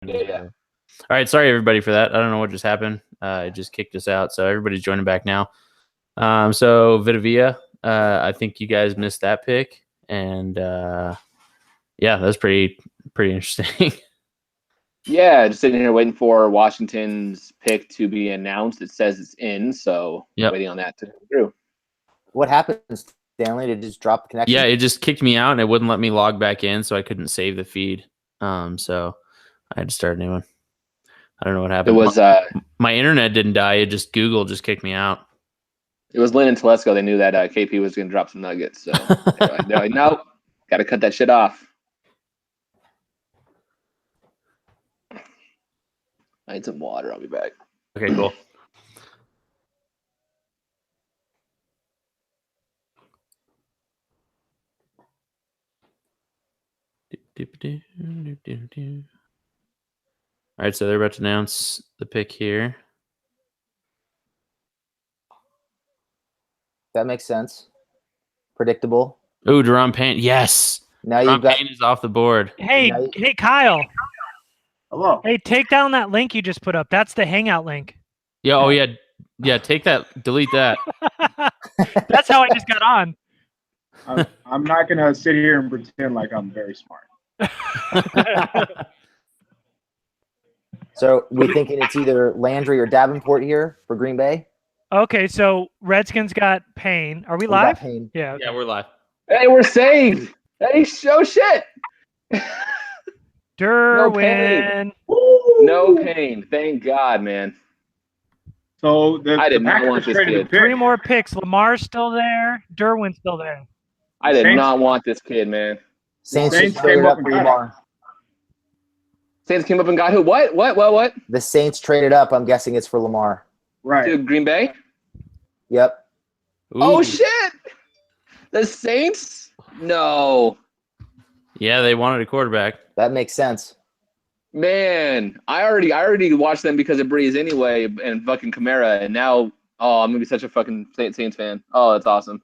Yeah. All right, sorry everybody for that. I don't know what just happened. It just kicked us out, so everybody's joining back now. So Vitavia, I think you guys missed that pick, and yeah, that's pretty interesting. Yeah, just sitting here waiting for Washington's pick to be announced. It says it's in, so waiting on that to go through. What happens, Stanley? Did it just drop the connection? Yeah, it just kicked me out and it wouldn't let me log back in, so I couldn't save the feed. So I had to start a new one. I don't know what happened. It was my internet didn't die. It just Google just kicked me out. It was Lynn and Telesco. They knew that KP was going to drop some nuggets, so they're like, nope, got to cut that shit off. I need some water. I'll be back. Okay, cool. All right, so they're about to announce the pick here. That makes sense. Predictable. Oh, Deron Payne. Yes. Now Deron Payne is off the board. Hey, Kyle. Hello. Hey, take down that link you just put up. That's the Hangout link. Yeah. Oh, yeah. Yeah. Take that. Delete that. That's how I just got on. I'm not going to sit here and pretend like I'm very smart. So we're thinking it's either Landry or Davenport here for Green Bay? Okay, so Redskins got Payne. Are we live? Payne. Yeah. Yeah, we're live. Hey, we're saved. Hey, show shit. Derwin. No pain. Thank God, man. So I did not want this kid. 3 more picks. Lamar's still there. Derwin's still there. I did not want this kid, man. Saints came up for Lamar. Saints came up and got who? What? The Saints traded up. I'm guessing it's for Lamar. Right. To Green Bay? Yep. Ooh. Oh, shit. The Saints? No. Yeah, they wanted a quarterback. That makes sense. Man, I already watched them because of Breeze anyway and fucking Kamara, and now, I'm going to be such a fucking Saints fan. Oh, that's awesome.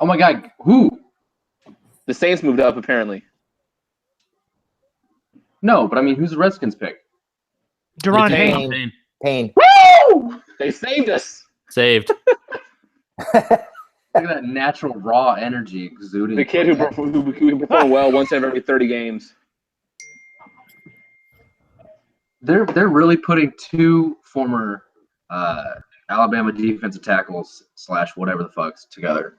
Oh, my God. Who? The Saints moved up, apparently. No, but I mean, who's the Redskins pick? Deron Payne. Payne. Woo! They saved us. Saved. Look at that natural raw energy exuding. The kid who performed well once every 30 games. They're really putting 2 former Alabama defensive tackles / whatever the fucks together.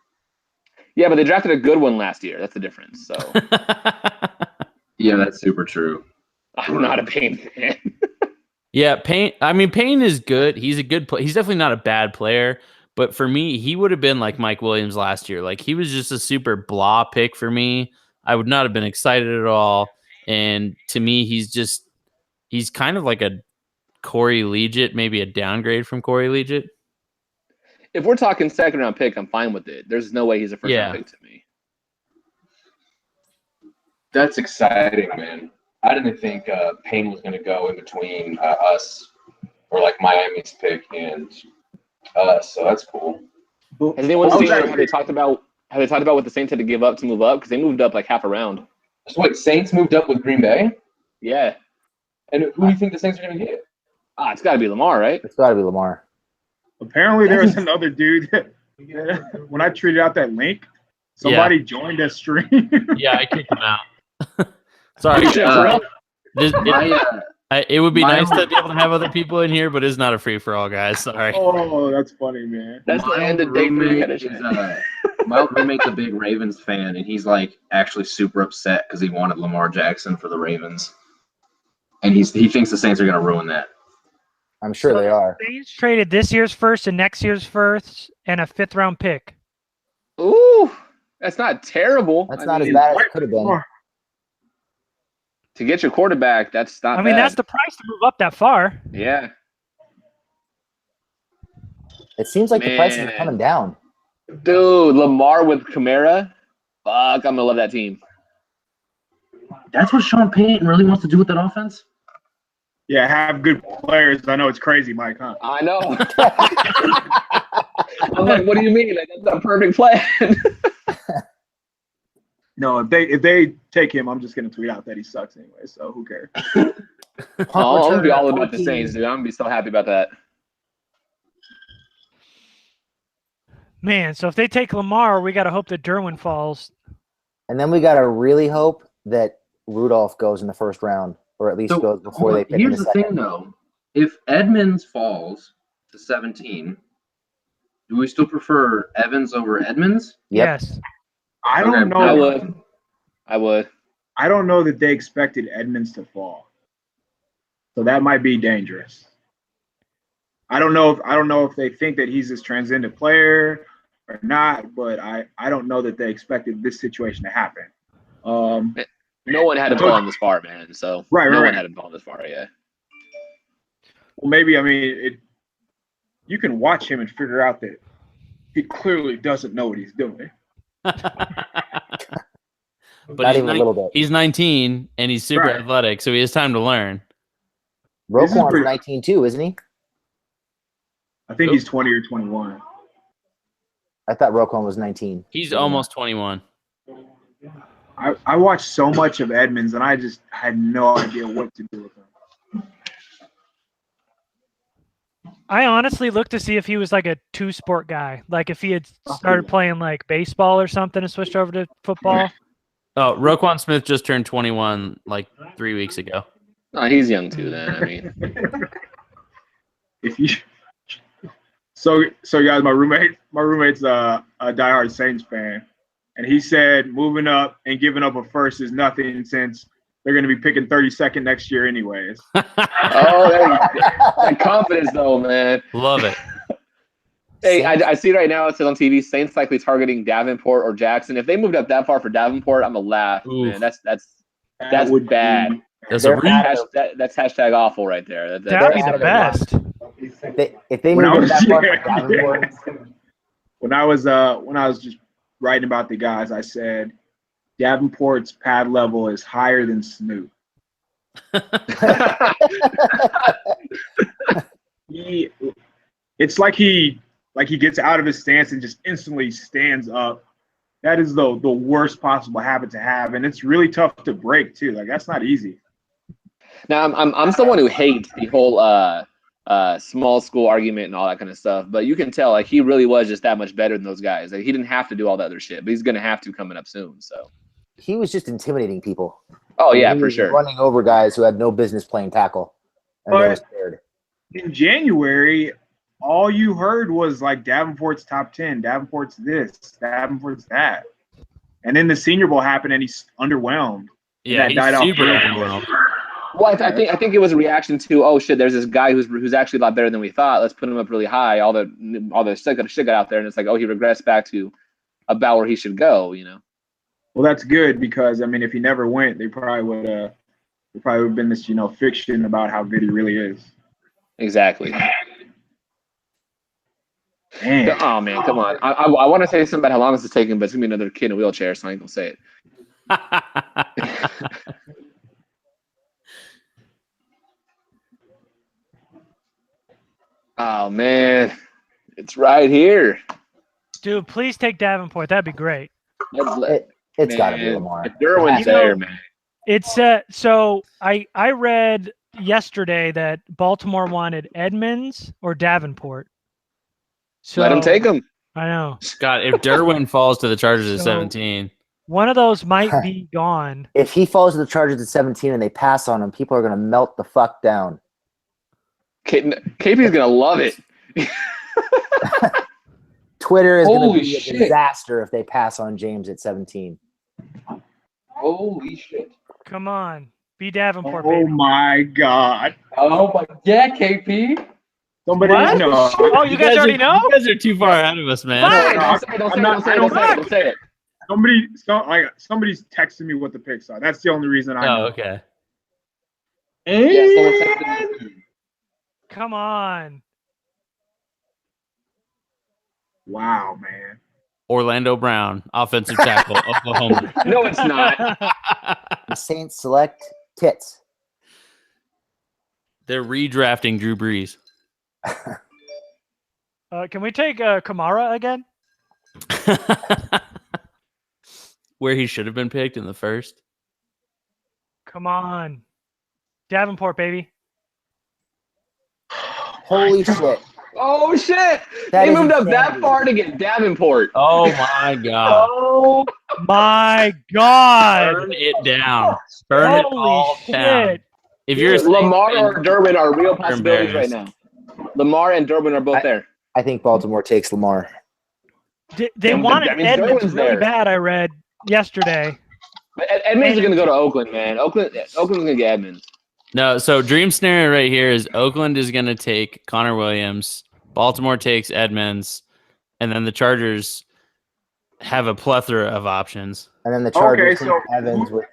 Yeah, but they drafted a good one last year. That's the difference. So yeah, that's super true. I'm not a Payne fan. Yeah, Payne. I mean, Payne is good. He's a good player. He's definitely not a bad player. But for me, he would have been like Mike Williams last year. Like, he was just a super blah pick for me. I would not have been excited at all. And to me, he's kind of like a Corey Liuget, maybe a downgrade from Corey Liuget. If we're talking second round pick, I'm fine with it. There's no way he's a first round pick to me. That's exciting, man. I didn't think Payne was going to go in between us or like Miami's pick and us, so that's cool. Has anyone seen how they talked about what the Saints had to give up to move up? Because they moved up like half a round. So wait, Saints moved up with Green Bay? Yeah. And who do you think the Saints are going to get? It's got to be Lamar, right? It's got to be Lamar. Apparently, there was another dude. When I tweeted out that link, somebody joined that stream. Yeah, I kicked him out. Sorry. It would be nice to be able to have other people in here, but it's not a free-for-all, guys. Sorry. Oh, that's funny, man. That's the end of day 3. My roommate's a big Ravens fan, and he's like actually super upset because he wanted Lamar Jackson for the Ravens, and he thinks the Saints are going to ruin that. I'm sure they are. Saints traded this year's first and next year's first and a 5th round pick. Ooh, that's not terrible. That's not as bad as it could have been. To get your quarterback, that's not bad. That's the price to move up that far. Yeah. It seems like the prices are coming down. Dude, Lamar with Kamara. Fuck, I'm going to love that team. That's what Sean Payton really wants to do with that offense? Yeah, have good players. I know it's crazy, Mike, huh? I know. I'm like, what do you mean? Like, that's a perfect plan. No, if they take him, I'm just gonna tweet out that he sucks anyway. So who cares? I'm gonna be all about the 14. Saints, dude. I'm gonna be so happy about that. Man, so if they take Lamar, we got to hope that Derwin falls. And then we got to really hope that Rudolph goes in the first round, or at least goes before they pick him Here's the the second. thing, though. If Edmonds falls to 17, do we still prefer Evans over Edmonds? Yep. Yes. I don't Okay, know. I would. I don't know that they expected Edmonds to fall, so that might be dangerous. I don't know if they think that he's this transcendent player or not, but I don't know that they expected this situation to happen. No one had him falling this far, man. So Right, no right. one had him falling this far. Yeah. Well, maybe you can watch him and figure out that he clearly doesn't know what he's doing. But Not even a little bit. He's 19 and he's super Right. athletic, so he has time to learn. This is Roquan's pretty- 19 too, isn't he? I think he's 20 or 21. I thought Roquan was 19. He's almost 21. I watched so much of Edmonds, and I just had no idea what to do with him. I honestly looked to see if he was like a two-sport guy. Like if he had started playing like baseball or something and switched over to football. Oh, Roquan Smith just turned 21 like 3 weeks ago. Oh, he's young too. Then I mean, If you so guys, my roommate's a diehard Saints fan, and he said moving up and giving up a first is nothing since they're going to be picking 32nd next year anyways. oh, that confidence though, man. Love it. Hey, I see right now it says on TV Saints likely targeting Davenport or Jackson. If they moved up that far for Davenport, I'm gonna laugh, Oof. man. That's That would bad. be- That's They're a re- at That's hashtag awful right there. That'd be They're the out of best. If they When I move was- that far yeah, from Davenport, when I was just writing about the guys, I said Davenport's pad level is higher than Snoop. It's like he gets out of his stance and just instantly stands up. That is the worst possible habit to have, and it's really tough to break too. Like that's not easy. Now I'm someone who hates the whole small school argument and all that kind of stuff, but you can tell like he really was just that much better than those guys. Like he didn't have to do all that other shit, but he's gonna have to coming up soon. So he was just intimidating people. oh yeah, He for was sure. running over guys who had no business playing tackle, and they were But- scared. In January, all you heard was like Davenport's top 10, Davenport's this, Davenport's that. And then the Senior Bowl happened and he's underwhelmed. yeah, that he's died off. super overwhelmed. Well, I think it was a reaction to oh shit, there's this guy who's actually a lot better than we thought. Let's put him up really high. All the shit got out there, and it's like oh he regressed back to about where he should go. You know. Well, that's good because I mean, if he never went, they probably would have been this fiction about how good he really is. Exactly. Man. Oh man, come on. I want to say something about how long this is taking, but it's gonna be another kid in a wheelchair, so I ain't gonna say it. Oh man, it's right here. Dude, please take Davenport. That'd be great. It's got to be Man, Lamar. if Derwin's You know- there, man. It's so I read yesterday that Baltimore wanted Edmonds or Davenport. So Let him take him. I know. Scott, if Derwin falls to the Chargers at So- 17, One of those might be gone. If he falls to the Chargers at 17 and they pass on him, people are going to melt the fuck down. KP's gonna love it. Twitter is going to Holy be a shit. disaster if they pass on James at 17. Holy shit. Come on. Be Davenport, Oh baby. my God! Oh my, yeah, KP. Somebody What? know. Oh, you guys already know? You guys are too far ahead of us, man. Fuck! Don't say it. Somebody's texting me what the picks are. That's the only reason I Oh, know. okay. Yeah, someone texted me. Come on. Wow, man. Orlando Brown, offensive tackle, Oklahoma. No, it's not. The Saints select Tits. They're redrafting Drew Brees. Can we take Kamara again? where he should have been picked in the first? Come on. Davenport, baby. Holy shit! Oh shit! That They is moved up that insanity. far to get Davenport. Oh my god. Oh, My God. Burn it down. Burn it Holy all down. shit. If you're a Lamar Saints or fan, Derwin are real you're possibilities right embarrassed. now. Lamar and Derwin are both there. I think Baltimore takes Lamar. They That wanted means Edmonds Derwin's really there. bad, I read yesterday. But Edmonds is going to go to Oakland, man. Oakland's going to get Edmonds. No, so dream scenario right here is Oakland is going to take Connor Williams, Baltimore takes Edmonds, and then the Chargers have a plethora of options. And then the Chargers Okay, take so Evans with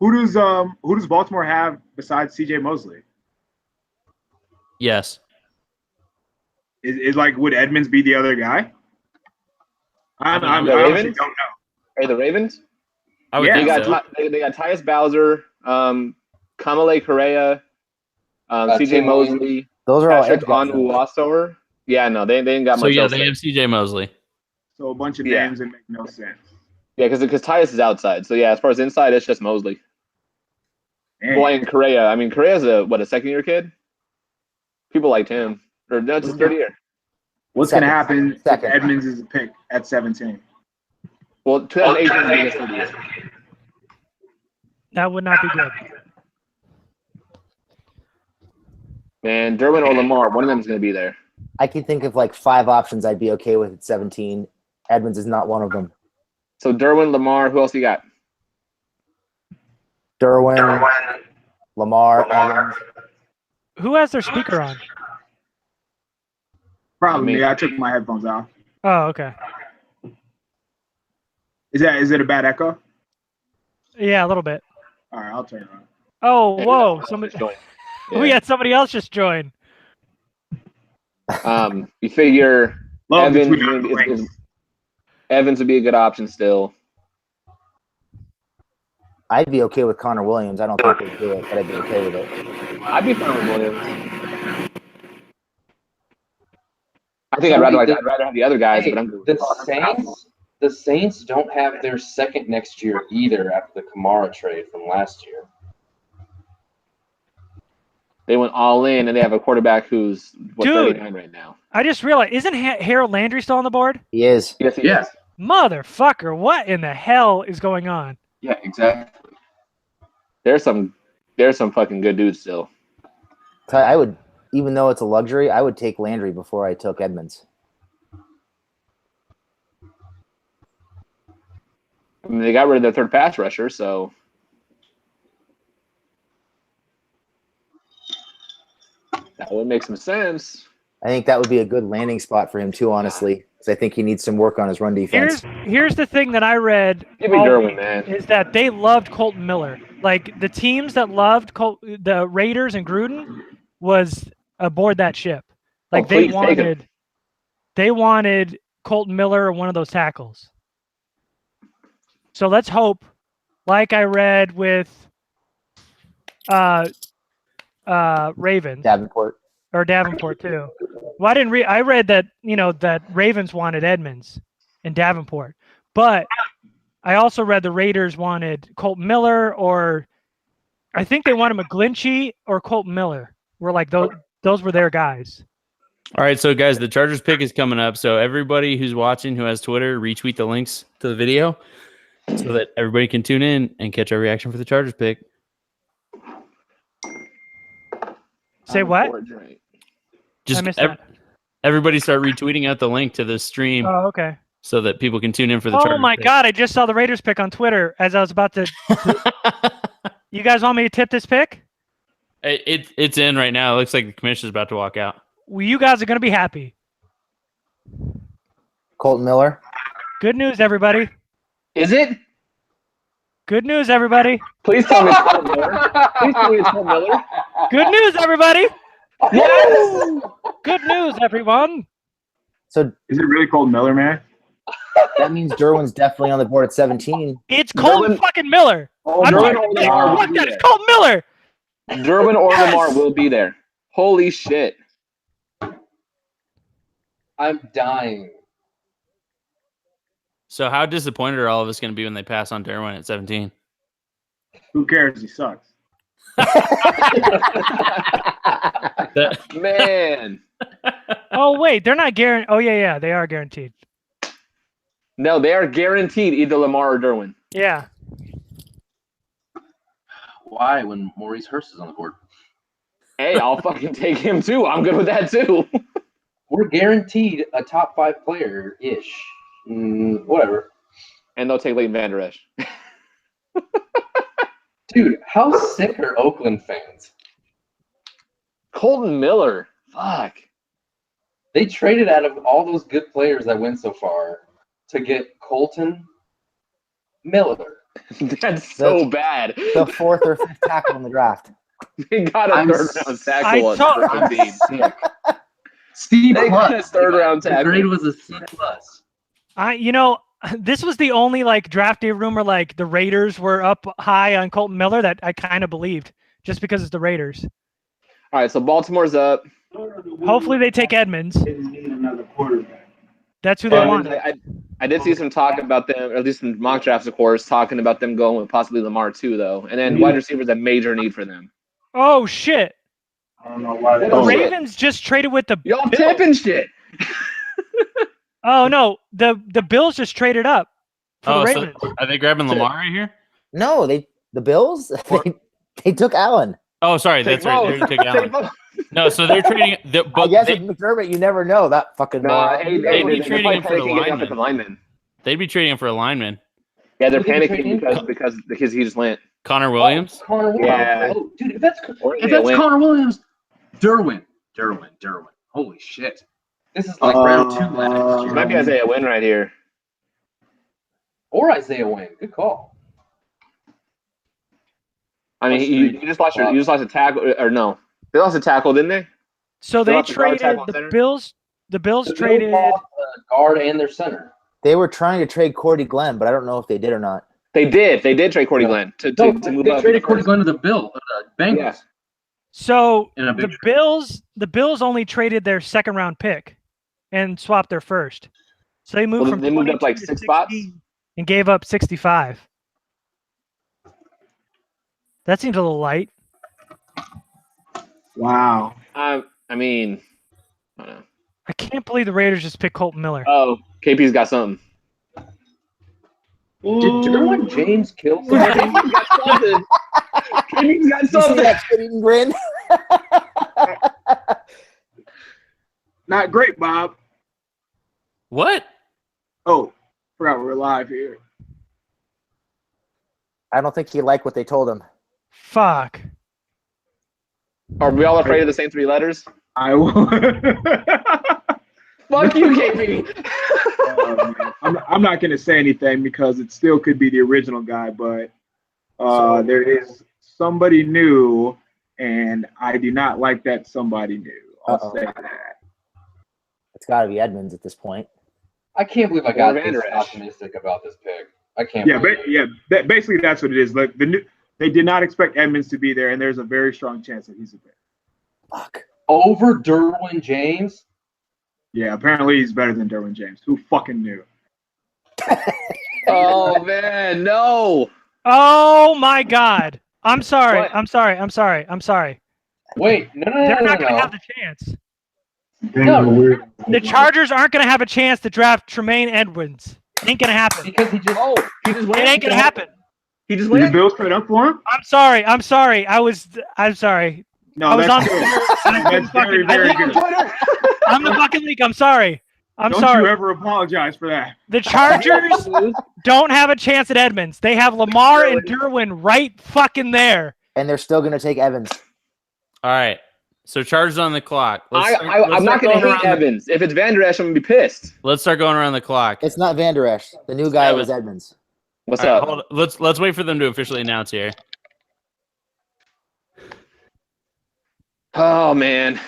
who does Baltimore have besides C.J. Mosley? Yes. Is like would Edmonds be the other guy? I The honestly Ravens? don't know. Hey, the Ravens? I would Yeah. think They got so. they got Tyus Bowser, Kamale Correa, C.J. Tim Williams. Mosley, those are all Patrick edge guys. though. Onwuasor. Yeah, no, they ain't got So much yeah, else they there. have CJ Mosley. So a bunch of Yeah. names that make no sense. Yeah, because Tyus is outside. So yeah, as far as inside, it's just Mosley. Man. Boy, and Correa. I mean, Correa's a second-year kid? People liked him. Or no, it's his third year. What's Second. going to happen if Second. Edmonds is a pick at 17? Well, 2018 will be his third year. That would not be good. Man, Derwin or Lamar, one of them is going to be there. I can think of like 5 options I'd be okay with at 17. Edmonds is not one of them. So Derwin, Lamar, who else you got? Derwin, Lamar, Evans. Who has their speaker on? Probably Me. me. I took my headphones off. Oh, okay. Is it a bad echo? Yeah, a little bit. All right, I'll turn it on. Oh, whoa. Somebody we Yeah. had somebody else just join. You figure Love the Evans, tweet. Evans would be a good option still. I'd be okay with Connor Williams. I don't think they'd do it, but I'd be okay with it. I'd be fine with Williams. I think I'd rather have the other guys, Hey, but I'm good with the Saints don't have their second next year either after the Kamara trade from last year. They went all in, and they have a quarterback who's Dude. 39 right now. I just realized, isn't Harold Landry still on the board? He is. Yes, he is. Motherfucker, what in the hell is going on? Yeah, exactly. There's some fucking good dudes still. I would, even though it's a luxury, I would take Landry before I took Edmonds. I mean, they got rid of their third pass rusher, so that would make some sense. I think that would be a good landing spot for him too, honestly, because I think he needs some work on his run defense. Here's the thing that I read Give me all Derwin, week man. is that they loved Colton Miller. Like the teams that loved the Raiders and Gruden was aboard that ship. Like Oh, please take him. they wanted Colton Miller or one of those tackles. So let's hope, like I read with Ravens Davenport. or Davenport too. Well, I didn't read. I read that that Ravens wanted Edmonds and Davenport, but I also read the Raiders wanted Colton Miller, or I think they wanted McGlinchey or Colton Miller. Were like those were their guys. All right, so guys, the Chargers pick is coming up. So everybody who's watching who has Twitter, retweet the links to the video so that everybody can tune in and catch our reaction for the Chargers pick. Say what? Just I missed that. everybody start retweeting out the link to this stream Oh, okay. so that people can tune in for the Chargers Oh my pick. God! I just saw the Raiders pick on Twitter as I was about to. You guys want me to tip this pick? It's in right now. It looks like the commissioner's about to walk out. Well, you guys are going to be happy. Colton Miller. Good news, everybody. Is it? Good news, everybody. Please tell me it's Colton Miller. Please tell me it's Colton Miller. Good news, everybody. Yes! Good news, everyone. So Is it really Colton Miller, man? that means Derwin's definitely on the board at 17. It's Colton Derwin- fucking Miller. Oh, I'm Derwin talking or big. Lamar will Fuck be that. there. It's Colton Miller. Derwin or Yes! Lamar will be there. Holy shit. I'm dying. So how disappointed are all of us going to be when they pass on Derwin at 17? Who cares? He sucks. Man. Oh wait, they're not guaranteed. Oh yeah, they are guaranteed. No, they are guaranteed either Lamar or Derwin. Yeah. Why when Maurice Hurst is on the board? Hey, I'll fucking take him too. I'm good with that too. We're guaranteed a top 5 player-ish. Whatever. And they'll take Leighton Vander Esch. Dude, how sick are Oakland fans? Colton Miller. Fuck. They traded out of all those good players that went so far to get Colton Miller. That's so bad. The 4th or 5th tackle in the draft. They got a third-round tackle. I'm sick. C+. They got a third-round The tackle. grade was a C+. This was the only like draft day rumor like the Raiders were up high on Colton Miller that I kind of believed just because it's the Raiders. All right, so Baltimore's up. Hopefully they take Edmonds. They just need another quarterback. That's who they want. I did see some talk about them, or at least some mock drafts, of course, talking about them going with possibly Lamar too, though. And then wide receivers a major need for them. Oh shit! I don't know why they The Oh, shit. Ravens just traded with the Y'all Bills. tipping shit. Oh no, the Bills just traded up for the Oh, Ravens. so are they grabbing Lamar right here? No, the Bills. They took Allen. Oh, sorry, that's Take right. both. They took Take Allen. both. No, so they're trading. I But guess they, with McDermott, you never know that fucking. Nah, hey, They'd be they're trading him probably for the panicking getting lineman. offensive linemen. they'd be trading him for a lineman. Yeah, they're Who did they trade panicking in? because he just went. Connor Williams. Connor Williams. Yeah. Oh, dude, if that's Isaiah Wynn. Connor Williams, Derwin. Holy shit. This is like round 2 last It year. might be Isaiah Wynn right here. Or Isaiah Wynn. Good call. I mean, you just lost a tackle, or no? They lost a tackle, didn't they? So They they lost the guard, traded tackle, and the center? Bills. The Bills The traded. Bills lost the guard and their center. They were trying to trade Cordy Glenn, but I don't know if they did or not. They did. They did trade Cordy Yeah. Glenn to No, move they up. traded Cordy Glenn to the Bengals. Yeah. So In a big the Bills only traded their 2nd round pick and swapped their first. So they moved Well, from they moved up 22 like to 6 spots. 16 and gave up 65. That seems a little light. Wow. I mean, I don't know. I can't believe the Raiders just picked Colton Miller. Oh, KP's got something. Did Derwin James kill somebody? KP's got something. KP's got You see something. that shitting grin? Not great, Bob. What? Oh, forgot we're live here. I don't think he liked what they told him. Fuck. Are we all afraid of the same 3 letters? I will. Fuck you, KP. I'm not going to say anything because it still could be the original guy, but there is somebody new, and I do not like that somebody new. I'll say that. It's got to be Edmonds at this point. I can't believe I got Or Vander this Esch. optimistic about this pick. I can't Yeah, believe it. basically that's what it is. Like they did not expect Edmonds to be there, and there's a very strong chance that he's a pick. Fuck. Over Derwin James? Yeah, apparently he's better than Derwin James. Who fucking knew? Oh man, no. Oh my God. I'm sorry. What? I'm sorry. Wait, no. They're not going to have the chance. No. The Chargers aren't going to have a chance to draft Tremaine Edmonds. Ain't going to happen. Because he just He just It went. ain't going to happen. He just Did the went. Bills trade up for him? I'm sorry. I'm sorry. No, I was that's on good. Twitter. That's very, very good. I'm the fucking league. I'm sorry. I'm Don't sorry. you ever apologize for that. The Chargers don't have a chance at Edmonds. They have Lamar and Derwin right fucking there. And they're still going to take Evans. All right. So Chargers on the clock. I'm Let's not start going to going hate around Evans. If it's Vander Esch, I'm going to be pissed. Let's start going around the clock. It's not Vander Esch. The new guy Yeah, was but- Edmonds. What's All right, up? hold on. Let's wait for them to officially announce here. Oh man.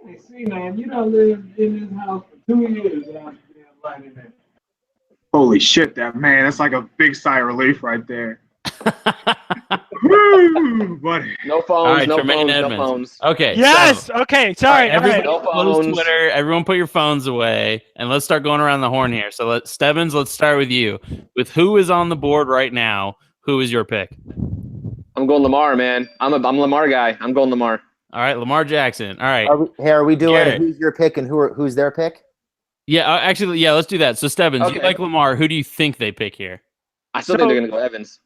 Hey, see, man, you done lived in this house for 2 years without being lighting it. Holy shit, that's like a big sigh of relief right there. Woo! buddy. No phones. All right, no Tremaine phones. Edmonds. No phones. Okay. Yes. So, Okay. Sorry. all right, everybody No close phones. Twitter. Everyone put your phones away, and let's start going around the horn here. So, Stebbins, let's start with you. With who is on the board right now, who is your pick? I'm going Lamar, man. I'm a Lamar guy. I'm going Lamar. All right, Lamar Jackson. All right. Are we doing Garrett. who's your pick and who's their pick? Yeah, actually, yeah, let's do that. So, Stebbins, you Okay. like Lamar. Who do you think they pick here? I still think they're gonna go Evans.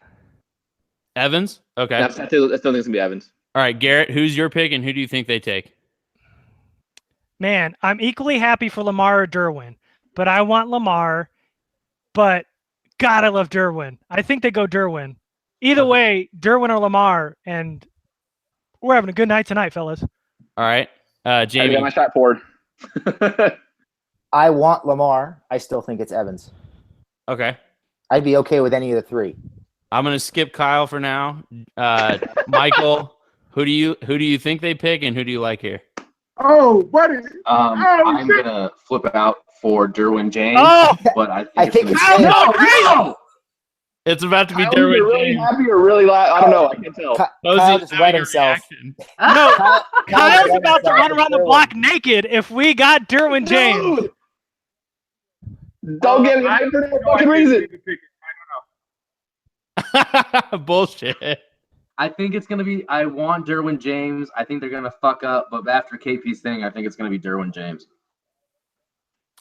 Evans? Okay. I still think it's gonna be Evans. All right, Garrett, who's your pick, and who do you think they take? Man, I'm equally happy for Lamar or Derwin, but I want Lamar. But God, I love Derwin. I think they go Derwin. Either way, Derwin or Lamar, and we're having a good night tonight, fellas. All right. I Jamie. got my shot forward. I want Lamar. I still think it's Evans. Okay. I'd be okay with any of the three. I'm gonna skip Kyle for now. Michael, who do you think they pick, and who do you like here? Oh, buddy. I'm gonna flip out for Derwin James, Oh! but I I think think it's it's gonna Evans. It's about to be Kyle, you're Derwin really James. happy or really loud? I don't know. I can't tell. Kyle just wet himself. No, Kyle Kyle's wet about to himself run around the with block naked if we got Derwin James. Dude, don't get me for no fucking reason. Bullshit. I think it's gonna be. I want Derwin James. I think they're gonna fuck up, but after KP's thing, I think it's gonna be Derwin James.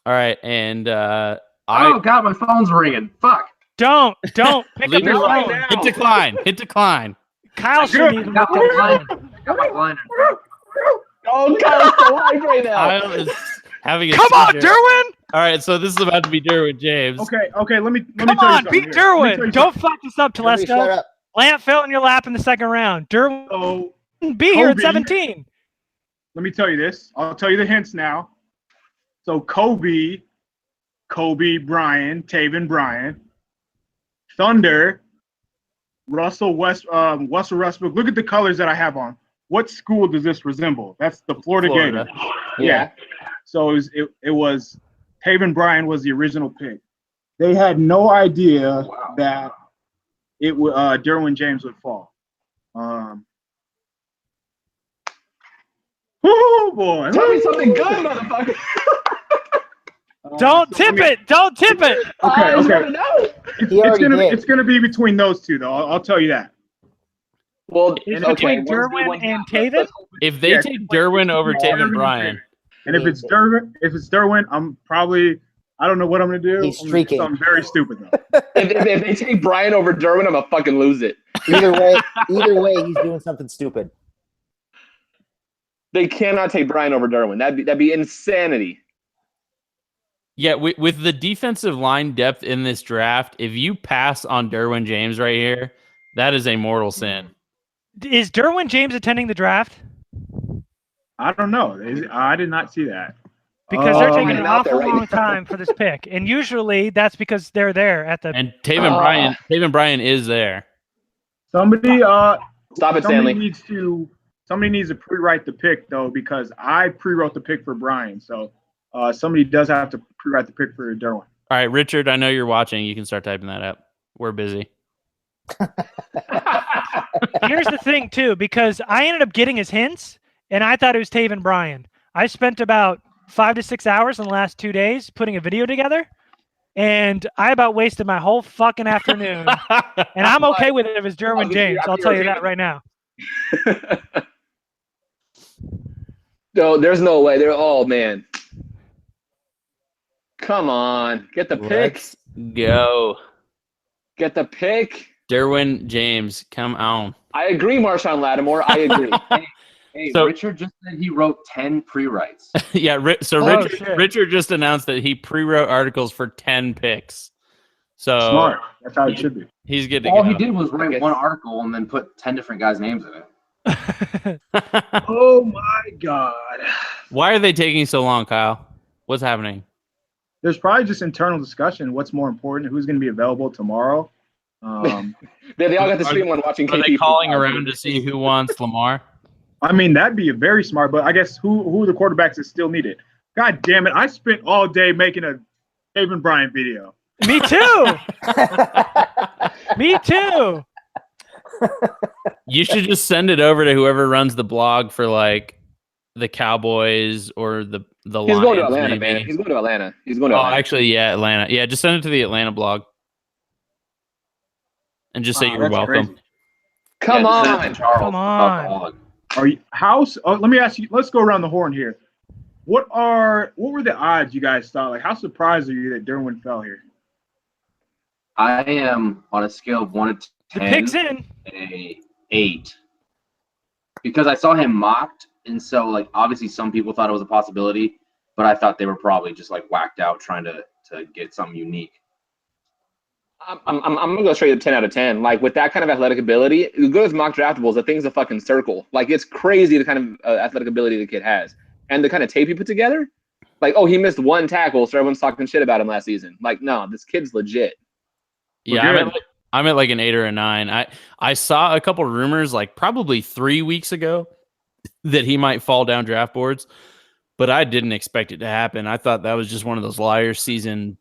All right, and Oh God, my phone's ringing. Fuck. Don't pick up leave your your right phone. now. hit decline. Hit decline. Kyle shouldn't even Got look my up. blinder. Got my blinder. Oh, Kyle's so hyped right now. Kyle is having a Come on, seizure. Derwin! All right, so this is about to be Derwin James. Okay. Let me Come tell you on, something beat here. Let me tell Derwin. you Don't fuck this up, Everybody shut Telesco. up. Lamp fell in your lap in the second round. Derwin something. So be here at Kobe. 17. let me tell you this. I'll tell you the hints now. So Kobe, Brian, Taven Bryan, Thunder, Russell Westbrook. Look at the colors that I have on. What school does this resemble? That's the Florida Florida. Gators. Yeah. So it was Taven Bryan was the original pick. They had no idea that it would Derwin James would fall. Oh boy! Tell me something good, motherfucker. Don't tip it. Don't tip it. Okay. He already did. It's gonna be between those two, though. I'll tell you that. Well, It's okay. between Derwin and Taven. If they Yeah, take Derwin over Taven Bryan, And if it's Derwin, I'm probably I don't know what I'm gonna do. He's I'm gonna do streaking. something very stupid though. if they take Brian over Derwin, I'm gonna fucking lose it. Either way, he's doing something stupid. They cannot take Brian over Derwin. That'd be insanity. yeah, with the defensive line depth in this draft, if you pass on Derwin James right here, that is a mortal sin. Is Derwin James attending the draft? I don't know. I did not see that. Because they're taking I'm an out there awful right long time for this pick, and usually that's because they're there at the. And Taven Bryan is there. Somebody Stop it, Stanley. Somebody needs to pre-write the pick though, because I pre-wrote the pick for Brian. So somebody does have to pre-write the pick for Derwin. All right, Richard, I know you're watching. You can start typing that up. We're busy. Here's the thing too, because I ended up getting his hints, and I thought it was Taven Bryan. I spent about 5 to 6 hours in the last 2 days putting a video together, and I about wasted my whole fucking afternoon. And I'm okay with it if it's Derwin James. I'll tell you that right now. No, there's no way. Oh man. Come on. Get the pick. Let's go. Get the pick. Derwin James, come on. I agree, Marshawn Lattimore. I agree. Hey, So- Richard just said he wrote 10 pre-writes. Yeah, Oh, shit. Richard just announced that he pre-wrote articles for 10 picks. So Smart. That's how it should be. he's good to All go. he did was I write guess. one article and then put 10 different guys' names in it. Oh my God. Why are they taking so long, Kyle? What's happening? There's probably just internal discussion. What's more important? Who's going to be available tomorrow? They all got the stream on watching Are KP. they calling around to see who wants Lamar? I mean, that'd be a very smart, but I guess who are the quarterbacks that still need it? God damn it. I spent all day making a Taven Bryan video. Me too. Me too. You should just send it over to whoever runs the blog for like the Cowboys or the He's Lions. going to Atlanta, maybe. man. He's going to Atlanta. He's going to Atlanta. Actually, yeah, Atlanta. Yeah, just send it to the Atlanta blog. And just say you're that's welcome. crazy. Come on. Come on. Are you house? Let me ask you. Let's go around the horn here. What were the odds you guys thought? Like, how surprised are you that Derwin fell here? I am on a scale of 1 to 10. The pick's in. A 8. Because I saw him mocked, and so like obviously some people thought it was a possibility, but I thought they were probably just like whacked out trying to get something unique. I'm gonna go straight to 10 out of 10. Like with that kind of athletic ability, as good as mock draftables, the thing's a fucking circle. Like it's crazy the kind of athletic ability the kid has, and the kind of tape he put together. Like, oh, he missed 1 tackle, so everyone's talking shit about him last season. Like, no, this kid's legit. Yeah, I'm at like an 8 or a 9. I saw a couple rumors like probably 3 weeks ago that he might fall down draft boards, but I didn't expect it to happen. I thought that was just one of those liar season,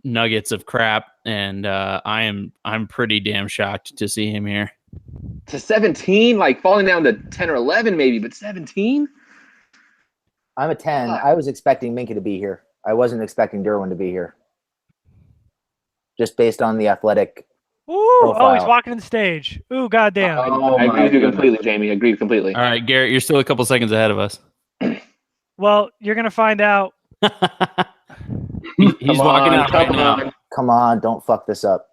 nuggets of crap, and I'm pretty damn shocked to see him here. To 17, like falling down to 10 or 11 maybe, but 17? I'm a 10. I was expecting Minka to be here. I wasn't expecting Derwin to be here. Just based on the athletic Ooh, profile. he's walking in the stage. Ooh, goddamn. I agree with you completely, Jamie. I agree completely. All right, Garrett, you're still a couple seconds ahead of us. Well, you're going to find out. He's walking out right now. Come on, don't fuck this up.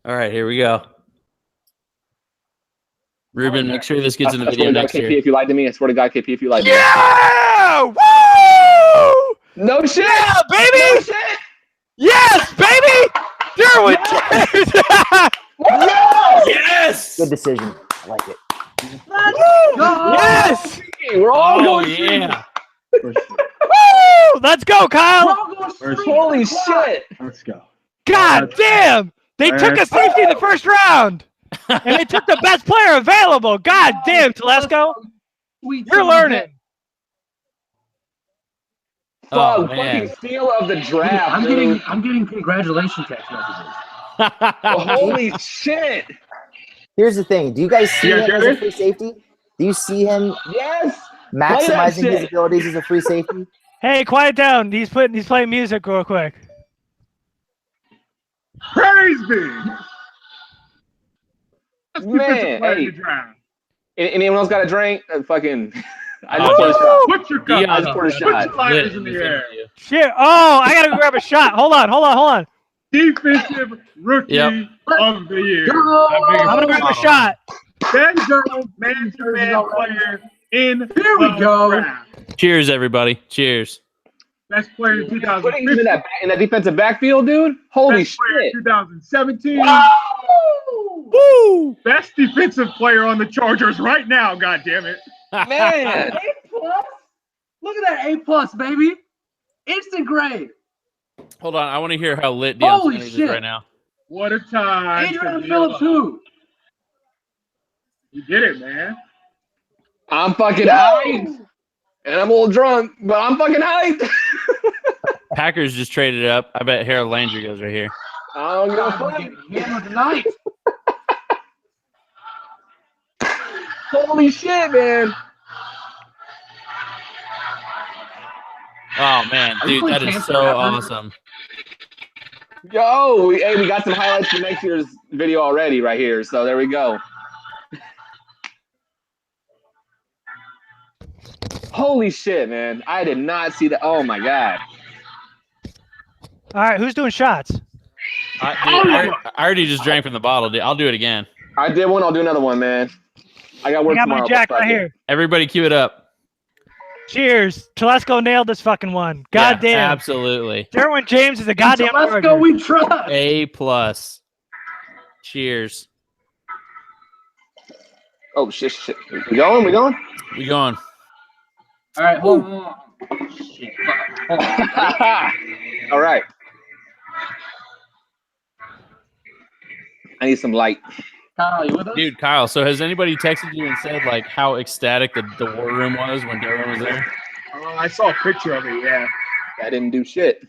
All right, here we go. Ruben, make sure this gets in the video next year. KP, if you lied to me, I swear to God, KP, if you lied to me. Yeah! Woo! No shit! Yeah, baby! No shit! Yes, baby! Derwin James! Yes! Good decision. I like it. Yes! We're all Oh, going yeah. Woo! Let's go, Kyle! Holy shit! Let's go. God damn! They took a safety in the first round! And they took the best player available! God damn, Telesco! You're learning! Oh, Fucking man. steal of the draft. I'm getting congratulations text messages. Holy shit! Here's the thing. Do you guys see Yeah, him as a Jared? free safety? Do you see him Yes! maximizing his shit. abilities as a free safety? Hey, quiet down. He's playing music real quick. Praise be. Best Man, defensive player in hey. the draft. Anyone else got a drink? Fucking. I Oh, just poured a shot. Put your cup. Dion, I just poured a Put shot. your lighters in the air. Shit. Oh, I gotta go grab a shot. Hold on. Defensive rookie Yep. of the year. I'm gonna grab a shot. Ben Jones, man-to-man player in Here we the go. draft. Cheers, everybody. Cheers. Best player in Putting him 2015. in that defensive backfield, dude. Holy Best player in shit! 2017. Woo! Best defensive player on the Chargers right now. God damn it. Man, A+. Look at that A+, baby. Instant grade. Hold on. I want to hear how lit Deion Holy Sanders is shit. right now. What a time. Adrian to be Phillips, alive. who? You did it, man. I'm fucking hyped, and I'm a little drunk, but I'm fucking hyped. Packers just traded up. I bet Harold Landry goes right here. I don't give a I'm fuck. getting hammered tonight. Holy shit, man! Oh, man. Are you Dude, that playing is Cancer so Rapper? awesome. Yo, we got some highlights for next year's video already right here. So there we go. Holy shit, man! I did not see that. Oh my god! All right, who's doing shots? I already just drank from the bottle. Dude. I'll do it again. I did one. I'll do another one, man. I got I work got tomorrow. my jack but fuck right it. here. Everybody cue it up. Cheers. Telesco nailed this fucking one. God Yeah, damn. absolutely. Derwin James is a goddamn Let's Charger. go. We trust. A+. Cheers. Oh shit! We going? We going? We going. All right, hold on. Shit. Hold on. All right. I need some light. Kyle, you with us? Dude, Kyle, so has anybody texted you and said, like, how ecstatic the war room was when Derwin was there? I saw a picture of it, yeah. I didn't do shit.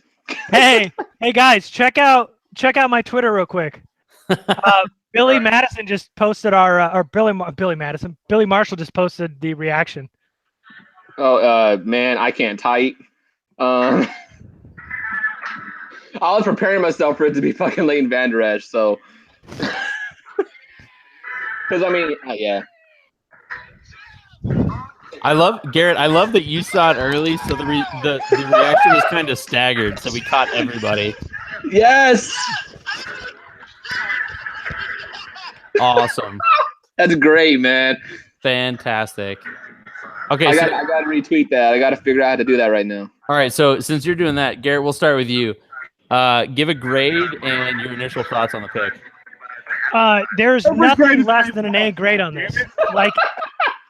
Hey guys, check out my Twitter real quick. Billy Madison just posted Billy Marshall just posted the reaction. Oh, man, I can't type. I was preparing myself for it to be fucking Leighton Vander Esch, so. Because, I mean, yeah. I love that you saw it early, so the reaction was kind of staggered, so we caught everybody. Yes! Awesome. That's great, man. Fantastic. Okay, I got to retweet that. I got to figure out how to do that right now. All right, so since you're doing that, Garrett, we'll start with you. Give a grade and your initial thoughts on the pick. There's nothing less than an A grade on this. Like,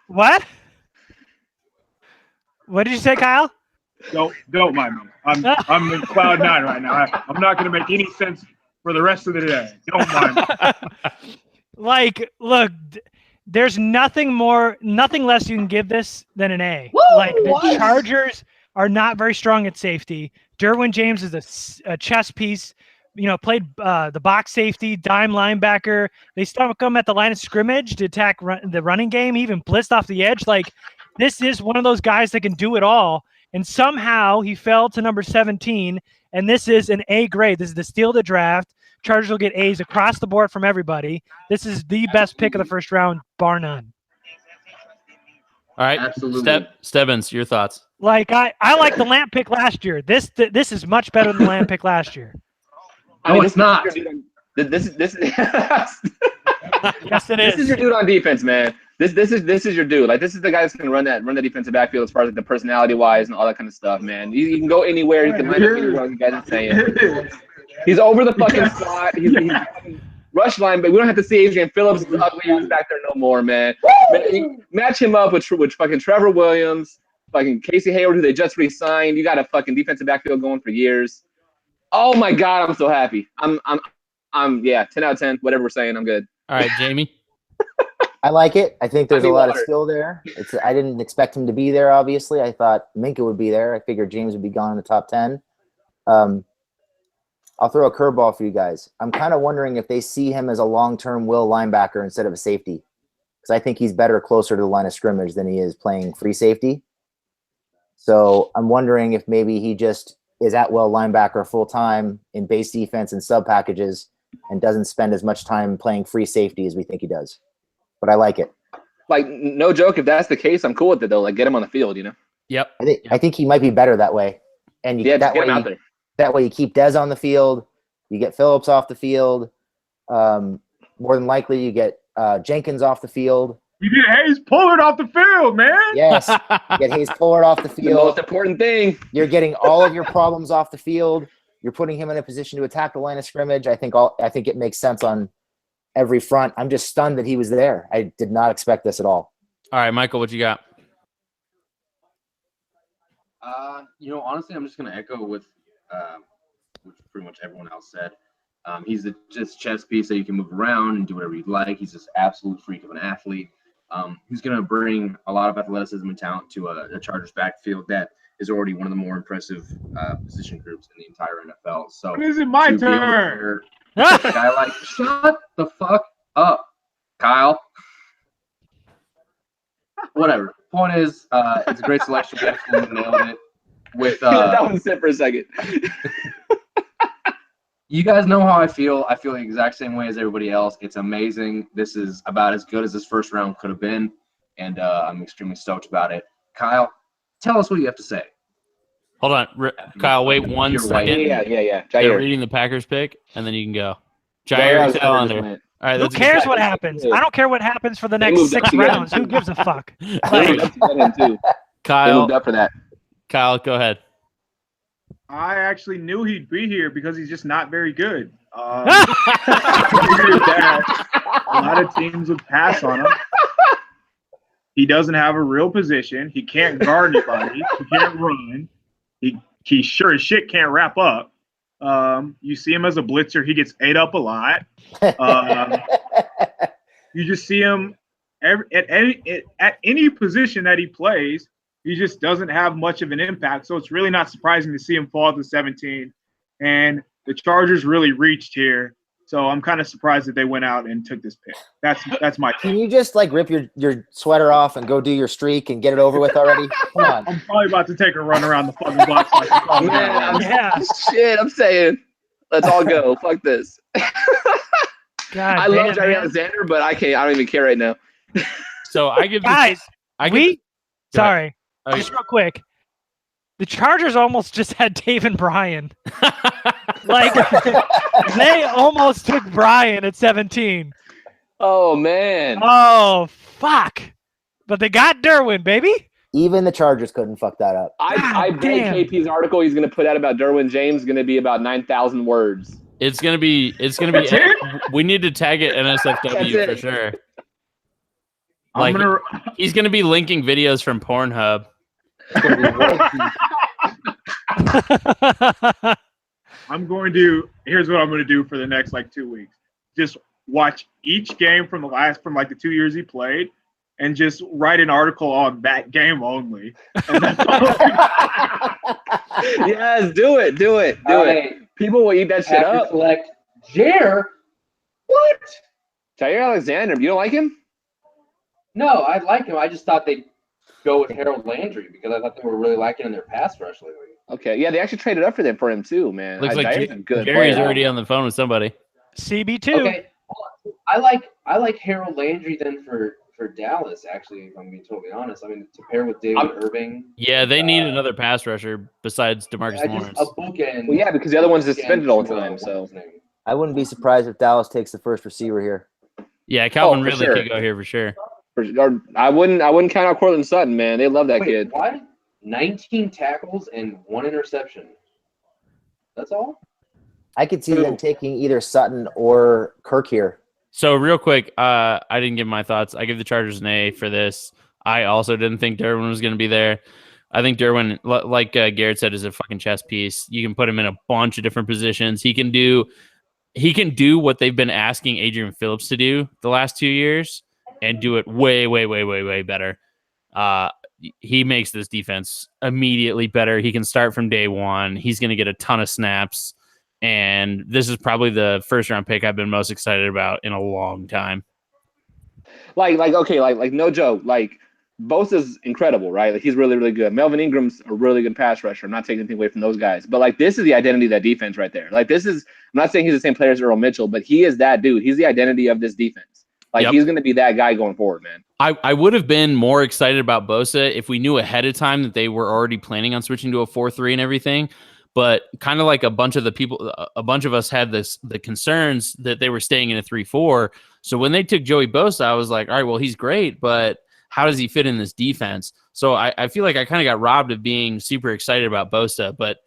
what? What did you say, Kyle? Don't mind me. I'm in cloud 9 right now. I'm not going to make any sense for the rest of the day. Don't mind me. Like, look, there's nothing less you can give this than an A. Woo, like, the Chargers are not very strong at safety. Derwin James is a chess piece. Played the box safety, dime linebacker. They stuck him at the line of scrimmage to attack the running game. He even blitzed off the edge. Like, this is one of those guys that can do it all. And somehow he fell to number 17, and this is an A grade. This is the steal of the draft. Chargers will get A's across the board from everybody. This is the best pick of the first round, bar none. All right, Absolutely. Stebbins, your thoughts. Like, I like the Lamp pick last year. This is much better than the Lamp pick last year. No, it's not. This Yes, it This is. is your dude on defense, man. This is your dude. Like, this is the guy that's gonna run the defensive backfield as far as like the personality wise and all that kind of stuff, man. You can go anywhere. You can line up anywhere. You guys are saying he's over the fucking slot. He's rush line, but we don't have to see Adrian Phillips' ugly ass back there no more, man. Match him up with fucking Trevor Williams, fucking Casey Hayward, who they just re-signed. You got a fucking defensive backfield going for years. Oh my God, I'm so happy. I'm 10 out of 10. Whatever we're saying, I'm good. All right, Jamie. I like it. I think there's a Honey lot of water. skill there. I didn't expect him to be there, obviously. I thought Minka would be there. I figured James would be gone in the top 10. I'll throw a curveball for you guys. I'm kind of wondering if they see him as a long-term will linebacker instead of a safety, because I think he's better closer to the line of scrimmage than he is playing free safety. So I'm wondering if maybe he just is at will linebacker full-time in base defense and sub packages and doesn't spend as much time playing free safety as we think he does. But I like it. Like, no joke, if that's the case, I'm cool with it though. Like, get him on the field, Yep. I think he might be better that way. And Yeah, just get him out there. That way you keep Dez on the field, you get Phillips off the field. More than likely you get Jenkins off the field. You get Hayes Pullard off the field, man. Yes, you get Hayes Pullard off the The field. most important thing. You're getting all of your problems off the field. You're putting him in a position to attack the line of scrimmage. I think it makes sense on every front. I'm just stunned that he was there. I did not expect this at all. All right, Michael, what you got? Honestly, I'm just going to echo with which pretty much everyone else said. He's just chess piece that you can move around and do whatever you'd like. He's just absolute freak of an athlete. He's going to bring a lot of athleticism and talent to a Chargers backfield that is already one of the more impressive position groups in the entire NFL. So When is it my to be able to turn? pair a guy like, shut the fuck up, Kyle. Whatever. Point is, it's a great selection. We absolutely nailed it. With Let that one sit for a second. You guys know how I feel. I feel the exact same way as everybody else. It's amazing. This is about as good as this first round could have been, and I'm extremely stoked about it. Kyle, tell us what you have to say. Hold on, Kyle. Wait 1 You're second. right. Yeah. They're Jair. reading the Packers pick, and then you can go. Jair Jair Alexander. went. All right, Who let's cares get what happens? I don't care what happens for the next moved up 6 to get him. rounds. Who gives a fuck? They Like, moved up to get him too. They Kyle. moved up for that. Kyle, go ahead. I actually knew he'd be here because he's just not very good. A lot of teams would pass on him. He doesn't have a real position. He can't guard anybody. He can't run. He sure as shit can't wrap up. You see him as a blitzer. He gets ate up a lot. You just see him at any position that he plays. He just doesn't have much of an impact. So it's really not surprising to see him fall to 17. And the Chargers really reached here So I'm kind of surprised that they went out and took this pick. That's my Can you just like rip your sweater off and go do your streak and get it over with already? Come on. I'm probably about to take a run around the fucking block. So I can call it out. Yeah. Shit, I'm saying, let's all go. Fuck this. God I love damn, Jerry man. Alexander, but I can't. I don't even care right now. So I give Guys, I give, sorry, Okay. just real quick. The Chargers almost just had Taven Bryan. Like, they almost took Bryan at 17. Oh man. Oh, fuck. But they got Derwin, baby. Even the Chargers couldn't fuck that up. I bet damn. KP's article he's going to put out about Derwin James is going to be about 9,000 words. it's gonna be we need to tag it NSFW for sure. Like he's gonna be linking videos from Pornhub. Here's what I'm going to do for the next like 2 weeks. Just watch each game from like the 2 years he played and just write an article on that game only. And that's all. Yes, do it. People will eat that shit up. Select Jer. What? Jair Alexander, you don't like him? No, I like him. I just thought they'd go with Harold Landry because I thought they were really liking in their pass rush lately. Okay, yeah, they actually traded up for him too, man. Looks like Jair's a good Gary's player. already on the phone with somebody. CB2. Okay, hold on. I like Harold Landry then for Dallas. Actually, if I'm being totally honest, I mean to pair with David Irving. Yeah, they need another pass rusher besides DeMarcus Lawrence. A bookend. Well, yeah, because the other one's suspended all the time. So I wouldn't be surprised if Dallas takes the first receiver here. Yeah, Calvin for Ridley sure. could go here for sure. Or I wouldn't count out Cortland Sutton, man. They love that kid. Why? 19 tackles and 1 interception. That's all? I could see them taking either Sutton or Kirk here. So real quick, I didn't give my thoughts. I give the Chargers an A for this. I also didn't think Derwin was going to be there. I think Derwin, like Garrett said, is a fucking chess piece. You can put him in a bunch of different positions. He can do what they've been asking Adrian Phillips to do the last 2 years and do it way, way, way, way, way better. He makes this defense immediately better. He can start from day one. He's going to get a ton of snaps. And this is probably the first round pick I've been most excited about in a long time. Like no joke. Like Bosa's incredible, right? Like he's really, really good. Melvin Ingram's a really good pass rusher. I'm not taking anything away from those guys, but like this is the identity of that defense right there. Like I'm not saying he's the same player as Earl Mitchell, but he is that dude. He's the identity of this defense. Like he's going to be that guy going forward, man. I would have been more excited about Bosa if we knew ahead of time that they were already planning on switching to a 4-3 and everything. But kind of like a bunch of us had the concerns that they were staying in a 3-4. So when they took Joey Bosa, I was like, all right, well, he's great, but how does he fit in this defense? So I feel like I kind of got robbed of being super excited about Bosa, but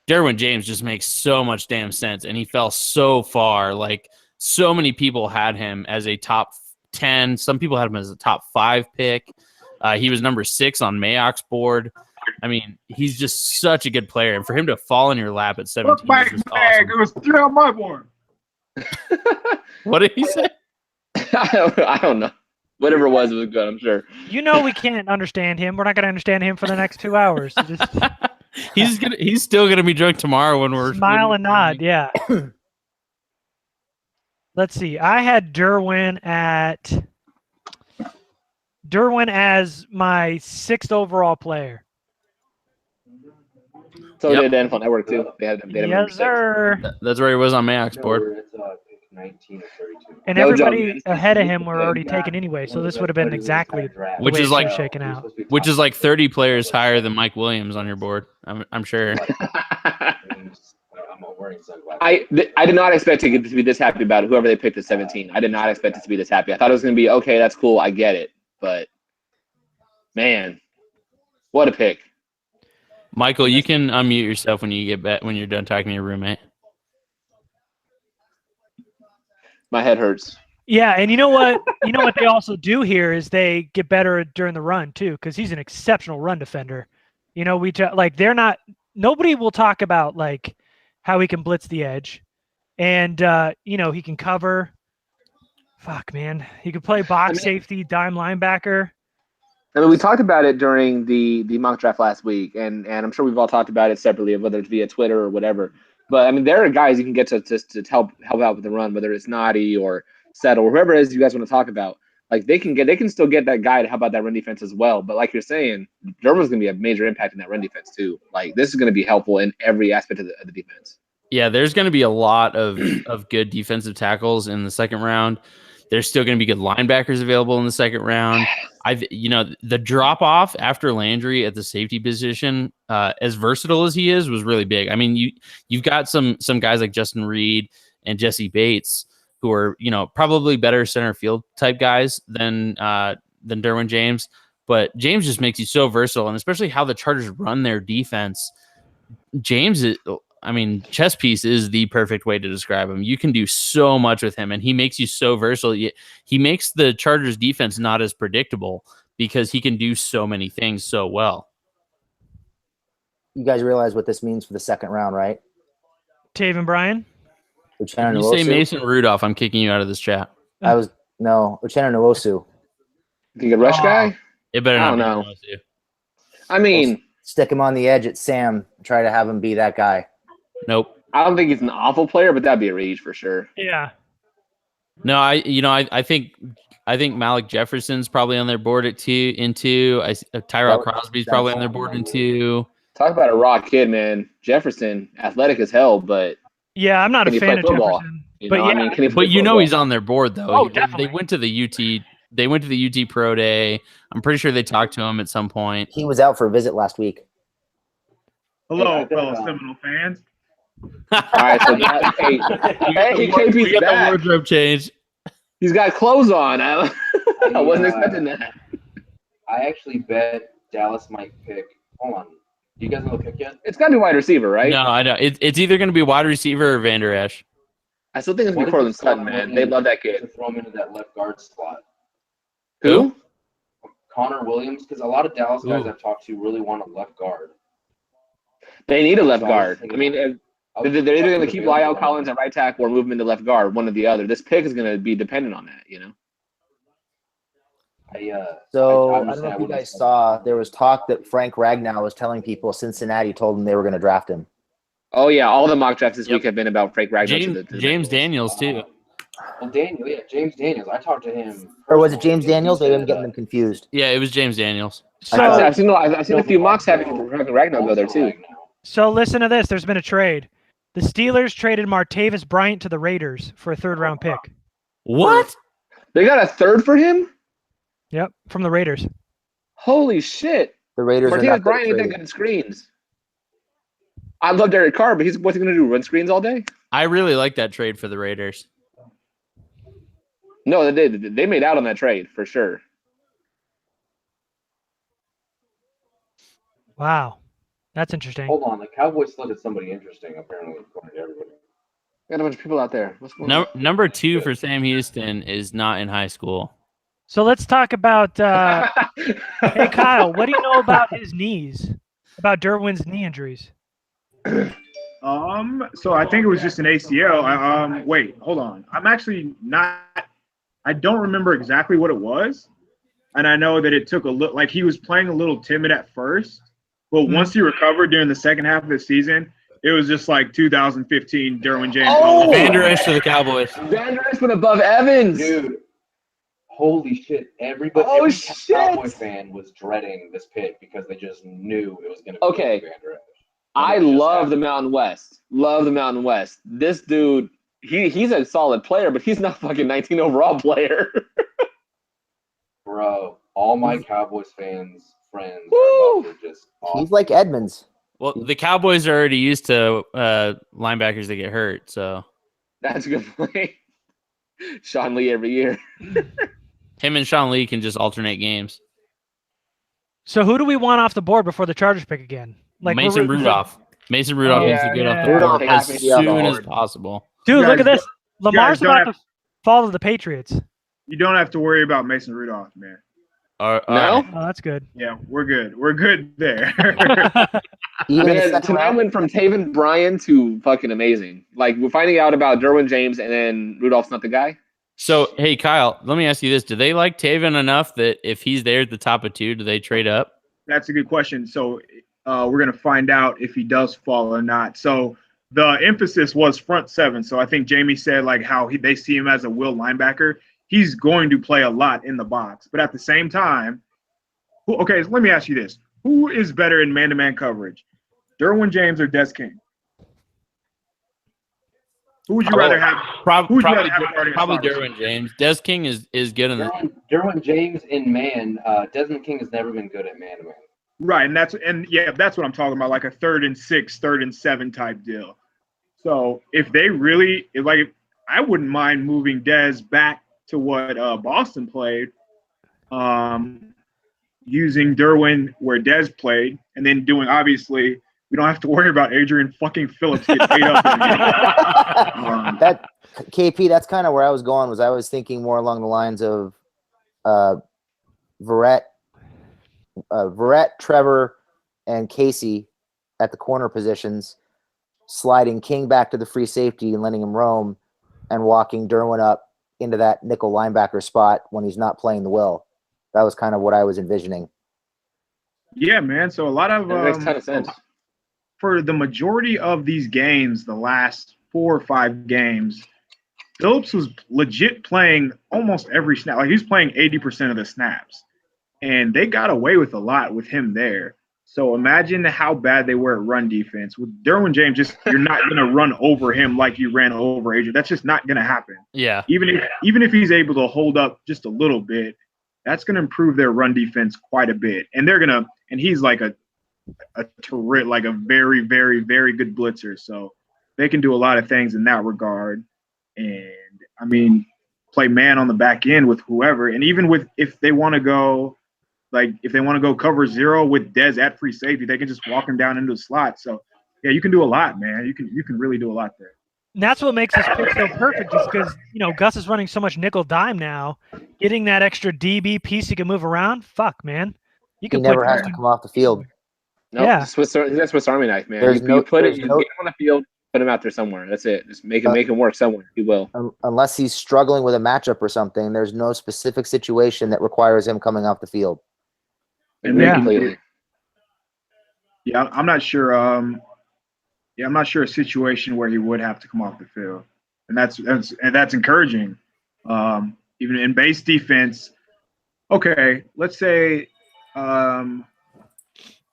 Derwin James just makes so much damn sense. And he fell so far. Like so many people had him as a top 10. Some people had him as a top 5 pick. He was number 6 on Mayock's board. I mean, he's just such a good player, and for him to fall in your lap at 17 is just awesome. It was 3 on my board. What did he say? I don't know. Whatever it was good, I'm sure. You know we can't understand him. We're not going to understand him for the next 2 hours. So just He's still gonna be drunk tomorrow when we're smile and nod. Yeah. Let's see. I had Derwin as my 6th overall player. So did NFL Network too. They had him Yes, sir. That's where he was on Mayock's board. It's pick 19 or 32. And No everybody joke. ahead of him were already taken anyway, so this would have been exactly the Which way is it's like- been shaken out. Which is like 30 players higher than Mike Williams on your board. I'm sure. I'm wearing sunglasses. I did not expect to be this happy about it. Whoever they picked at 17, I did not expect it to be this happy. I thought it was going to be okay. That's cool. I get it, but man, what a pick! Michael, you can unmute yourself when you get back when you're done talking to your roommate. My head hurts. Yeah, and you know what? You know what they also do here is they get better during the run too, because he's an exceptional run defender. You know, nobody will talk about like how he can blitz the edge, and he can cover. Fuck, man, he could play box safety, dime linebacker. I mean, we talked about it during the mock draft last week, and I'm sure we've all talked about it separately, whether it's via Twitter or whatever. But I mean, there are guys you can get to help out with the run, whether it's Nadi or Settle or whoever it is you guys want to talk about. Like they can still get that guy to help out that run defense as well. But like you're saying, Derwin's going to be a major impact in that run defense too. Like this is going to be helpful in every aspect of the defense. Yeah, there's going to be a lot of good defensive tackles in the second round. There's still going to be good linebackers available in the second round. The drop off after Landry at the safety position, as versatile as he is, was really big. I mean, you've got some guys like Justin Reed and Jesse Bates who are probably better center field type guys than Derwin James, but James just makes you so versatile, and especially how the Chargers run their defense. James is. I mean, chess piece is the perfect way to describe him. You can do so much with him, and he makes you so versatile. He makes the Chargers defense not as predictable because he can do so many things so well. You guys realize what this means for the second round, right? Taven Bryan? If you say Mason Rudolph, I'm kicking you out of this chat. Uchenna Nwosu. Think a rush guy? It better not I don't be know. I mean, stick him on the edge at Sam. Try to have him be that guy. Nope. I don't think he's an awful player, but that'd be a reach for sure. Yeah. No, I think Malik Jefferson's probably on their board at 2. Tyrell Crosby's probably on their board in 2. Talk about a raw kid, man. Jefferson, athletic as hell, but yeah, I'm not a fan of Jefferson. But I mean, he's on their board though. Oh, definitely. They went to the UT. They went to the UT Pro Day. I'm pretty sure they talked to him at some point. He was out for a visit last week. Hello, fellow Seminole fans. All right, so hey, KP's back. The wardrobe change. He's got clothes on. I wasn't expecting that. I actually bet Dallas might pick. Hold on. Do you guys know the pick yet? It's got to be wide receiver, right? No, I know. It's either going to be wide receiver or Vander Esch. I still think it's going to be Cortland Sutton, man. They love that kid. To throw him into that left guard slot. Who? Connor Williams, because a lot of Dallas guys I've talked to really want a left guard. They need a left guard. I mean, they're either going to keep Lyle Collins at right tackle or move him into left guard, one or the other. This pick is going to be dependent on that, I don't know if you guys saw, there was talk that Frank Ragnow was telling people Cincinnati told him they were going to draft him. Oh, yeah. All the mock drafts this week have been about Frank Ragnow. James Daniels, too. Well, James Daniels. I talked to him. Or was it James Daniels? Maybe I'm getting them confused. Yeah, it was James Daniels. So, I've seen a few mocks having Frank Ragnow go there, too. So listen to this. There's been a trade. The Steelers traded Martavis Bryant to the Raiders for a third-round pick. What? They got a third for him? Yep, from the Raiders. Holy shit. The Raiders Martavis Bryant ain't that good at screens. I love Derek Carr, but what's he going to do, run screens all day? I really like that trade for the Raiders. No, they made out on that trade, for sure. Wow. That's interesting. Hold on. The Cowboys selected somebody interesting, apparently, according to everybody. Got a bunch of people out there. What's going on? Number 2 for Sam Houston is not in high school. So let's talk about hey, Kyle, what do you know about his knees? About Derwin's knee injuries? So I think it was just an ACL. Wait, hold on. I'm actually not – I don't remember exactly what it was. And I know that it took a little – like he was playing a little timid at first. But once he recovered during the second half of the season, it was just like 2015 Derwin James. Oh! Vander Esch to the Cowboys. Vander Esch went above Evans. Dude, holy shit. Every Cowboy fan was dreading this pick because they just knew it was going to be Vander Esch. I love the Mountain West. Love the Mountain West. This dude, he's a solid player, but he's not a fucking 19 overall player. Bro, all my Cowboys friends are just awful. He's like Edmonds. Well, the Cowboys are already used to linebackers that get hurt, so that's a good point. Sean Lee every year. Him and Sean Lee can just alternate games. So who do we want off the board before the Chargers pick again? Like Mason Rudolph. Mason Rudolph needs to get off the board as soon as possible. Dude, look at this. Lamar's about to fall to the Patriots. You don't have to worry about Mason Rudolph, man. No? Oh, that's good. Yeah, we're good. We're good there. Tonight went from Taven Bryan to fucking amazing. Like, we're finding out about Derwin James, and then Rudolph's not the guy. So, hey, Kyle, let me ask you this. Do they like Taven enough that if he's there at the top of 2, do they trade up? That's a good question. So we're going to find out if he does fall or not. So the emphasis was front seven. So I think Jamie said like how they see him as a will linebacker. He's going to play a lot in the box, but at the same time, okay, so let me ask you this: who is better in man-to-man coverage, Derwin James or Des King? Who would you rather have? Probably starting at slot Derwin James. Des King is good in the Derwin James in man. Desmond King has never been good at man to man. Right, and that's what I'm talking about, like a 3rd and 6, 3rd and 7 type deal. So if they really I wouldn't mind moving Dez back to what Boston played, using Derwin where Dez played, and then doing, obviously we don't have to worry about Adrian fucking Phillips getting ate up. That KP, that's kind of where I was going. I was thinking more along the lines of Verrett, Trevor, and Casey at the corner positions, sliding King back to the free safety and letting him roam, and walking Derwin up into that nickel linebacker spot when he's not playing the will. That was kind of what I was envisioning. Yeah, man. So a lot of that makes a ton of sense. For the majority of these games, the last 4 or 5 games, Phillips was legit playing almost every snap. Like, he's playing 80% of the snaps. And they got away with a lot with him there. So imagine how bad they were at run defense. With Derwin James, you're not going to run over him like you ran over Adrian. That's just not going to happen. Yeah. Even if he's able to hold up just a little bit, that's going to improve their run defense quite a bit. And he's like a very, very, very good blitzer. So they can do a lot of things in that regard. And I mean, play man on the back end with whoever. And even if they want to go cover 0 with Dez at free safety, they can just walk him down into the slot. So yeah, you can do a lot, man. You can really do a lot there. And that's what makes this pick so perfect, is because, Gus is running so much nickel dime now. Getting that extra DB piece he can move around, fuck, man. He never has to come off the field. No, Yeah. that's Swiss Army knife, man. There's You get him on the field, put him out there somewhere. That's it. Just make him work somewhere. He will. Unless he's struggling with a matchup or something, there's no specific situation that requires him coming off the field. And completely. Yeah, I'm not sure. I'm not sure a situation where he would have to come off the field, and that's encouraging. Even in base defense, okay, let's say, who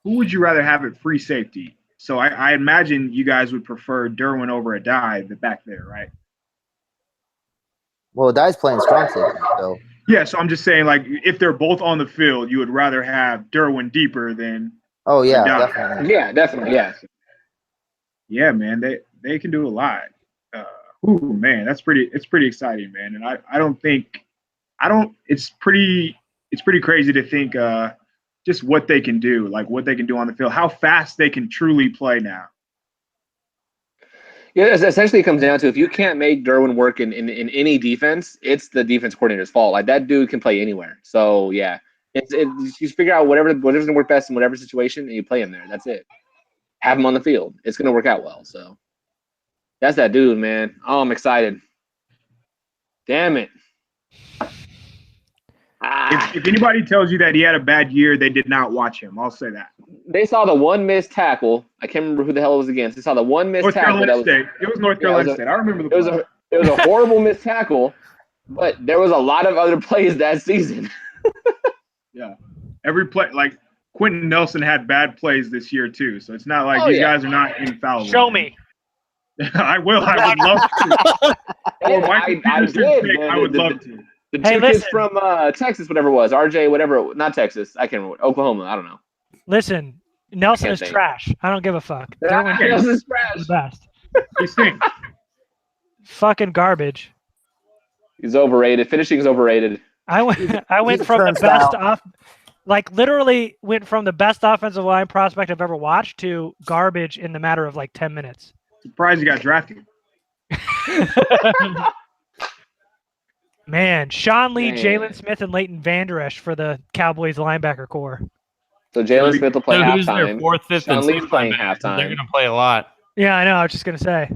would you rather have at free safety? So I imagine you guys would prefer Derwin over a dive back there, right? Well, Dye's playing strong safety, so. Yeah, so I'm just saying, like, if they're both on the field, you would rather have Derwin deeper than. Oh yeah, definitely. Yeah, definitely. Yeah. Yeah, man, they can do a lot. Man, it's pretty exciting, man. And I don't think it's pretty crazy to think just what they can do, like what they can do on the field, how fast they can truly play now. Yeah, essentially it comes down to, if you can't make Derwin work in any defense, it's the defense coordinator's fault. Like, that dude can play anywhere. So yeah, you figure out whatever's gonna work best in whatever situation, and you play him there. That's it. Have him on the field. It's gonna work out well. So that's that dude, man. Oh, I'm excited. Damn it. If anybody tells you that he had a bad year, they did not watch him. I'll say that. They saw the one missed tackle. I can't remember who the hell it was against. They saw the one missed tackle. It was North Carolina State. I remember it was a horrible missed tackle, but there was a lot of other plays that season. Yeah. Every play, like Quentin Nelson had bad plays this year too. So it's not like these guys are not infallible. Show me. I will. I would love to. I would love to. The two kids from Texas, whatever it was, RJ, whatever, not Texas, I can't remember, Oklahoma, I don't know. Listen, Nelson is trash. I don't give a fuck. Nelson's trash. The best. He stinks. Fucking garbage. He's overrated. Finishing is overrated. I went from the best literally went from the best offensive line prospect I've ever watched to garbage in the matter of like 10 minutes. Surprised you got drafted. Man, Sean Lee, Jalen Smith, and Leighton Vander Esch for the Cowboys linebacker core. So Jalen Smith will play halftime. Who's their 4th, 5th, Sean and Lee's 6th playing linebackers? halftime. They're going to play a lot. Yeah, I know. I was just going to say.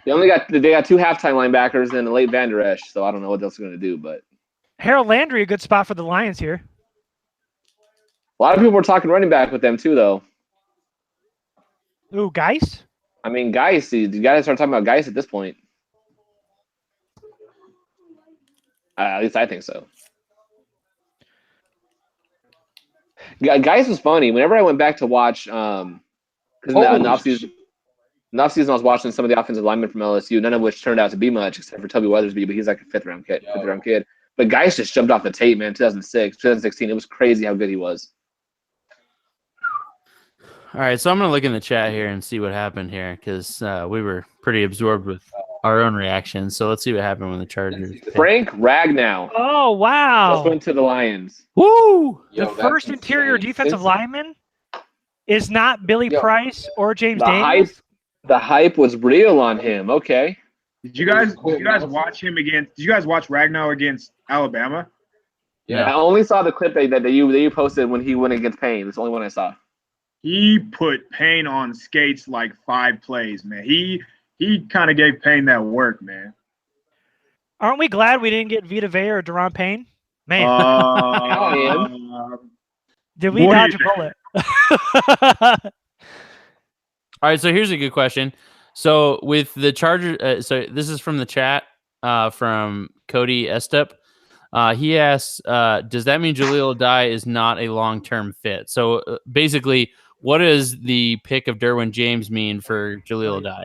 They got 2 halftime linebackers and Leighton Vander Esch, so I don't know what else they're going to do. But Harold Landry, a good spot for the Lions here. A lot of people were talking running back with them too, though. Ooh, Geis? I mean, Geis, you got to start talking about Geis at this point. At least I think so. Geis was funny. Whenever I went back to watch, because in the offseason, I was watching some of the offensive linemen from LSU, none of which turned out to be much, except for Toby Weathersby, but he's like a fifth round kid. But Geis just jumped off the tape, man. 2016. It was crazy how good he was. All right, so I'm gonna look in the chat here and see what happened here because we were pretty absorbed with our own reactions. So let's see what happened when the Chargers. Frank Ragnow. Oh wow! Just went to the Lions. Woo! The first interior defensive lineman is not Billy Price or James Daniels. The hype was real on him. Okay. Did you guys watch him against? Did you guys watch Ragnow against Alabama? Yeah. I only saw the clip that you posted when he went against Payne. It's the only one I saw. He put Payne on skates like 5 plays, man. He kind of gave Payne that work, man. Aren't we glad we didn't get Vita Vea or Deron Payne? Man, did we dodge a bullet? All right, so here's a good question. So with the Chargers, so this is from the chat from Cody Estep. He asks, does that mean Jaleel Addae is not a long-term fit? So basically, what does the pick of Derwin James mean for Jaleel Addae?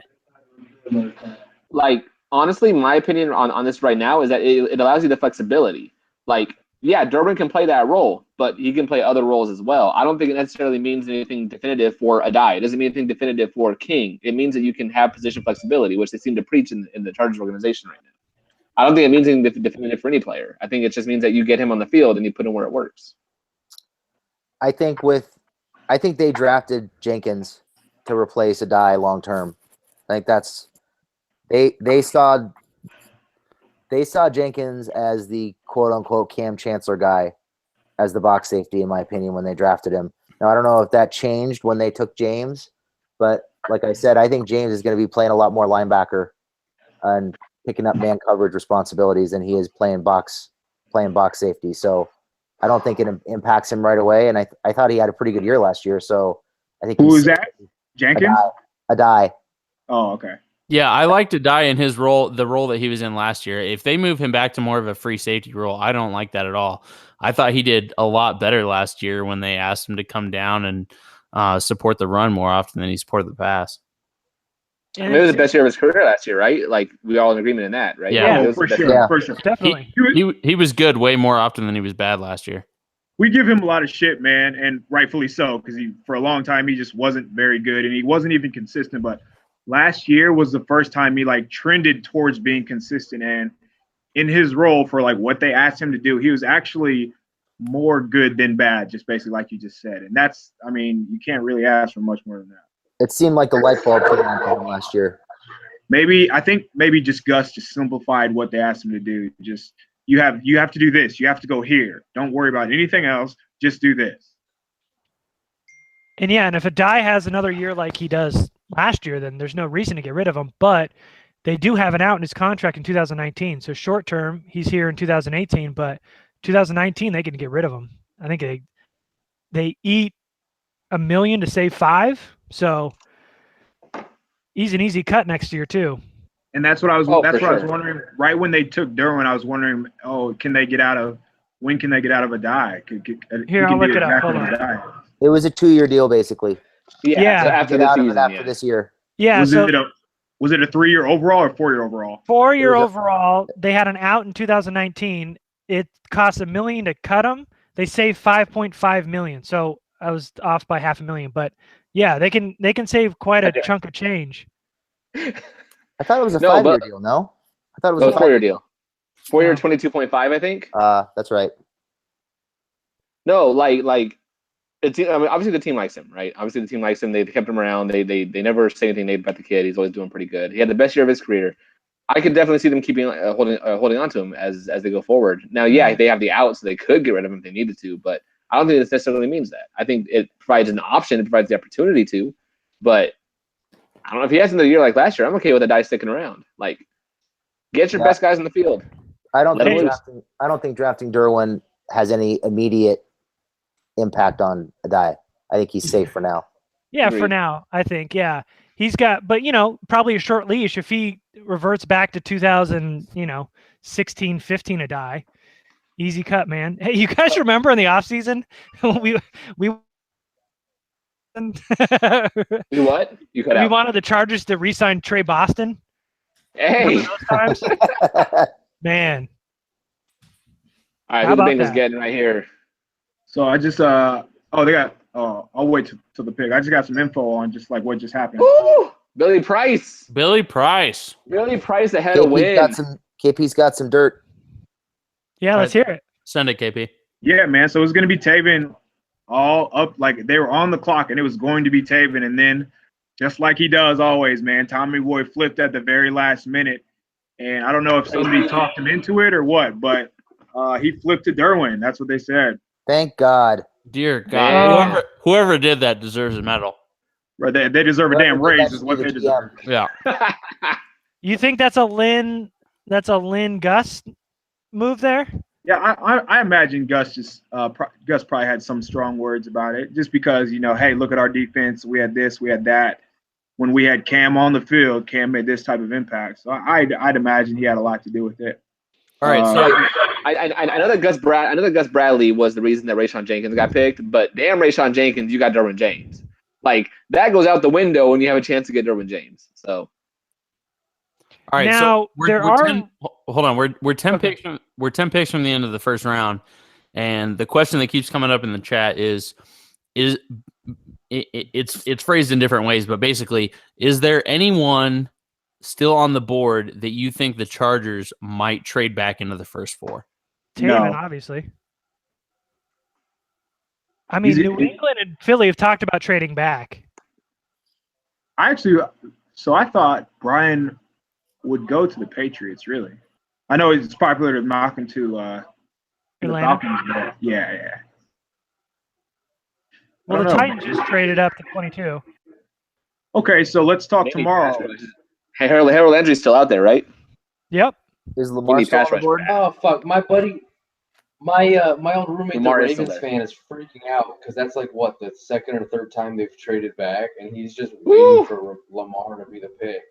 Like, honestly, my opinion on this right now is that it allows you the flexibility. Like, yeah, Derwin can play that role, but he can play other roles as well. I don't think it necessarily means anything definitive for Addae. It doesn't mean anything definitive for King. It means that you can have position flexibility, which they seem to preach in the Chargers organization right now. I don't think it means anything definitive for any player. I think it just means that you get him on the field and you put him where it works. I think they drafted Jenkins to replace Addae long term. I think that's they saw Jenkins as the quote unquote Cam Chancellor guy as the box safety, in my opinion, when they drafted him. Now I don't know if that changed when they took James, but like I said, I think James is going to be playing a lot more linebacker and picking up man coverage responsibilities than he is playing box safety. So I don't think it impacts him right away. And I thought he had a pretty good year last year. So I think who was that? Jenkins? Addae. Oh, okay. Yeah, I like Addae in his role, the role that he was in last year. If they move him back to more of a free safety role, I don't like that at all. I thought he did a lot better last year when they asked him to come down and support the run more often than he supported the pass. I mean, it was the best year of his career last year, right? Like, we all in agreement in that, right? Yeah, for sure. Definitely. He was good way more often than he was bad last year. We give him a lot of shit, man, and rightfully so, because for a long time he just wasn't very good and he wasn't even consistent. But last year was the first time he like trended towards being consistent, and in his role for like what they asked him to do, he was actually more good than bad, just basically like you just said. And that's, I mean, you can't really ask for much more than that. It seemed like the light bulb came on for him last year. I think maybe Gus just simplified what they asked him to do. Just you have to do this. You have to go here. Don't worry about anything else. Just do this. And yeah, and if Addae has another year like he does last year, then there's no reason to get rid of him. But they do have an out in his contract in 2019. So short term, he's here in 2018, but 2019 they can get rid of him. I think they eat $1 million to save $5 million. So he's an easy cut next year too. And that's what I was. That's what I was wondering. Right when they took Derwin, I was wondering, when can they get out of Addae? Here, I'll look it up. Hold on. It was a 2-year deal, basically. Yeah. So after the season, after this year. Yeah. Was it a 3-year overall or 4-year overall? 4-year overall. They had an out in 2019. It cost $1 million to cut him. They saved $5.5 million. So I was off by $500,000, but yeah, they can save quite a chunk of change. I thought it was a 5-year deal. No, I thought it was a 4-year deal. 4-year, 22.5, I think. That's right. No, like it's. I mean, obviously the team likes him, right? Obviously the team likes him. They kept him around. They never say anything negative about the kid. He's always doing pretty good. He had the best year of his career. I could definitely see them keeping holding on to him as they go forward. Now, yeah, they have the out, so they could get rid of him if they needed to, but I don't think this necessarily means that. I think it provides an option. It provides the opportunity to, but I don't know if he has another year like last year. I'm okay with Addae sticking around. Like, get your best guys in the field. I don't think drafting Derwin has any immediate impact on Addae. I think he's safe for now. Yeah, Agreed. for now, I think. Yeah, he's got, but probably a short leash if he reverts back to 2016, 15 a die. Easy cut, man. Hey, you guys remember in the offseason we You what? You cut we out. wanted the Chargers to re-sign Trey Boston. Hey. Those times? Man. All right, How who the about Bengals that? getting right here? So I just they got I'll wait till the pick. I just got some info on just like what just happened. Ooh, Billy Price. Billy Price. Billy Price ahead of win. KP's got some dirt. Yeah, let's hear it. Send it, KP. Yeah, man. So it was gonna be Taven all up, like they were on the clock, and it was going to be Taven, and then just like he does always, man, Tommy Boy flipped at the very last minute, and I don't know if somebody talked him into it or what, but he flipped to Derwin. That's what they said. Thank God. Dear God, whoever did that deserves a medal. Right, they deserve a damn raise, is what they deserve. Yeah. You think that's a Lynn Gus move there? Yeah, I imagine Gus probably had some strong words about it, just because hey, look at our defense. We had this, we had that. When we had Cam on the field, Cam made this type of impact. So I'd imagine he had a lot to do with it. All right, so I know that Gus Bradley was the reason that Rayshawn Jenkins got picked, but damn Rayshawn Jenkins, you got Derwin James. Like that goes out the window when you have a chance to get Derwin James. So. All right, now, so hold on. We're 10 picks from the end of the first round, and the question that keeps coming up in the chat is it's phrased in different ways, but basically, is there anyone still on the board that you think the Chargers might trade back into the first four? Taven, obviously. I mean, New England and Philly have talked about trading back. I thought Brian would go to the Patriots, really. I know it's popular to knock him to the Falcons, but yeah. Well, the Titans just traded up to 22. Okay, so let's talk tomorrow. Hey, Harold Landry's still out there, right? Yep. Is Lamar still on the board? Oh fuck, my buddy, my old roommate, Lamar the is still Ravens there. fan, is freaking out because that's like what, the second or third time they've traded back, and he's just waiting for Lamar to be the pick,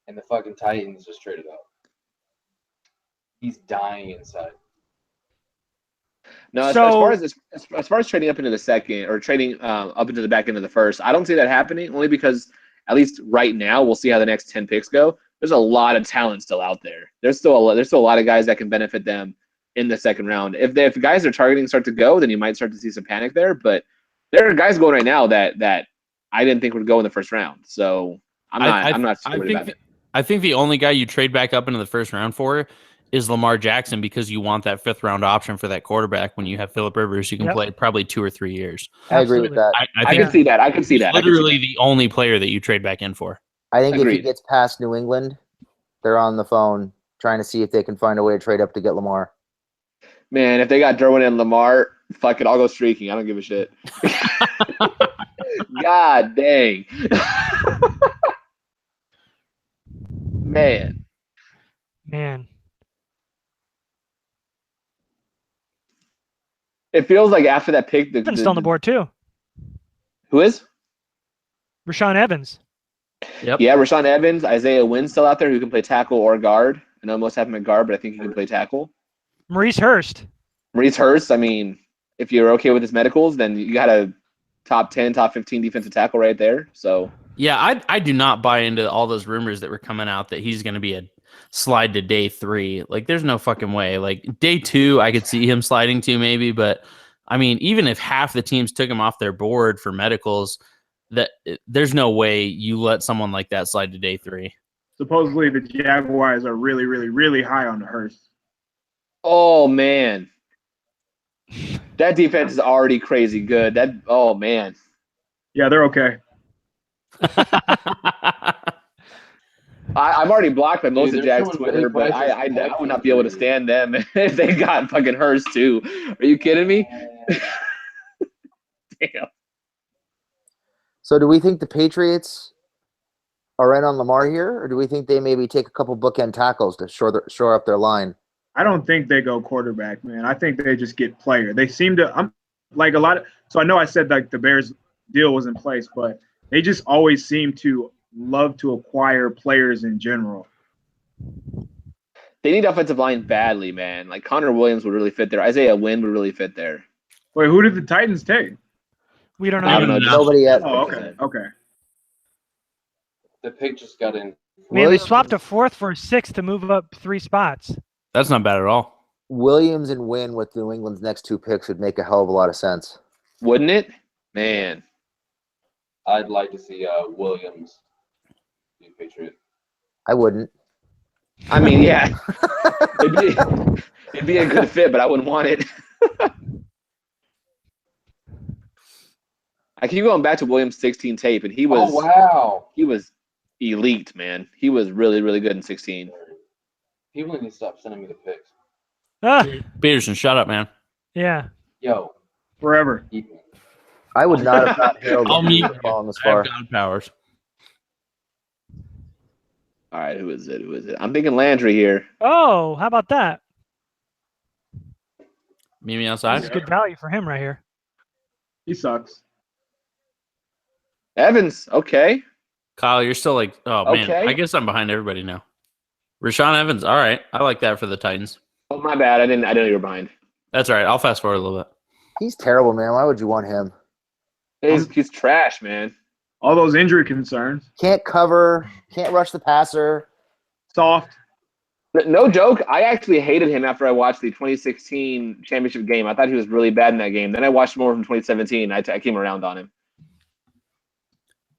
and the fucking Titans just traded up. He's dying inside. No, as far as trading up into the second or trading up into the back end of the first, I don't see that happening. Only because at least right now, we'll see how the next 10 picks go. There's a lot of talent still out there. There's still a lot of guys that can benefit them in the second round. If guys they're targeting start to go, then you might start to see some panic there. But there are guys going right now that I didn't think would go in the first round. So I'm not too worried about it. I think the only guy you trade back up into the first round for is Lamar Jackson, because you want that fifth round option for that quarterback when you have Phillip Rivers, who can play probably 2 or 3 years. I agree with that. I can see that. I can see that. Literally the only player that you trade back in for. I think if he gets past New England, they're on the phone trying to see if they can find a way to trade up to get Lamar. Man, if they got Derwin and Lamar, fuck it, I'll go streaking. I don't give a shit. God dang. Man. It feels like after that pick, still on the board too. Who is? Rashaan Evans. Yep. Yeah, Rashaan Evans. Isaiah Wynn's still out there, who can play tackle or guard. I know most have him at guard, but I think he can play tackle. Maurice Hurst. I mean, if you're okay with his medicals, then you got a top 10, top 15 defensive tackle right there. So yeah, I do not buy into all those rumors that were coming out that he's going to be a slide to day 3. Like, there's no fucking way. Like, day 2, I could see him sliding to maybe, but I mean, even if half the teams took him off their board for medicals, that there's no way you let someone like that slide to day 3. Supposedly the Jaguars are really, really, really high on the Hurst. Oh man, that defense is already crazy good. Oh man. Yeah, they're okay. I'm already blocked by most of Jack's Twitter, but I would not be able to stand them if they got fucking Hurst too. Are you kidding me? Damn. So do we think the Patriots are in on Lamar here, or do we think they maybe take a couple bookend tackles to shore up their line? I don't think they go quarterback, man. I think they just get player. They seem to so I know I said like the Bears deal was in place, but they just always seem to love to acquire players in general. They need offensive line badly, man. Like Connor Williams would really fit there. Isaiah Wynn would really fit there. Wait, who did the Titans take? We don't know. I don't know. Nobody yet. Oh, okay. The pick just got in. Man, they Williams- swapped a 4th for a 6th to move up 3 spots. That's not bad at all. Williams and Wynn with New England's next 2 picks would make a hell of a lot of sense. Wouldn't it? Man. I'd like to see Williams be a Patriot. I wouldn't. I mean, yeah. it'd be a good fit, but I wouldn't want it. I keep going back to Williams' 16 tape, and he was Oh wow! he was elite, man. He was really, really good in 16. People need to stop sending me the pics. Ah, Peterson, shut up, man. yeah. Yo, Forever. eat me. I would not have thought Harold I'll would be mute you. falling this I have far. God powers. All right, who is it? I'm thinking Landry here. Oh, how about that? Meet me That's outside. good value for him right here. He sucks. Evans, okay. Kyle, you're still like, oh man. Okay. I guess I'm behind everybody now. Rashawn Evans, all right. I like that for the Titans. Oh, my bad. I didn't know you were behind. That's all right. I'll fast forward a little bit. He's terrible, man. Why would you want him? He's trash, man. All those injury concerns. Can't cover, can't rush the passer. Soft. No joke. I actually hated him after I watched the 2016 championship game. I thought he was really bad in that game. Then I watched more from 2017. I came around on him.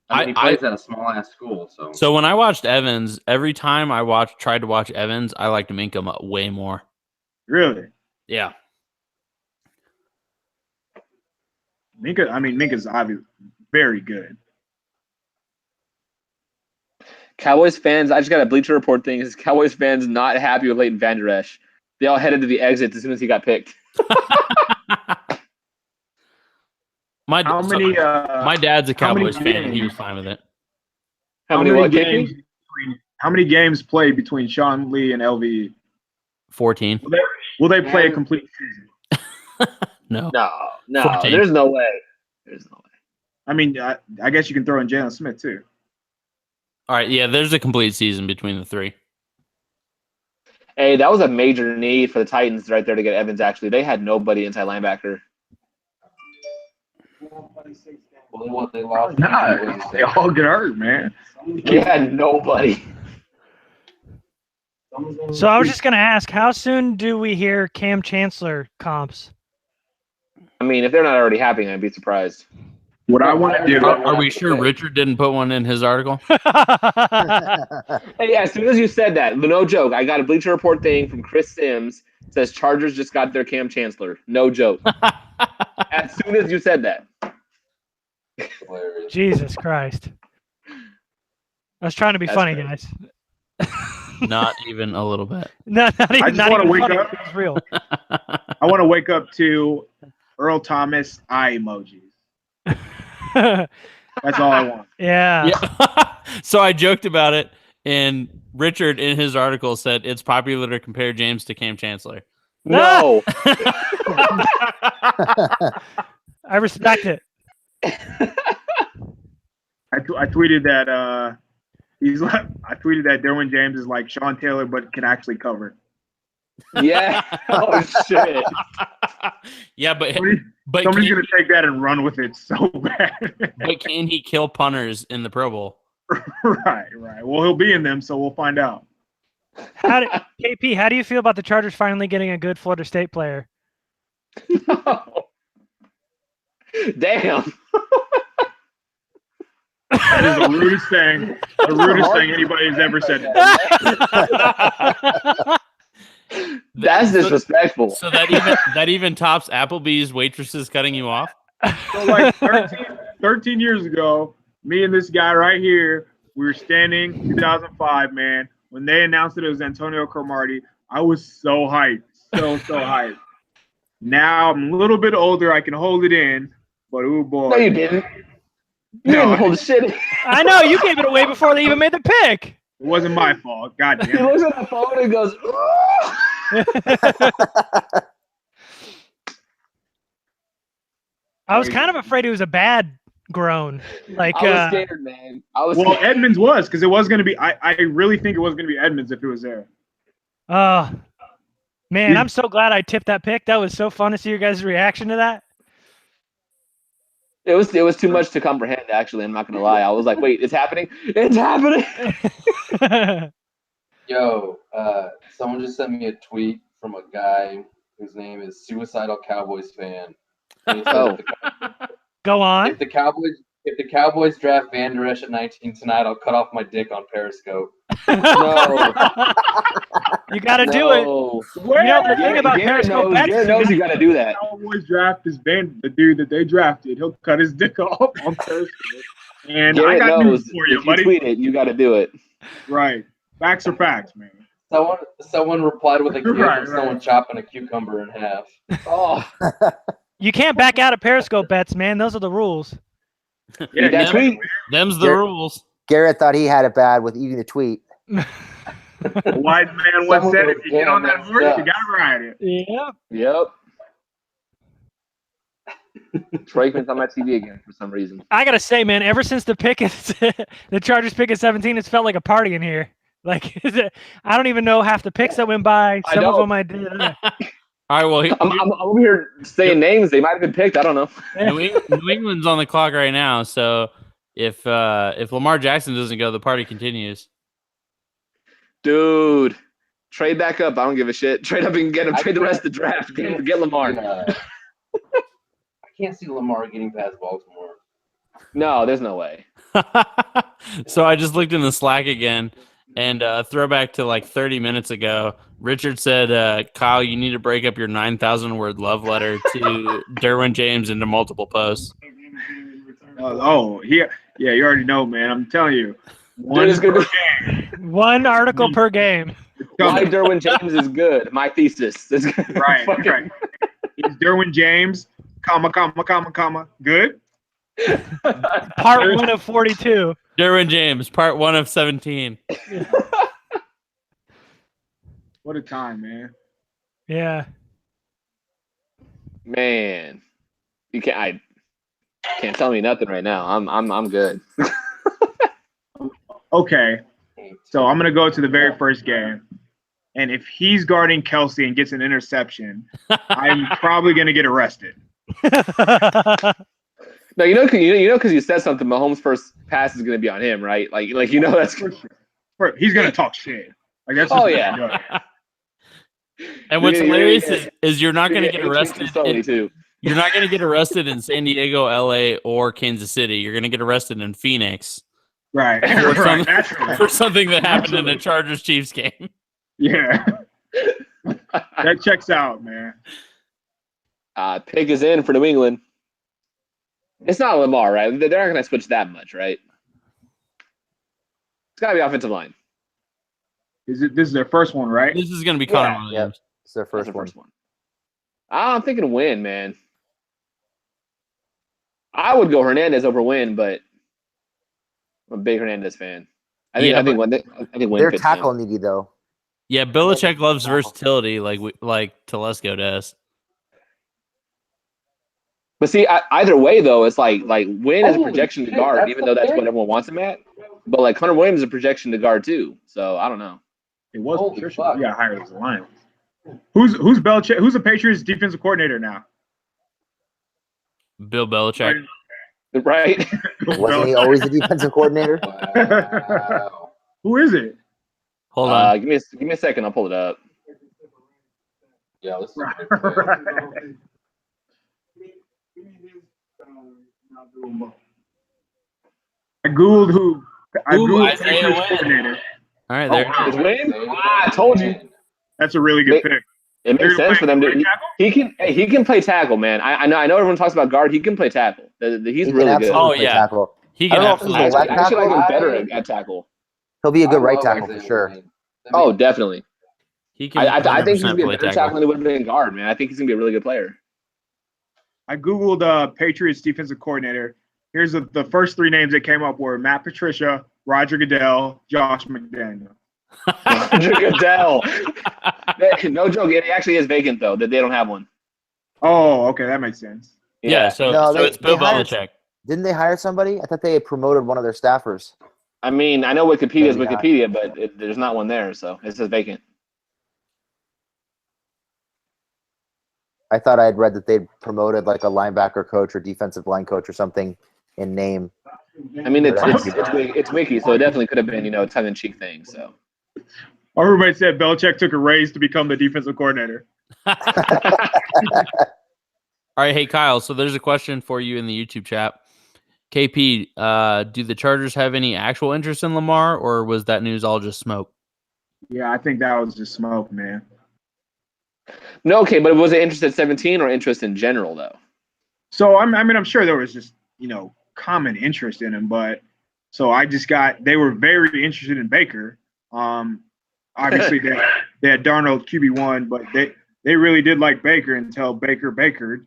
I mean, he plays at a small ass school, so. So when I watched Evans, every time I tried to watch Evans, I liked Minka way more. Really? Yeah. Minka's obviously very good. Cowboys fans, I just got a Bleacher Report thing. Is Cowboys fans not happy with Leighton Vander Esch? They all headed to the exit as soon as he got picked. My dad's a how many Cowboys fan, and he games? was fine with it. How many games played between Sean Lee and LVE? 14. Will they play a complete season? No. No, 14. there's no way. There's no way. I mean, I guess you can throw in Jalen Smith too. All right. Yeah, there's a complete season between the three. Hey, that was a major need for the Titans right there to get Evans, actually. They had nobody inside linebacker. Well, they lost. Nah, they all get hurt, man. They had nobody. So I was just going to ask, how soon do we hear Cam Chancellor comps? I mean, if they're not already happening, I'd be surprised. What I want to do. Are we sure Richard didn't put one in his article? Hey, as soon as you said that, no joke, I got a Bleacher Report thing from Chris Sims. Says Chargers just got their Cam Chancellor. No joke. As soon as you said that. Hilarious. Jesus Christ. I was trying to be That's funny, fair. guys. Not even a little bit. Not I even, just not wanna even wake funny. up. It's real. I want to wake up to Earl Thomas eye emojis. That's all I want. Yeah. Yeah. So I joked about it, and Richard in his article said it's popular to compare James to Cam Chancellor. No. I respect it. I tweeted that I tweeted that Derwin James is like Sean Taylor but can actually cover. Yeah. Oh, shit. Yeah, but Somebody's can, gonna take that and run with it so bad. but can he kill punters in the Pro Bowl? Right. Well, he'll be in them, so we'll find out. KP, how do you feel about the Chargers finally getting a good Florida State player? No. Damn. That is the rudest thing anybody's ever said. That's disrespectful. So that even tops Applebee's waitresses cutting you off. So like 13 years ago, me and this guy right here, we were standing 2005, man. When they announced that it was Antonio Cromartie, I was so hyped. So hyped. Now I'm a little bit older. I can hold it in, but oh boy. No, you didn't. You didn't hold shit. I know. You gave it away before they even made the pick. It wasn't my fault. God He damn it. looks at the phone and goes, I was kind of afraid it was a bad groan. Like, I was scared, man. I was Well, scared. Edmonds was because it was going to be. I really think it was going to be Edmonds if it was there. Man, I'm so glad I tipped that pick. That was so fun to see your guys' reaction to that. It was too much to comprehend. Actually, I'm not gonna lie. I was like, wait, it's happening. It's happening. Yo, someone just sent me a tweet from a guy whose name is Suicidal Cowboys Fan. And he said, Oh. Go on. If the Cowboys draft Van Der Esch at 19 tonight, I'll cut off my dick on Periscope. No. You got to do it. You know, the thing about Periscope bets, Garrett knows you got to do that. Cowboys draft is the dude that they drafted. He'll cut his dick off on Periscope. And Garrett I got knows news for you, if you buddy. tweet it, you got to do it. Right. Facts are facts, man. Someone replied with a gif Right, of someone chopping a cucumber in half. Oh, you can't back out of Periscope bets, man. Those are the rules. Yeah, that tweet. Them's the Garrett- rules. Garrett thought he had it bad with even the tweet. a wise man once said, if you get on that horse, you got to ride it. Yeah. Yep. Trakeman's on my TV again for some reason. I gotta say, man, ever since the pick is the Chargers pick at 17, it's felt like a party in here. Like, I don't even know half the picks that went by. Some of them I did. All right, well, I'm over here saying names. They might have been picked. I don't know. New England's on the clock right now, so if Lamar Jackson doesn't go, the party continues. Dude, trade back up. I don't give a shit. Trade up and get him. Trade the rest of the draft. Get Lamar. I can't see Lamar getting past Baltimore. No, there's no way. So I just looked in the Slack again, and throwback to like 30 minutes ago, Richard said, Kyle, you need to break up your 9,000-word love letter to Derwin James into multiple posts. Yeah, you already know, man. I'm telling you. One article per game. Why Derwin James is good. My thesis. Right. It's Derwin James, comma, good. Part 1 of 42. Derwin James, part 1 of 17. What a time, man. Yeah. Man, I can't tell me nothing right now. I'm good. Okay, so I'm gonna go to the very first game, and if he's guarding Kelsey and gets an interception, I'm probably gonna get arrested. No, because you said something. Mahomes' first pass is gonna be on him, right? Like that's for sure. He's gonna talk shit. Like that's. Oh yeah. And what's hilarious is you're not going to get arrested. Too. You're not going to get arrested in San Diego, LA, or Kansas City. You're going to get arrested in Phoenix. Right. For something that happened in a Chargers-Chiefs game. Yeah. That checks out, man. Pick is in for New England. It's not Lamar, right? They're not going to switch that much, right? It's got to be offensive line. This is their first one, right? This is going to be Connor Williams. Yep. It's their first one. I'm thinking win, man. I would go Hernandez over Win, but I'm a big Hernandez fan. I think Win. They're tackle needy though. Yeah, Belichick loves versatility, like Telesco does. But see, either way though, it's like Win is a projection to guard, even though that's what everyone wants him at. But like Connor Williams is a projection to guard too, so I don't know. It was Patricia. You got hired as a Lion. Who's Belichick? Who's the Patriots defensive coordinator now? Bill Belichick. Right? Wasn't he always the defensive coordinator? Wow. Who is it? Hold on. Give me a second. I'll pull it up. Yeah, let's see. I googled who. I googled Isaiah Patriots Wynn. coordinator. All right, there. It's Win? I told you. That's a really good pick. It makes sense for them to. He can play tackle, man. I know everyone talks about guard. He can play tackle. He's really good. Oh yeah, tackle. he I can don't know if he's absolutely. a left I actually like him tackle. better at tackle. He'll be a good I right love tackle for Isaiah sure. Wynn. Oh, definitely. He can. I think he's gonna be a 100% better play tackle than he would have been guard, man. I think he's gonna be a really good player. I googled Patriots defensive coordinator. Here's the first three names that came up were Matt Patricia, Roger Goodell, Josh McDaniel. Roger Goodell. No joke. It actually is vacant though. That they don't have one. Oh, okay, that makes sense. Yeah, so No, it's Bill Belichick. Didn't they hire somebody? I thought they had promoted one of their staffers. I mean, I know Wikipedia is Maybe not. Wikipedia, but there's not one there, so it says vacant. I thought I had read that they'd promoted like a linebacker coach or defensive line coach or something in name. I mean, But I think it's wiki, so it definitely could have been, a tongue-in-cheek thing. So Our roommate said Belichick took a raise to become the defensive coordinator. All right, hey Kyle. So there's a question for you in the YouTube chat. KP, do the Chargers have any actual interest in Lamar, or was that news all just smoke? Yeah, I think that was just smoke, man. no, okay, but was it interest at 17 or interest in general though? So I'm sure there was just common interest in him, but so they were very interested in Baker. Obviously they had Darnold QB1, but they really did like Baker until Baker bakered.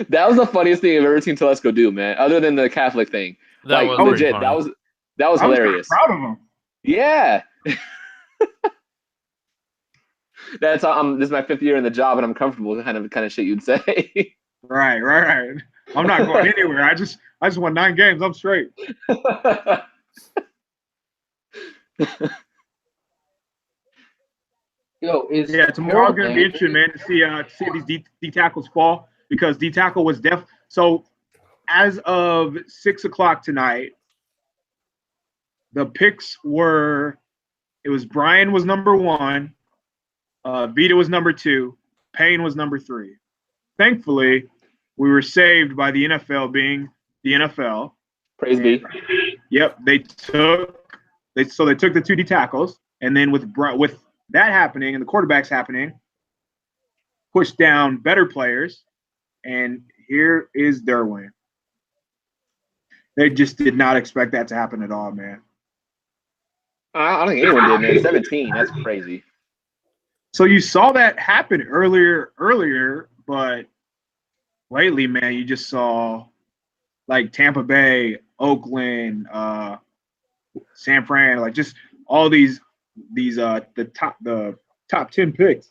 That was the funniest thing I've ever seen Telesco do, man. Other than the Catholic thing, That was legit. funny. That was hilarious. I was proud of him. Yeah. That's this is my 5th year in the job, and I'm comfortable with kind of shit you'd say. Right. I'm not going anywhere. I just won 9 games. I'm straight. Yo, tomorrow's gonna be interesting, man, to see these D tackles fall, because D tackle was so as of 6:00 tonight, the picks were Brian was number 1, Vita was number 2, Payne was number 3. Thankfully, we were saved by the NFL being the NFL. Praise be. Yep, they took the 2 D tackles, and then with that happening and the quarterbacks happening, pushed down better players, and here is Derwin. They just did not expect that to happen at all, man. I don't think anyone did, man. 17, that's crazy. So you saw that happen earlier, but lately, man, you just saw like Tampa Bay, Oakland, San Fran, like just all these the top 10 picks.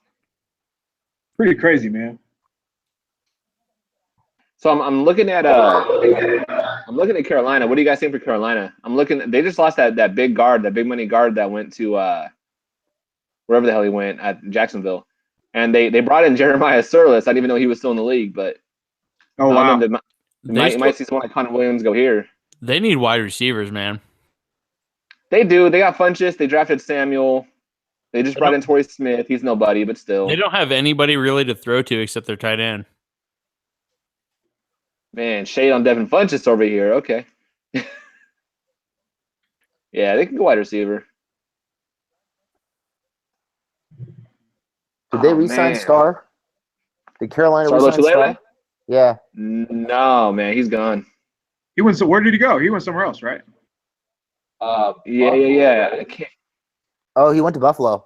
Pretty crazy, man. So I'm looking at Carolina. What do you guys think for Carolina? They just lost that big guard, that big money guard that went to wherever the hell he went at Jacksonville, and they brought in Jeremiah Sirles. I didn't even know he was still in the league, but wow, you might see someone like Connor Williams go here. They need wide receivers, man. They do. They got Funchess. They drafted Samuel. They just brought in Torrey Smith. He's nobody, but still. They don't have anybody really to throw to except their tight end. Man, shade on Devin Funchess over here. Okay. Yeah, they can go wide receiver. Did they re-sign man. Star? Did Carolina Star re-sign Lotulelei? Star? Yeah. No, man, he's gone. He went. So where did he go? He went somewhere else, right? Yeah. I can't. Oh, he went to Buffalo,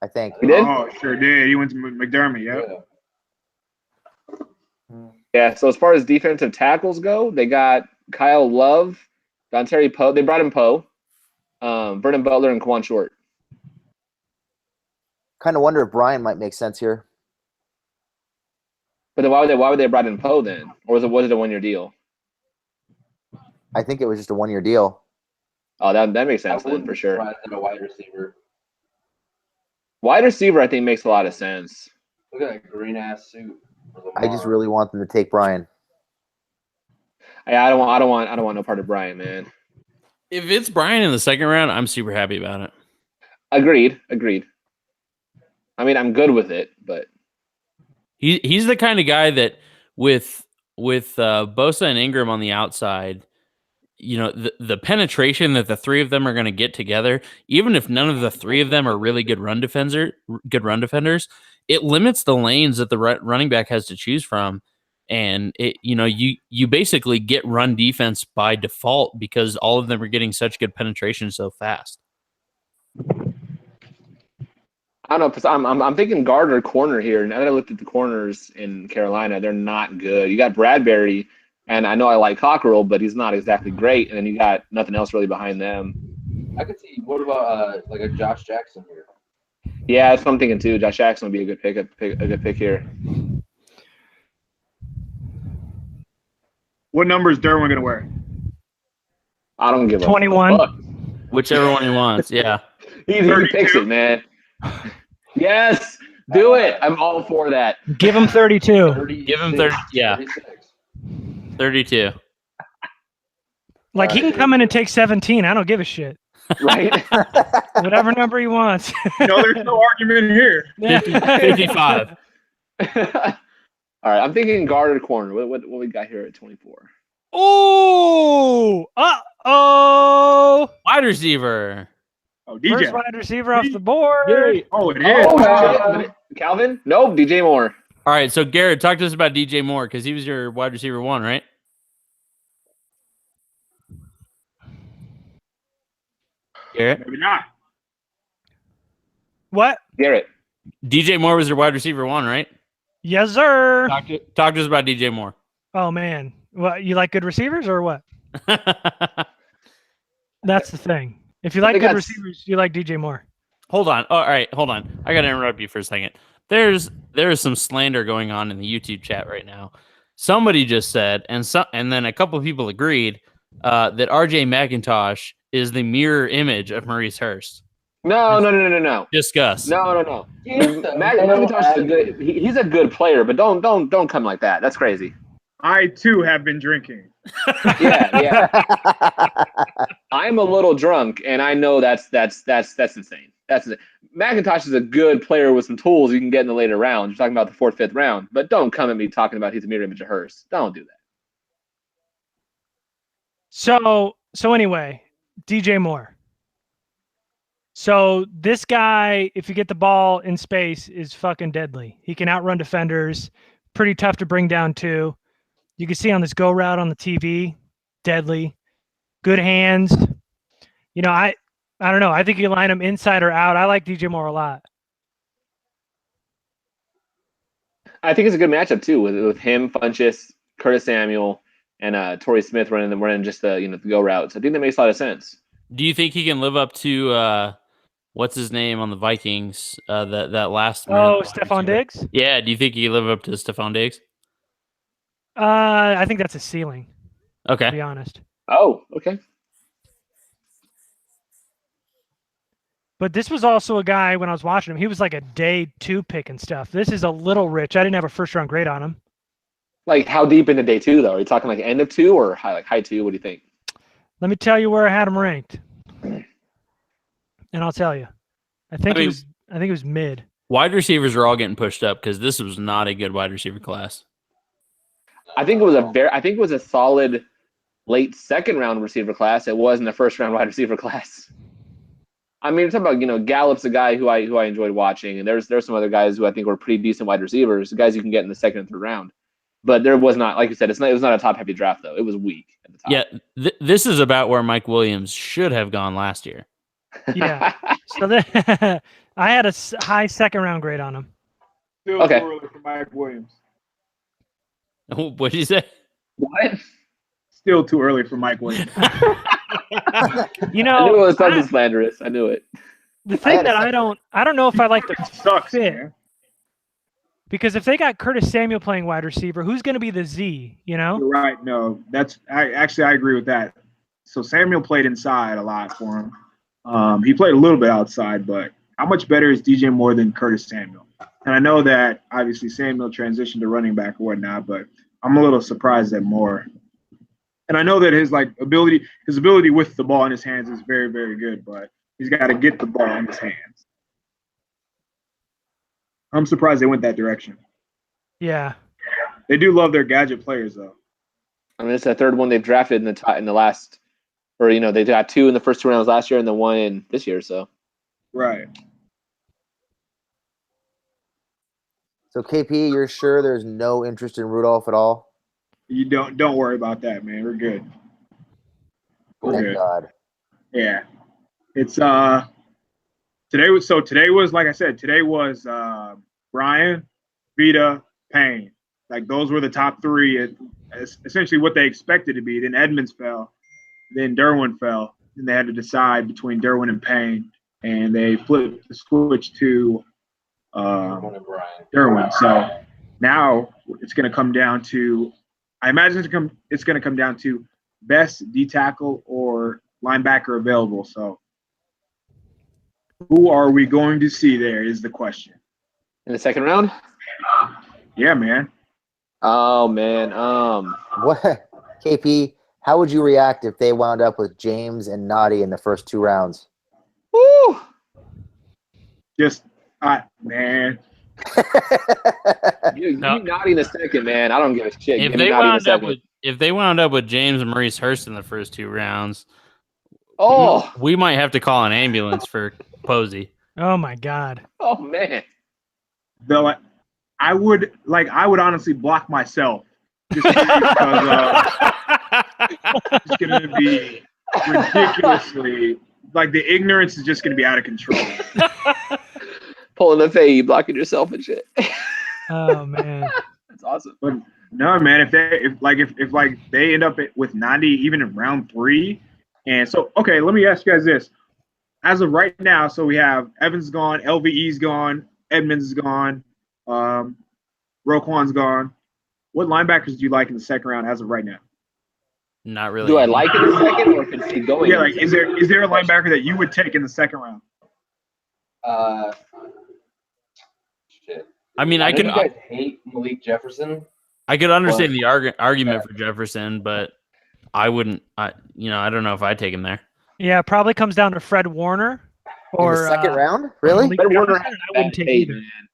I think. He did? Oh, sure did. He went to McDermott. Yeah. Yeah, so as far as defensive tackles go, they got Kyle Love, Dontari Poe. They brought in Poe, Vernon Butler, and Quan Short. Kind of wonder if Brian might make sense here. But then why would they have brought in Poe then? Or was it a 1-year deal? I think it was just a 1-year deal. Oh, that makes sense then for sure. Than a wide receiver. Wide receiver, I think, makes a lot of sense. Look at that green ass suit. I just really want them to take Brian. I don't want no part of Brian, man. If it's Brian in the 2nd round, I'm super happy about it. Agreed. I mean, I'm good with it, but He's the kind of guy that with Bosa and Ingram on the outside, the penetration that the 3 of them are going to get together, even if none of the 3 of them are really good run defenders, it limits the lanes that the running back has to choose from, and you basically get run defense by default because all of them are getting such good penetration so fast. I don't know, because I'm thinking guard or corner here. Now that I looked at the corners in Carolina, they're not good. You got Bradbury, and I know I like Cockrell, but he's not exactly great. And then you got nothing else really behind them. I could see. What about like a Josh Jackson here? Yeah, that's what I'm thinking too. Josh Jackson would be a good pick here. What number is Derwin gonna wear? I don't give a 21. fuck. Whichever one he wants. Yeah. He picks it, man. Yes, do it. I'm all for that. Give him 32. 36, Give him 30. Yeah. 36. 32. Like he can come in and take 17. I don't give a shit. Right? Whatever number he wants. No, there's no argument here. 55. All right, I'm thinking guard or corner. What we got here at 24? Oh, Wide receiver. Oh, DJ. first wide receiver off the board. Oh, it is. Calvin? Nope, DJ Moore. All right, so Garrett, talk to us about DJ Moore because he was your wide receiver 1, right? Garrett? Maybe not. What? Garrett. DJ Moore was your wide receiver 1, right? Yes, sir. Talk to us about DJ Moore. Oh man, what? You like good receivers or what? That's the thing. If you like good receivers, you like DJ Moore. Hold on. All right, hold on. I got to interrupt you for a second. There is some slander going on in the YouTube chat right now. Somebody just said, and then a couple of people agreed that RJ McIntosh is the mirror image of Maurice Hurst. No. Discuss. No. McIntosh is a good. He's a good player, but don't come like that. That's crazy. I too have been drinking. Yeah. I'm a little drunk, and I know that's insane. That's it. McIntosh is a good player with some tools you can get in the later rounds. You're talking about the 4th, 5th round, but don't come at me talking about he's a mirror image of Hurst. Don't do that. So anyway, DJ Moore. So this guy, if you get the ball in space, is fucking deadly. He can outrun defenders. Pretty tough to bring down too. You can see on this go route on the TV, deadly. Good hands. You know, I don't know. I think you line him inside or out. I like DJ Moore a lot. I think it's a good matchup too with him, Funchess, Curtis Samuel, and Torrey Smith running just the go routes. I think that makes a lot of sense. Do you think he can live up to what's his name on the Vikings? That last. Stephon Diggs. Yeah. Do you think he can live up to Stephon Diggs? I think that's a ceiling. Okay. To be honest. Oh, okay. But this was also a guy when I was watching him. He was like a day 2 pick and stuff. This is a little rich. I didn't have a first round grade on him. Like how deep into day 2 though? Are you talking like end of 2 or high 2? What do you think? Let me tell you where I had him ranked, and I'll tell you. I think it was mid. Wide receivers are all getting pushed up because this was not a good wide receiver class. I think it was a solid late 2nd round receiver class. It wasn't a 1st round wide receiver class. I mean, you're talking about Gallup's a guy who I enjoyed watching, and there's some other guys who I think were pretty decent wide receivers, guys you can get in the 2nd and 3rd round. But there was not, like you said, it was not a top heavy draft though. It was weak at the top. Yeah, this is about where Mike Williams should have gone last year. Yeah. So I had a high 2nd round grade on him. Still too early for Mike Williams. What did you say? What? Still too early for Mike Williams. I knew it was something slanderous. I knew it. The thing that I don't know if I like the sucks, fit. man. Because if they got Curtis Samuel playing wide receiver, who's going to be the Z, you know? You're right. No, I agree with that. So Samuel played inside a lot for him. He played a little bit outside, but how much better is DJ Moore than Curtis Samuel? And I know that obviously Samuel transitioned to running back or whatnot, but I'm a little surprised at Moore. And I know that his ability with the ball in his hands is very, very good, but he's got to get the ball in his hands. I'm surprised they went that direction. Yeah. They do love their gadget players, though. I mean, it's the 3rd one they've drafted in the last, or they got 2 in the first 2 rounds last year and then 1 in this year. So. Right. So KP, you're sure there's no interest in Rudolph at all? You don't worry about that, man. We're good. Thank God. Yeah. It's today was like I said, today was Brian, Vita, Payne. Like those were the top 3. Essentially what they expected to be. Then Edmonds fell. Then Derwin fell. And they had to decide between Derwin and Payne. And they flipped the switch to Derwin. So now it's going to come down to I imagine it's going to come down to best D tackle or linebacker available. So, who are we going to see there is the question. In the second round? Yeah, man. Oh man. What, KP? How would you react if they wound up with James and Noddy in the first 2 rounds? Woo! Just, man. You No. naughty in a second, man. I don't give a shit. If Give me they naughty in a wound up second. with James and Maurice Hurst in the first 2 rounds, Oh, we might have to call an ambulance for Posey. Oh my God. oh man. Though I would honestly block myself just because it's going to be ridiculously like the ignorance is just going to be out of control. Pulling the fade, blocking yourself and shit. Oh man. That's awesome. But no, man, if they end up with 90 even in round 3, and so okay, let me ask you guys this: as of right now, so we have Evans gone, LVE's gone, Edmonds is gone, Roquan's gone. What linebackers do you like in the second round as of right now? Not really. Do I like it in the second or can see going? Yeah, like is there a linebacker that you would take in the second round? Shit. I mean, I know could you guys hate Malik Jefferson. understand the argument for Jefferson, but I wouldn't. I don't know if I'd take him there. Yeah, probably comes down to Fred Warner or in the second round? Really? Malik Fred Warner Jefferson, has I wouldn't bad take tape, either. man.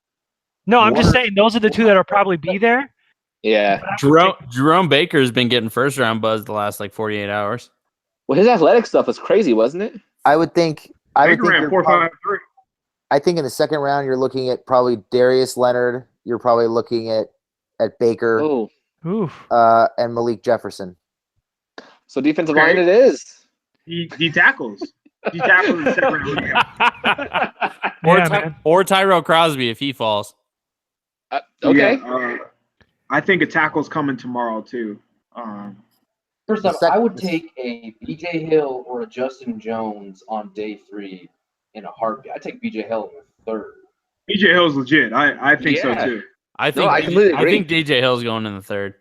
No, I'm just Warner- saying those are the two that'll probably be there. Yeah. Jerome Baker's been getting first round buzz the last like 48 hours. Well, his athletic stuff was crazy, wasn't it? I would think. Baker ran 4.53. I think in the second round you're looking at probably Darius Leonard. You're probably looking at Baker Oh, Oof. and Malik Jefferson. so defensive Okay. line it is. D tackles. D tackles in the second round. Man. Or Tyrell Crosby if he falls. Okay. Yeah, I think a tackle's coming tomorrow too. First The off, I would take a BJ Hill or a Justin Jones on day 3 in a heartbeat. I'd take BJ Hill in the third. BJ Hill's legit. I think so Yeah. too. I think I completely agree. DJ Hill's going in the third.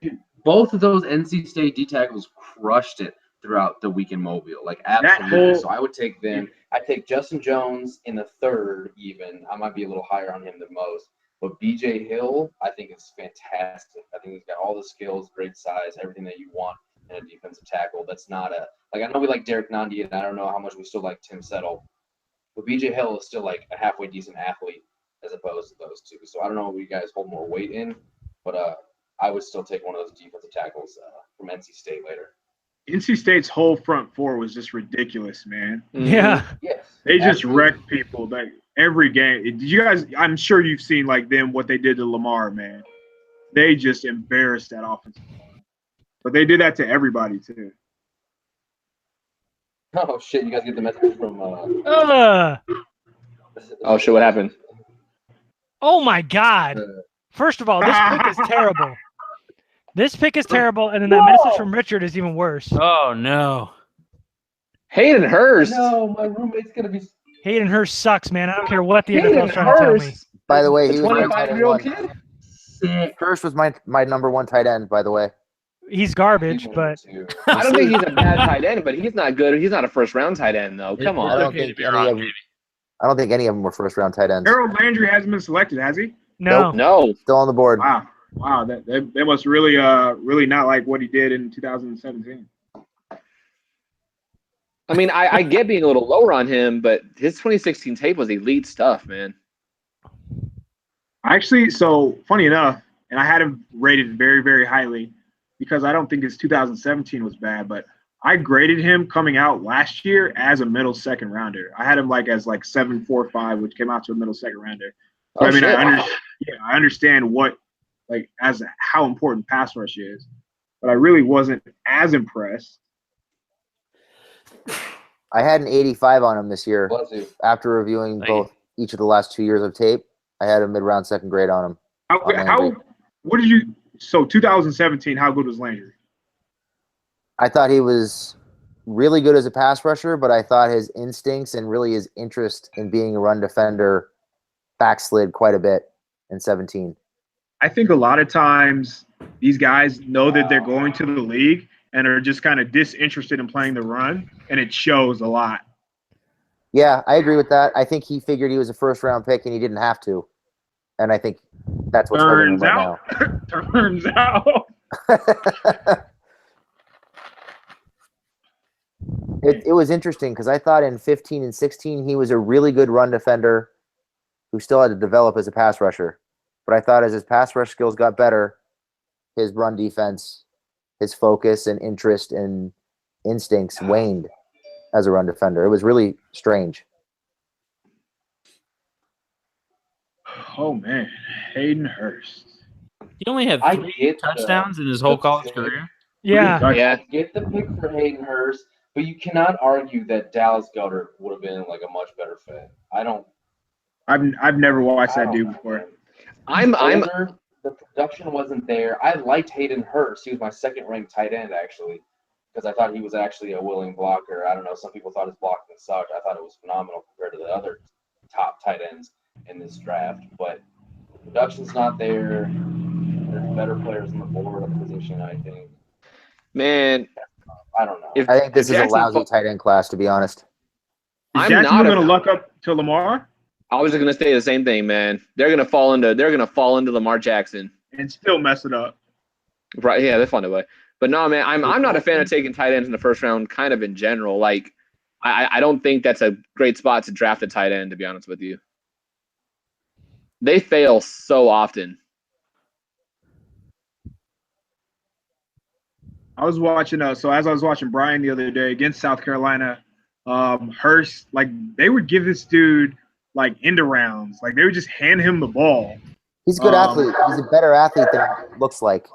Both of those NC State D tackles crushed it throughout the week in Mobile, like That absolutely. whole- So I would take them. I'd take Justin Jones in the third even. I might be a little higher on him than most. But BJ Hill, I think is fantastic. I think he's got all the skills, great size, everything that you want in a defensive tackle. That's not I know we like Derek Nundy, and I don't know how much we still like Tim Settle. But BJ Hill is still like a halfway decent athlete as opposed to those two. So I don't know what you guys hold more weight in, but I would still take one of those defensive tackles from NC State later. NC State's whole front four was just ridiculous, man. Yeah. Yes. They just absolutely. wrecked people like every game. Did you guys? I'm sure you've seen like them what they did to Lamar, man. They just embarrassed that offensive line. But they did that to everybody too. Oh shit! You guys get the message from. Oh shit! What happened? Oh my God. First of all, this pick is terrible. This pick is terrible, and then that message from Richard is even worse. Oh no. Hayden Hurst. No, my roommate's gonna be. Hayden Hurst sucks, man. I don't care what the Hayden NFL's trying to tell me. Hurst. By the way, The he was my tight end 25-year-old one. kid. Sick. Hurst was my number 1 tight end, by the way. He's garbage, but I don't think he's a bad tight end, but he's not good. He's not a first round tight end though. Come I on. don't think any of them were first round tight ends. Harold Landry hasn't been selected, has he? no. No. Still on the board. Wow. They must really not like what he did in 2017. I mean, I get being a little lower on him, but his 2016 tape was elite stuff, man. Actually, so funny enough, and I had him rated very, very highly because I don't think his 2017 was bad, but I graded him coming out last year as a middle second rounder. I had him as 7.45, which came out to a middle second rounder. So, Oh, shit. I understand how important pass rush is, but I really wasn't as impressed. I had an 85 on him this year. Bless you. After reviewing Thank each of the last 2 years of tape, I had a mid-round second grade on him. So 2017, how good was Landry? I thought he was really good as a pass rusher, but I thought his instincts and really his interest in being a run defender backslid quite a bit in 17. I think a lot of times these guys know that they're going to the league and are just kind of disinterested in playing the run, and it shows a lot. Yeah, I agree with that. I think he figured he was a first-round pick and he didn't have to, and I think that's what's hurting him Turns right out. Turns out. now. It was interesting because I thought in 15 and 16 he was a really good run defender who still had to develop as a pass rusher. But I thought as his pass rush skills got better, his run defense, his focus and interest and instincts waned as a run defender. It was really strange. Oh, man. Hayden Hurst. He only had I 3 get touchdowns in his whole college career. Yeah. Yeah. I get the pick for Hayden Hurst, but you cannot argue that Dallas Goedert would have been like a much better fit. I've never watched I that don't dude know, before. man. I'm The production wasn't there. I liked Hayden Hurst. He was my second-ranked tight end, actually, because I thought he was actually a willing blocker. I don't know. Some people thought his blocking sucked. I thought it was phenomenal compared to the other top tight ends in this draft. But production's not there. There's better players on the board at the position, I think. man. I don't know. I think this is a Jackson lousy tight end class, to be honest. Is I'm Jacksonville not going to luck up to Lamar I was just gonna say the same thing, man. They're gonna fall into Lamar Jackson. and still mess it up? Right? Yeah, they find a way. But no, man, I'm not a fan of taking tight ends in the first round, kind of in general. Like, I don't think that's a great spot to draft a tight end, to be honest with you. They fail so often. I was watching so as I was watching Brian the other day against South Carolina, Hurst, like they would give this dude like end rounds. Like they would just hand him the ball. He's a good athlete. He's a better athlete than it looks like.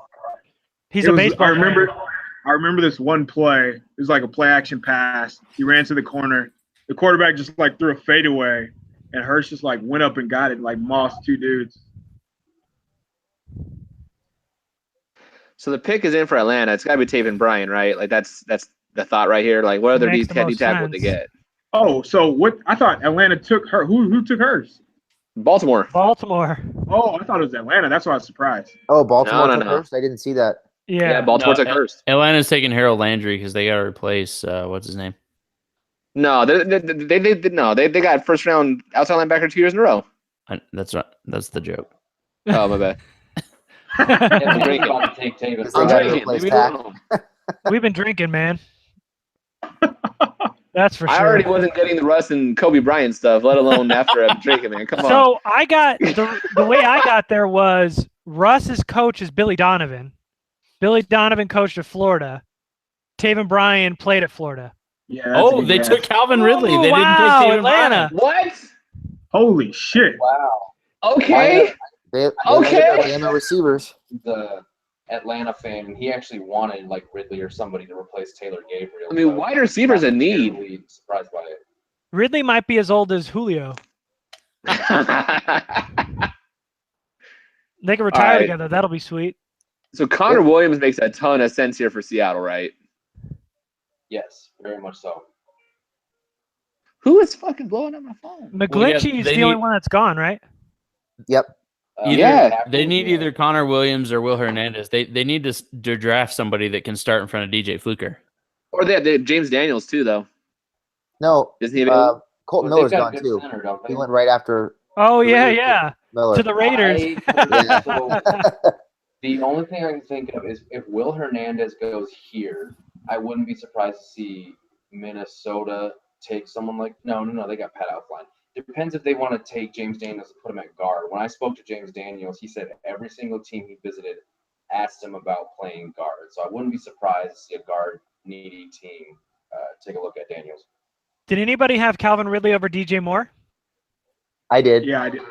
He's a baseball I remember player. I remember this one play. It was like a play action pass. He ran to the corner. The quarterback just like threw a fadeaway, and Hurst just like went up and got it, and, like mossed 2 dudes. So the pick is in for Atlanta. It's got to be Taven Bryan, right? Like that's the thought right here. Like what other Makes D the most tackle would they sense. get? Oh, so what? I thought Atlanta took her. Who took hers? Baltimore. Baltimore. Oh, I thought it was Atlanta. That's why I was surprised. Oh, Baltimore No, took no. Hurst? I didn't see that. Yeah, Yeah. Baltimore No, took Hurst. Atlanta's taking Harold Landry because they got to replace what's his name. No, they got first round outside linebacker 2 years in a row. That's the joke. Oh my bad. I'm drinking. about to take Taven. Because they I'm gotta drinking. replace Leave me Dak. alone. We've been drinking, man. That's for I sure. already wasn't getting the Russ and Kobe Bryant stuff, let alone after I'm drinking, man. Come on. So I got the way I got there was Russ's coach is Billy Donovan. Billy Donovan coached at Florida. Taven Bryan played at Florida. Yeah. that's a Oh, good they guess. took Calvin Ridley. Oh, They didn't wow, take Taven Atlanta. Bryan. What? Holy shit! Wow. Okay. They Okay. landed Alabama receivers. The Atlanta fan, and he actually wanted like Ridley or somebody to replace Taylor Gabriel. I mean, So wide receiver's a I'm need. really surprised by it. Ridley might be as old as Julio. They can retire right. together. That'll be sweet. So Connor Williams makes a ton of sense here for Seattle, right? Yes, very much so. Who is fucking blowing up my phone? McGlinchey is they the only need- one that's gone, right? Yep. Yeah. They need either Connor Williams or Will Hernandez. They need to draft somebody that can start in front of DJ Fluker. Or they have James Daniels too, though. No, Isn't he available? Colton But Miller's they've got gone a good too. center, don't they? He went right after Oh The yeah, Raiders yeah. Miller. To the Raiders. Yeah. So the only thing I can think of is if Will Hernandez goes here, I wouldn't be surprised to see Minnesota take someone like no, they got Pat Outline. Depends if they want to take James Daniels and put him at guard. When I spoke to James Daniels, he said every single team he visited asked him about playing guard. So I wouldn't be surprised to see a guard needy team take a look at Daniels. Did anybody have Calvin Ridley over DJ Moore? I did. Yeah, I did.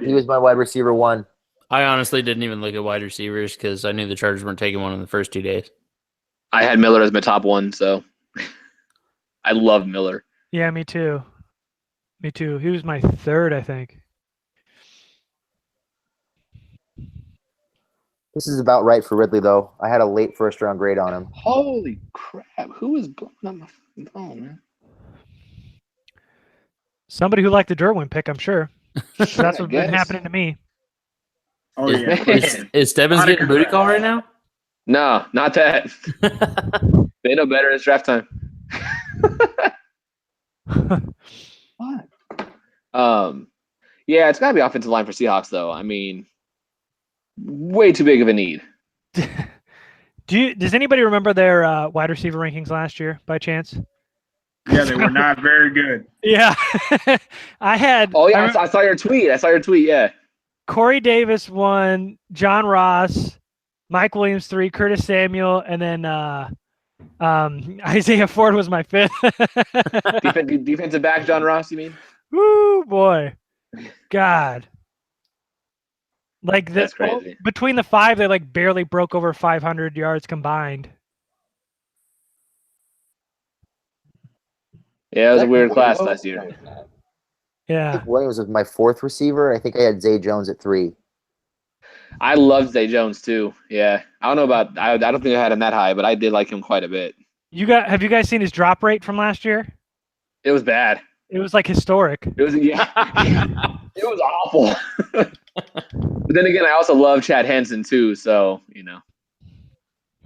He was my wide receiver 1. I honestly didn't even look at wide receivers because I knew the Chargers weren't taking one in the first 2 days. I had Miller as my top one, so I love Miller. Yeah, me too. Me too. He was my third, I think. This is about right for Ridley, though. I had a late first-round grade on him. Holy crap! Who is blowing up my phone, man? Somebody who liked the Derwin pick, I'm sure. That's what's been guess. happening to me. Oh yeah. Is Stebbins getting a booty call right now? No, not that. They know better. It's draft time. What? Yeah, it's gotta be offensive line for Seahawks though. I mean, way too big of a need. Does anybody remember their wide receiver rankings last year by chance? Yeah, they were not very good. Yeah. I had. Oh yeah, I saw your tweet. Yeah. Corey Davis 1, John Ross, Mike Williams 3, Curtis Samuel, and then Isaiah Ford was my 5th. Defensive back, John Ross, you mean? Woo, boy. God. Like That's crazy. Between the 5, they like barely broke over 500 yards combined. Yeah, it was a weird class last year. Yeah. Mike Williams was my 4th receiver. I think I had Zay Jones at 3. I loved Zay Jones too. Yeah, I don't know about. I don't think I had him that high, but I did like him quite a bit. Have you guys seen his drop rate from last year? It was bad. It was like historic. It was It was awful. But then again, I also love Chad Henson too. So I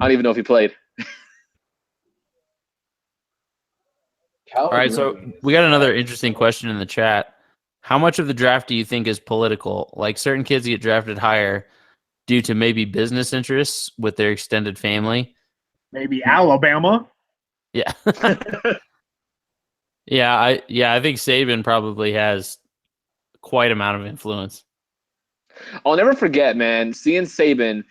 don't even know if he played. All right, so we got another interesting question in the chat. How much of the draft do you think is political? Like certain kids get drafted higher due to maybe business interests with their extended family. Maybe Alabama. Yeah. I think Saban probably has quite amount of influence. I'll never forget, man, seeing Saban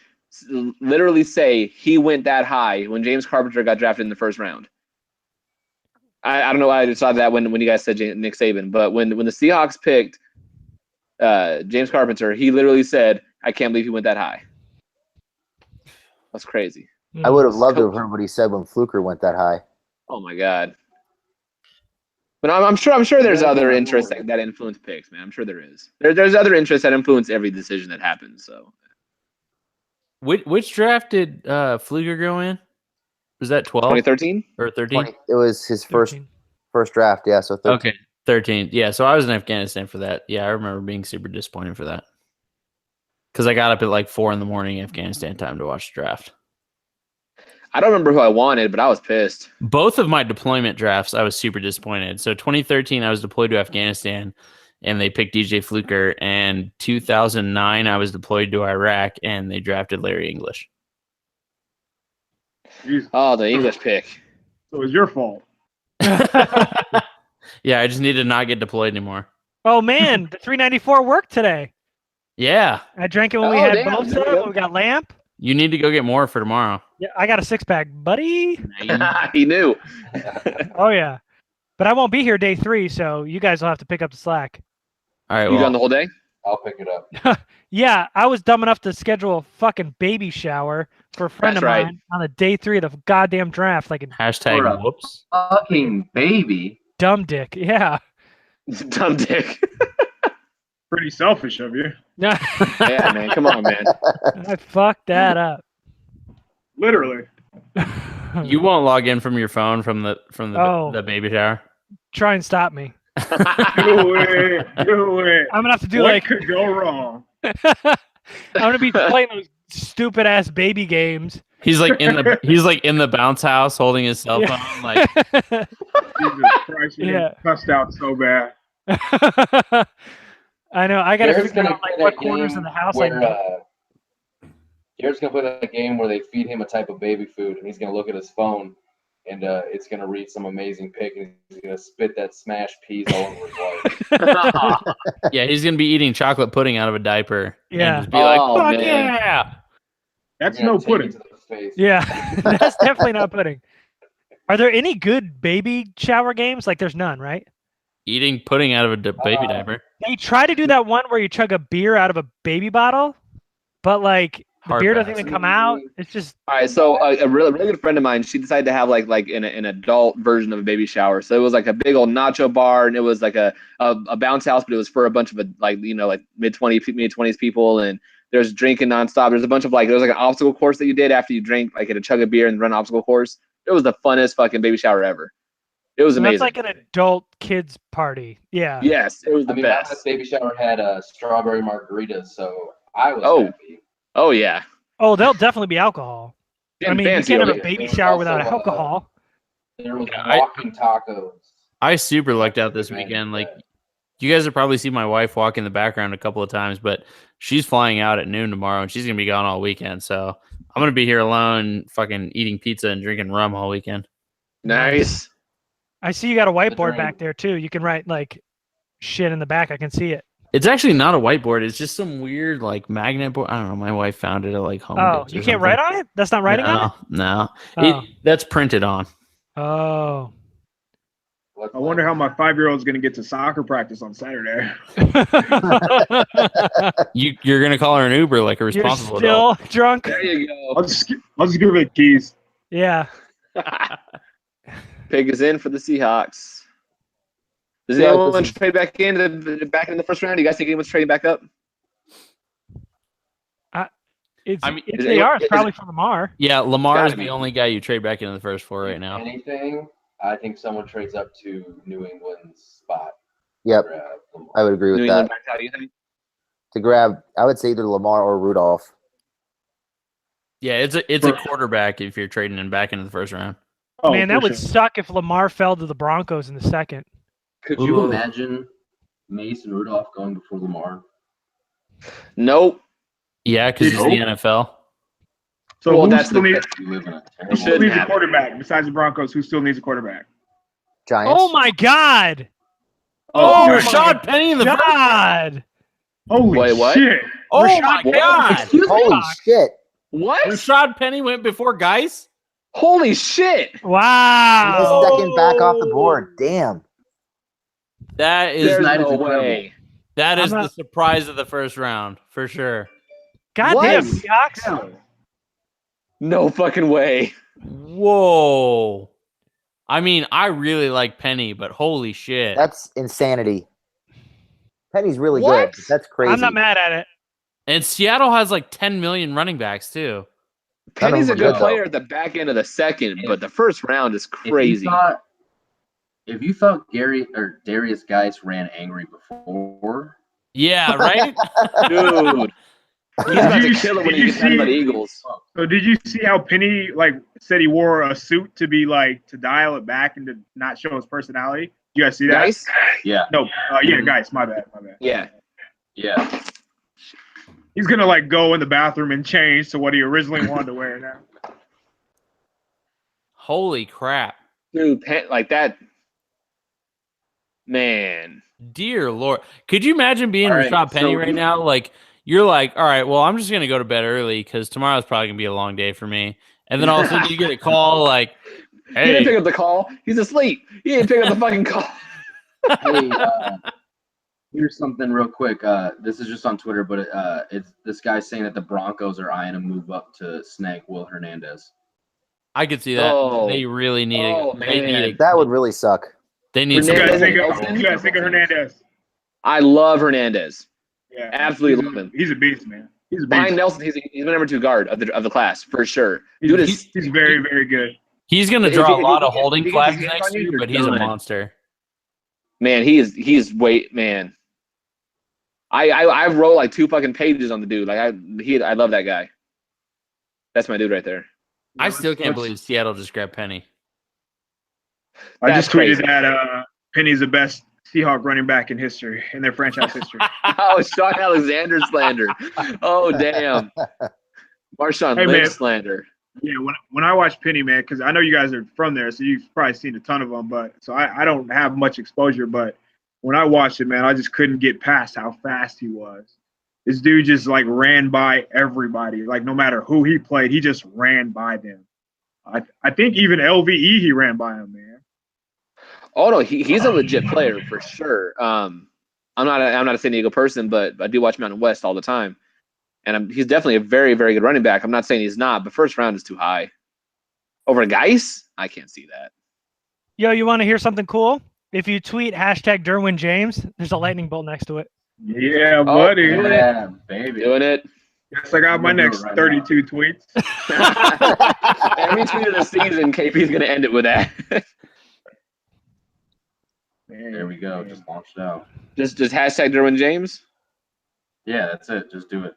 literally say he went that high when James Carpenter got drafted in the first round. I don't know why I decided that when you guys said Nick Saban, but when the Seahawks picked James Carpenter, he literally said, "I can't believe he went that high." That's crazy. I would have loved to have heard what he said when Fluker went that high. Oh my God. But I'm sure there's other interests that influence picks, man. I'm sure there is. There's other interests that influence every decision that happens. So, which draft did Fluker go in? Was that 12? 2013 or 13? It was his first 13. draft. Yeah, so 13. Okay, 13. Yeah, so I was in Afghanistan for that. Yeah, I remember being super disappointed for that because I got up at like 4 a.m. Afghanistan time to watch the draft. I don't remember who I wanted, but I was pissed. Both of my deployment drafts, I was super disappointed. So 2013, I was deployed to Afghanistan, and they picked DJ Fluker. And 2009, I was deployed to Iraq, and they drafted Larry English. Jeez. Oh, the English pick. So it was your fault. Yeah, I just need to not get deployed anymore. Oh man, the 394 worked today. Yeah. I drank it when we had Bosa, when we got Lamp. You need to go get more for tomorrow. Yeah, I got a 6-pack, buddy. He knew. Oh yeah, but I won't be here day 3, so you guys will have to pick up the slack. All right, You gone the whole day? I'll pick it up. Yeah, I was dumb enough to schedule a fucking baby shower for a friend That's of right. mine on the day 3 of the goddamn draft, like a hashtag whoops. Fucking baby. dumb dick. Yeah. Dumb dick. Pretty selfish of you. Yeah, Man. Come on, man. I fucked that up. Literally. You won't log in from your phone from the Oh. the baby shower. Try and stop me. Do it. I'm gonna have to do What like could go wrong? I'm gonna be playing those stupid ass baby games. He's like in the bounce house holding his cell Yeah. phone. Like Jesus Christ, you Yeah. cussed out so bad. I know. I gotta Jared's figure gonna out like play what that corners game of the house I where, can. Jared's gonna play that game where they feed him a type of baby food, and he's gonna look at his phone, and it's gonna read some amazing pic, and he's gonna spit that smashed peas all over his wife. yeah, he's gonna be eating chocolate pudding out of a diaper. and Yeah. just be like, Oh, fuck man. yeah. That's You're no gonna take it pudding. to the face. Yeah, that's definitely not pudding. Are there any good baby shower games? Like, there's none, right? Eating pudding out of a baby diaper. They try to do that one where you chug a beer out of a baby bottle, but like the Hard beer pass. doesn't even come out. It's just All right, so a really good friend of mine, she decided to have like an adult version of a baby shower. So it was like a big old nacho bar, and it was like a bounce house, but it was for a bunch of like mid-20s people, and there's drinking nonstop. There's a bunch of there was like an obstacle course that you did after you drink, like at a chug of beer and run an obstacle course. It was the funnest fucking baby shower ever. It was so amazing. that's like an adult kids party. Yeah. Yes, it was the I mean, my best. last baby shower had strawberry margaritas, so I was happy. Oh yeah. Oh, there'll definitely be alcohol. I mean, you fancy can't have over a here. baby There was shower without also, alcohol. There was Yeah, walking tacos. I super lucked out this Advantage weekend. of Like, that. you guys have probably seen my wife walk in the background a couple of times, but she's flying out at noon tomorrow, and she's gonna be gone all weekend. So I'm gonna be here alone, fucking eating pizza and drinking rum all weekend. Nice. I see you got a whiteboard right. back there too. You can write like shit in the back. I can see it. It's actually not a whiteboard. It's just some weird like magnet board. I don't know. My wife found it at like Home Oh, Goods you or can't something. write on it? That's not writing on it? No. Oh. That's printed on. Oh. I wonder how my 5-year-old is going to get to soccer practice on Saturday. You're gonna call her an Uber like a You're responsible still adult. drunk? There you go. I'll just give her the keys. Yeah. Pig is in for the Seahawks. Does Yeah, anyone this is- trade back in the first round? Do you guys think anyone's trading back up? It's, I mean, if is they it- are, it's is probably for Lamar. Yeah, Lamar Gotta is the be. only guy you trade back into the first four right If now. anything, I think someone trades up to New England's spot. Yep, Grab Lamar. I would agree with New that. England back out, you think? To grab, I would say either Lamar or Rudolph. Yeah, it's a quarterback if you're trading him back into the first round. Oh, Man, that for would sure. suck if Lamar fell to the Broncos in the second. Could you Ooh. imagine Mason Rudolph going before Lamar? Nope. Yeah, because it's the NFL. So Well, who that's still the needs, We live in a You terrible. who shouldn't needs a have it. quarterback besides the Broncos? Who still needs a quarterback? Giants. Oh my God! Oh, Giants. Rashad Penny in the first. God! Holy Wait, what? shit! Oh Rashad my Penny. God! Holy shit! What? Rashad Penny went before Geis. Holy shit! Wow! The second back off the board. Damn. That is There's night is no incredible. way. that I'm is not- the surprise of the first round for sure. God What? damn, Seahawks! Hell. No fucking way. Whoa. I mean, I really like Penny, but holy shit. That's insanity. Penny's really What? good. That's crazy. I'm not mad at it. And Seattle has like 10 million running backs too. Penny's a them are good good, player at the back end of the second, but the first round is crazy. If you thought Gary or Darius Geis ran angry before, Yeah, right? Dude. He's about to you- kill it when did he you gets done by the see- Eagles. So did you see how Penny said he wore a suit to be to dial it back and to not show his personality? You guys see that? Guys? yeah, No, yeah, guys, my bad. Yeah. yeah. He's gonna go in the bathroom and change to what he originally wanted to wear now. Holy crap. Dude, like that. Man. Dear Lord. Could you imagine being All right, Rashad Penny so right you- now? Like, you're like, all right, well, I'm just going to go to bed early because tomorrow's probably going to be a long day for me. And then all of a sudden you get a call like, He didn't pick hey, up the call. He's asleep. He didn't pick up the fucking call. Hey, here's something real quick. This is just on Twitter, but it's this guy saying that the Broncos are eyeing a move up to snag Will Hernandez. I could see that. Oh. They really need Oh, they man. need That would really suck. they need You Hernandez guys some, think and Nelson? you guys think of Hernandez? I love Hernandez. Yeah, Absolutely love him. He's a beast, man. He's a Behind beast. Nelson, he's the number 2 guard of the class for sure. He's, Dude is he's very, very good. he's going to If draw he- a lot if of he- holding if he gets his flags hands next on you, year, you're but he's a done. monster. man. He's man. I wrote like 2 fucking pages on the dude. Like I love that guy. That's my dude right there. I still can't believe Seattle just grabbed Penny. I just That's tweeted crazy. that Penny's the best Seahawk running back in history, in their franchise history. Oh, Sean Alexander slander. Oh damn. Marshawn Hey, Lynch man. slander. Yeah, when I watch Penny, man, because I know you guys are from there, so you've probably seen a ton of them. But so I don't have much exposure. But when I watched it, man, I just couldn't get past how fast he was. This dude just ran by everybody. Like no matter who he played, he just ran by them. I think even LVE he ran by him, man. Oh no, he's a legit player for sure. I'm not a San Diego person, but I do watch Mountain West all the time, and he's definitely a very, very good running back. I'm not saying he's not, but first round is too high. Over Geis, I can't see that. Yo, you want to hear something cool? If you tweet hashtag Derwin James, there's a lightning bolt next to it. Yeah, buddy. doing it. Yeah, baby. Doing it. Yes, I got my I'm gonna do next it right 32 tweets. Every tweet of the season, KP's gonna end it with that. There we go. Just launched out. just hashtag Derwin James. Yeah, that's it. Just do it.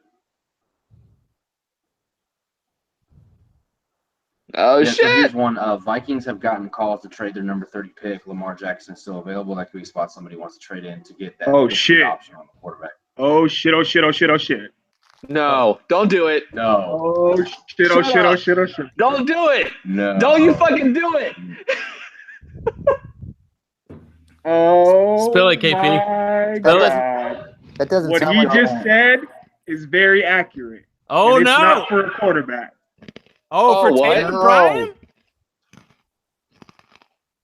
Oh Yeah, so here's shit! one. Vikings have gotten calls to trade their number 30 pick. Lamar Jackson is still available. That could be a spot somebody wants to trade in to get that Oh, fifth shit. option on the quarterback. Oh shit! Oh shit! Oh shit! Oh shit! No, don't do it. No. Oh shit! Oh Shut shit! Oh up. shit! Oh shit! Don't do it. No. Don't you fucking do it. Oh Spill it, KP. my That doesn't- god! That doesn't What sound he like just said is very accurate. Oh And it's no! not for a quarterback. Oh, for what? Tatum No. Bryan?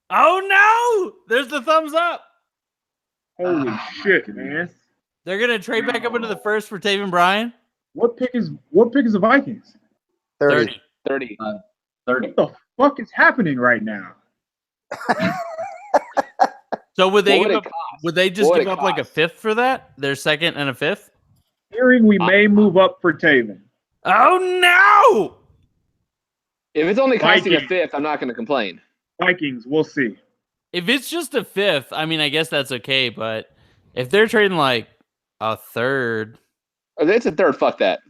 Oh no! There's the thumbs up. Holy shit, man! They're gonna trade back up into the first for Taven Bryan. What pick is the Vikings? 30. 30. 30. What the fuck is happening right now? So would they What would give it up? cost? Would they just What would give it up like a cost? fifth for that? Their second and a fifth? Hearing we may move up for Taven. Oh no! If it's only costing a Vikings. fifth, I'm not going to complain. Vikings, we'll see. If it's just a fifth, I mean, I guess that's okay. But if they're trading like a third, Or it's a third. Fuck that.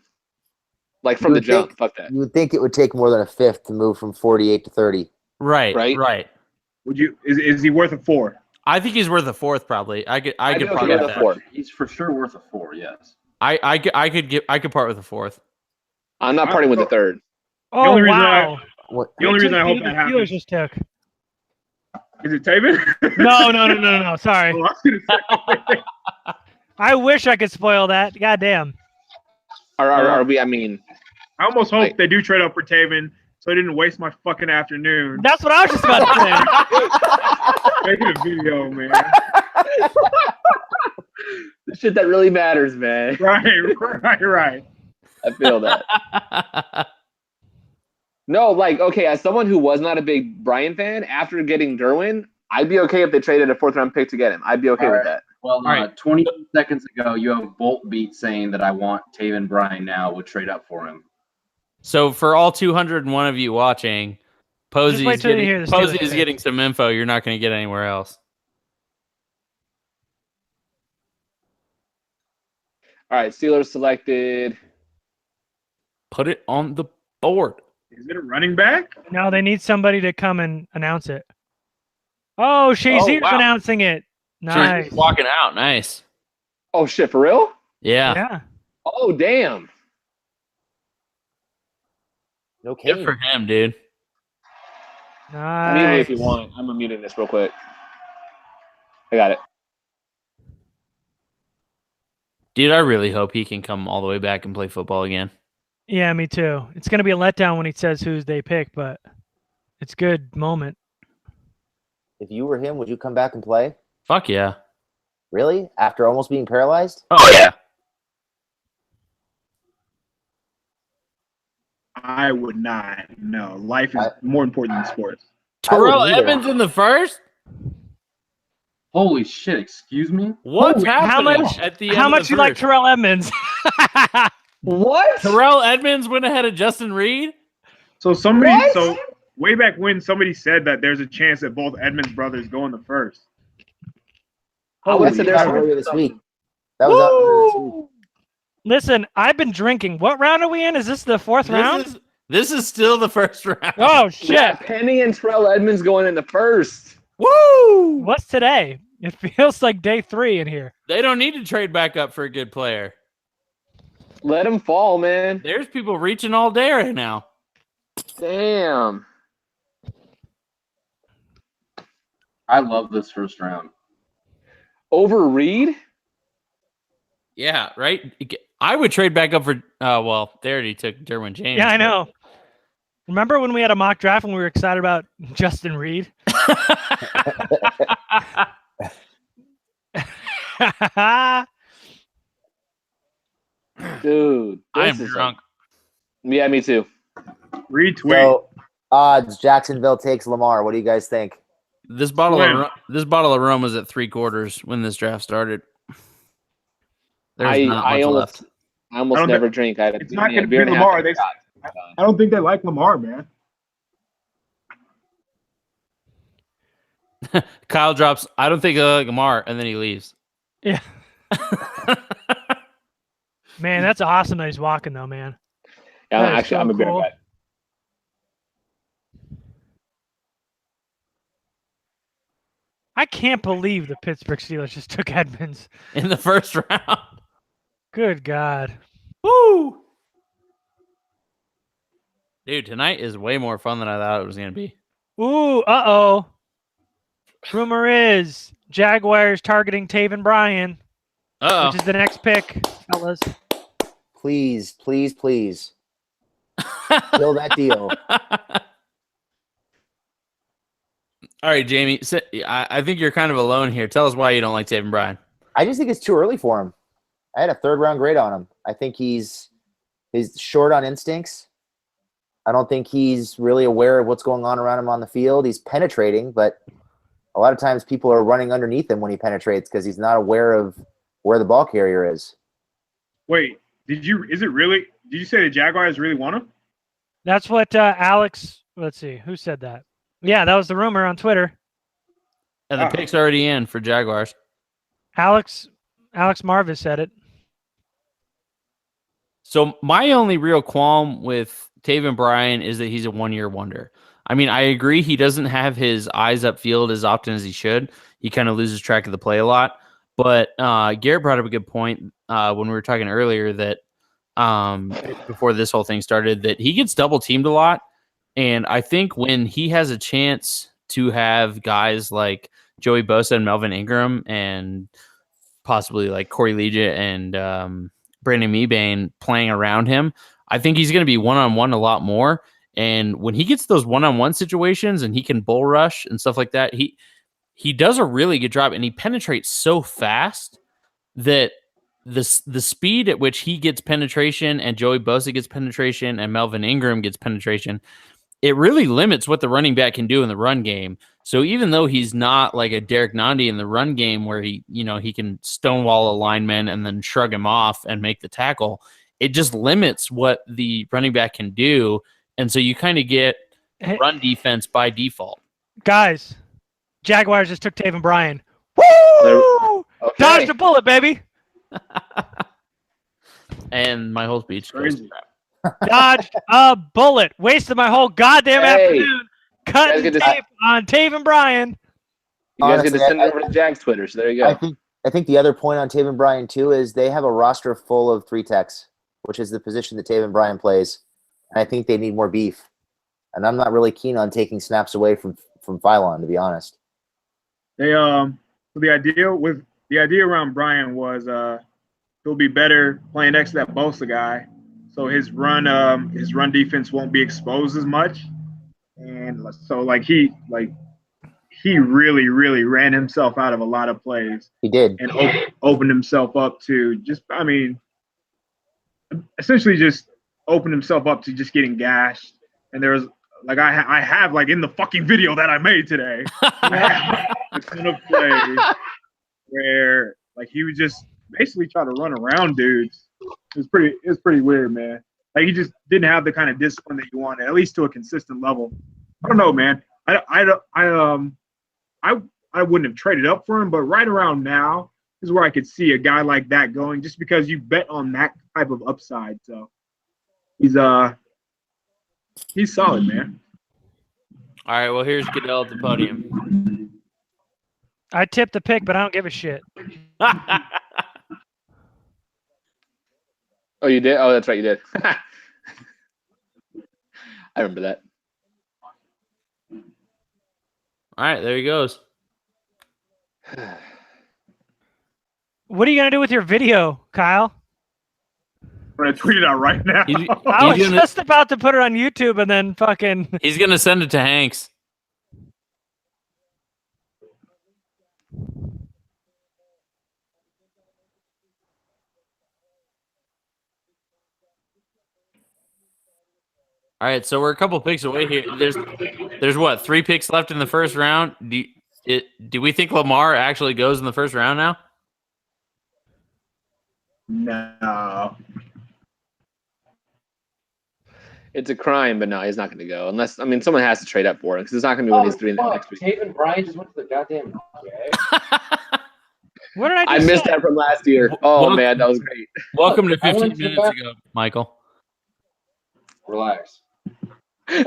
Like from You the would jump. think- Fuck that. You would think it would take more than a fifth to move from 48 to 30. right? Right. Would you? Is he worth a 4? I think he's worth a fourth, probably. I could I'd be part okay with with that. a fourth. He's for sure worth a 4, yes. I could part with a fourth. I'm not parting with the third. Oh only reason wow! What? The only reason I hope the that Steelers happens just took. is it Taven? No. Sorry. Oh, I was gonna say. I wish I could spoil that. God damn. Are we? I mean, I almost hope Like- they do trade up for Taven, so I didn't waste my fucking afternoon That's what I was just about to say. making a video, man. the shit that really matters, man. Right. I feel that. No, like, okay, as someone who was not a big Brian fan, after getting Derwin, I'd be okay if they traded a fourth round pick to get him. I'd be okay with that. Well, right. 20 seconds ago, you have Bolt Beat saying that I want Taven Bryan now. Would trade up for him. So for all 201 of you watching, Posey wait is till you hear getting the Steelers Posey is pick. getting some info you're not going to get anywhere else. All right, Steelers selected. Put it on the board. Is it a running back? No, they need somebody to come and announce it. Oh, Shazier's wow. announcing it. Nice. He's walking out. Nice. Oh shit, for real? Yeah. Yeah. Oh damn. Okay. Good for him, dude. Mute me Nice. if you want. I'm unmuting this real quick. I got it. Dude, I really hope he can come all the way back and play football again. Yeah, me too. It's going to be a letdown when he says who's they pick, but it's a good moment. If you were him, would you come back and play? Fuck yeah. Really? After almost being paralyzed? Oh yeah. I would not. No, life is more important than sports. I wouldn't Terrell either. Edmonds in the first? Holy shit! Excuse me. What's Holy- how happening much- at the end How of much the you like first? Terrell Edmonds? What? Terrell Edmonds went ahead of Justin Reed? So somebody, What? so way back when somebody said that there's a chance that both Edmonds brothers go in the first. I That said was there's earlier this week. That was out earlier this week. Listen, I've been drinking. What round are we in? Is this the fourth round? This is still the first round. Oh, shit. Yeah, Penny and Terrell Edmonds going in the first. Woo! What's today? It feels like day 3 in here. They don't need to trade back up for a good player. Let him fall, man. There's people reaching all day right now. Damn. I love this first round. Over Reed? Yeah, right? I would trade back up for well, they already took Derwin James. Yeah, I know. Remember when we had a mock draft and we were excited about Justin Reed? Dude. I this am is drunk. Yeah, me too. Retweet. So, odds Jacksonville takes Lamar. What do you guys think? This bottle Swim. of rum was at 3/4 when this draft started. There's I not much almost left. I don't never drink. I had it's not yeah, gonna beer be and a half Lamar. and a They- shot. I don't think they like Lamar, man. Kyle drops, I don't think Lamar, and then he leaves. Yeah. Man, that's awesome that he's walking, though, man. Yeah, That is actually, so I'm a beer cool. guy. I can't believe the Pittsburgh Steelers just took Edmonds in the first round. Good God. Woo! Dude, tonight is way more fun than I thought it was going to be. Ooh, uh-oh. Rumor is Jaguars targeting Taven Bryan, Uh-oh. which is the next pick, fellas. Please, please, please. Kill that deal. All right, Jamie. So, I think you're kind of alone here. Tell us why you don't like Taven Bryan. I just think it's too early for him. I had a 3rd-round grade on him. I think he's short on instincts. I don't think he's really aware of what's going on around him on the field. He's penetrating, but a lot of times people are running underneath him when he penetrates because he's not aware of where the ball carrier is. Wait, did you say the Jaguars really want him? That's what Alex, let's see, who said that? Yeah, that was the rumor on Twitter. And the pick's already in for Jaguars. Alex Marvis said it. So my only real qualm with Taven Bryan is that he's a one-year wonder. I mean, I agree he doesn't have his eyes upfield as often as he should. He kind of loses track of the play a lot. But Garrett brought up a good point when we were talking earlier that before this whole thing started, that he gets double-teamed a lot. And I think when he has a chance to have guys like Joey Bosa and Melvin Ingram and possibly like Corey Liuget and Brandon Mebane playing around him, I think he's going to be one-on-one a lot more. And when he gets those one-on-one situations and he can bull rush and stuff like that, he does a really good job, and he penetrates so fast that the speed at which he gets penetration and Joey Bosa gets penetration and Melvin Ingram gets penetration, it really limits what the running back can do in the run game. So even though he's not like a Derek Nandi in the run game where he can stonewall a lineman and then shrug him off and make the tackle, it just limits what the running back can do. And so you kind of get run defense by default. Guys, Jaguars just took Taven Bryan. Woo! Okay. Dodged a bullet, baby. And my whole speech goes to crap. Dodged a bullet. Wasted my whole goddamn afternoon cutting tape on Taven Bryan. You guys get to send it over to Jags Twitter, so there you go. I think the other point on Taven Bryan, too, is they have a roster full of 3-techs, which is the position that Taven Bryan plays. And I think they need more beef. And I'm not really keen on taking snaps away from Phylon, to be honest. They the idea around Bryan was he'll be better playing next to that Bosa guy, so his run defense won't be exposed as much, and so he really ran himself out of a lot of plays. He did, and opened himself up to essentially just opened himself up to just getting gashed. And there was I have in the fucking video that I made today, I have a ton of plays where he would just basically try to run around dudes. It was pretty weird, man. He just didn't have the kind of discipline that you want, at least to a consistent level. I don't know, man. I wouldn't have traded up for him, but right around now is where I could see a guy like that going, just because you bet on that type of upside. So he's solid, man. All right, well, here's Goodell at the podium. I tipped the pick, but I don't give a shit. Oh, you did? Oh, that's right, you did. I remember that. All right, there he goes. What are you going to do with your video, Kyle? I'm going to tweet it out right now. I was just about to put it on YouTube and then fucking... He's going to send it to Hanks. All right, so we're a couple picks away here. There's what, 3 picks left in the first round? Do we think Lamar actually goes in the first round now? No. It's a crime, but no, he's not going to go. Unless, someone has to trade up for him because it's not going to be one of these 3 in the next week. Taven Bryan just went to the goddamn What did I just missed that from last year. Oh, man, that was great. Welcome to 15 minutes ago, Michael. Relax. Well,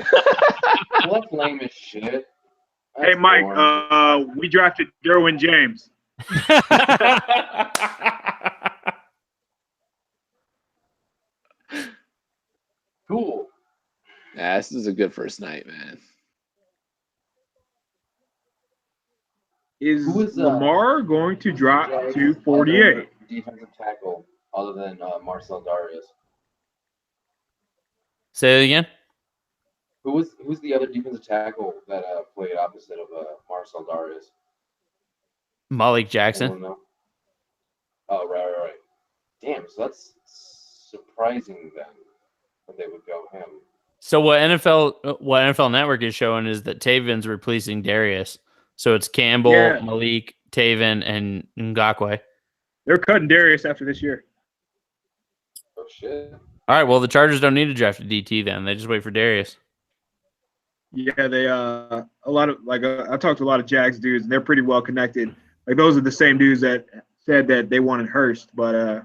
that's lame as shit. Hey, Mike, we drafted Derwin James. Cool. Yeah, this is a good first night, man. Is Who is, Lamar going to drop Jags' to 48? other defensive tackle other than Marcel Darius? Say it again. Who's the other defensive tackle that played opposite of Marcel Darius? Malik Jackson. Anyone know? Oh, right. Damn, so that's surprising then that they would go him. So what NFL Network is showing is that Taven's replacing Darius. So it's Campbell, Yeah. Malik, Taven, and Ngakwe. They're cutting Darius after this year. Oh shit. All right, well the Chargers don't need to draft a DT then. They just wait for Darius. Yeah, they a lot of I talked to a lot of Jags dudes, and they're pretty well connected. Those are the same dudes that said that they wanted Hurst, but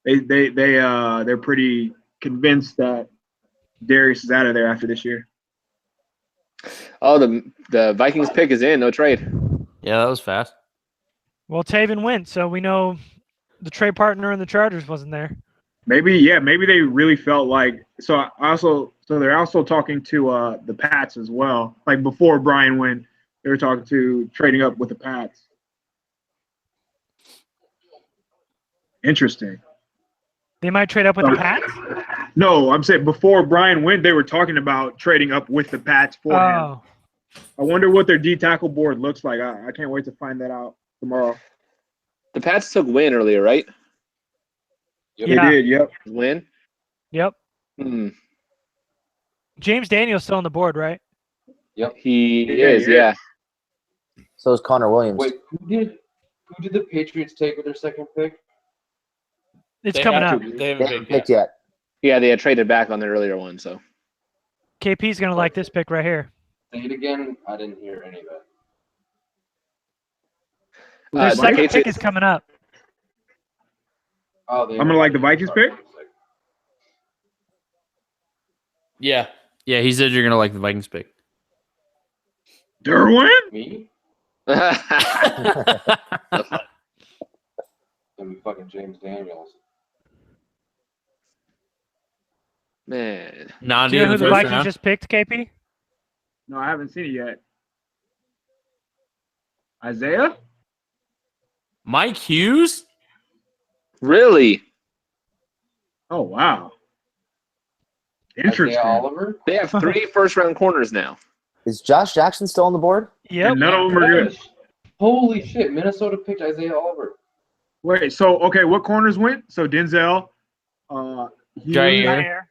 they're pretty convinced that Darius is out of there after this year. Oh, the Vikings pick is in, no trade. Yeah, that was fast. Well, Taven went, so we know the trade partner in the Chargers wasn't there. Maybe they really felt like so they're also talking to the Pats as well. Like before Brian went, they were talking to trading up with the Pats. Interesting. They might trade up with the Pats? No, I'm saying before Brian went, they were talking about trading up with the Pats for him. I wonder what their D tackle board looks like. I can't wait to find that out tomorrow. The Pats took Win earlier, right? Yep. Yeah. They did, yep. Win? Yep. Hmm. James Daniels still on the board, right? Yep. He is, yeah. So is Connor Williams. Wait, who did the Patriots take with their second pick? It's coming up. They They haven't haven't picked yet. picked yet. Yeah, they had traded back on their earlier one, so. KP's going to like this pick right here. Say it again. I didn't hear any of that. Their the second pick Patriots- is coming up. Oh, I'm gonna like the Vikings pick. Yeah. Yeah, he said you're gonna like the Vikings pick. Derwin? Me? Man, Gonna be fucking James Daniels. Not Do you know in who the the first Vikings round. just picked, KP? No, I haven't seen it yet. Isaiah? Mike Hughes? really? Oh wow. Interesting. Isaiah Oliver? They have 3 first-round corners now. Is Josh Jackson still on the board? Yep. And none of them are good. Holy shit! Minnesota picked Isaiah Oliver. Wait, so okay, what corners went? So Denzel, Hughes, Jair.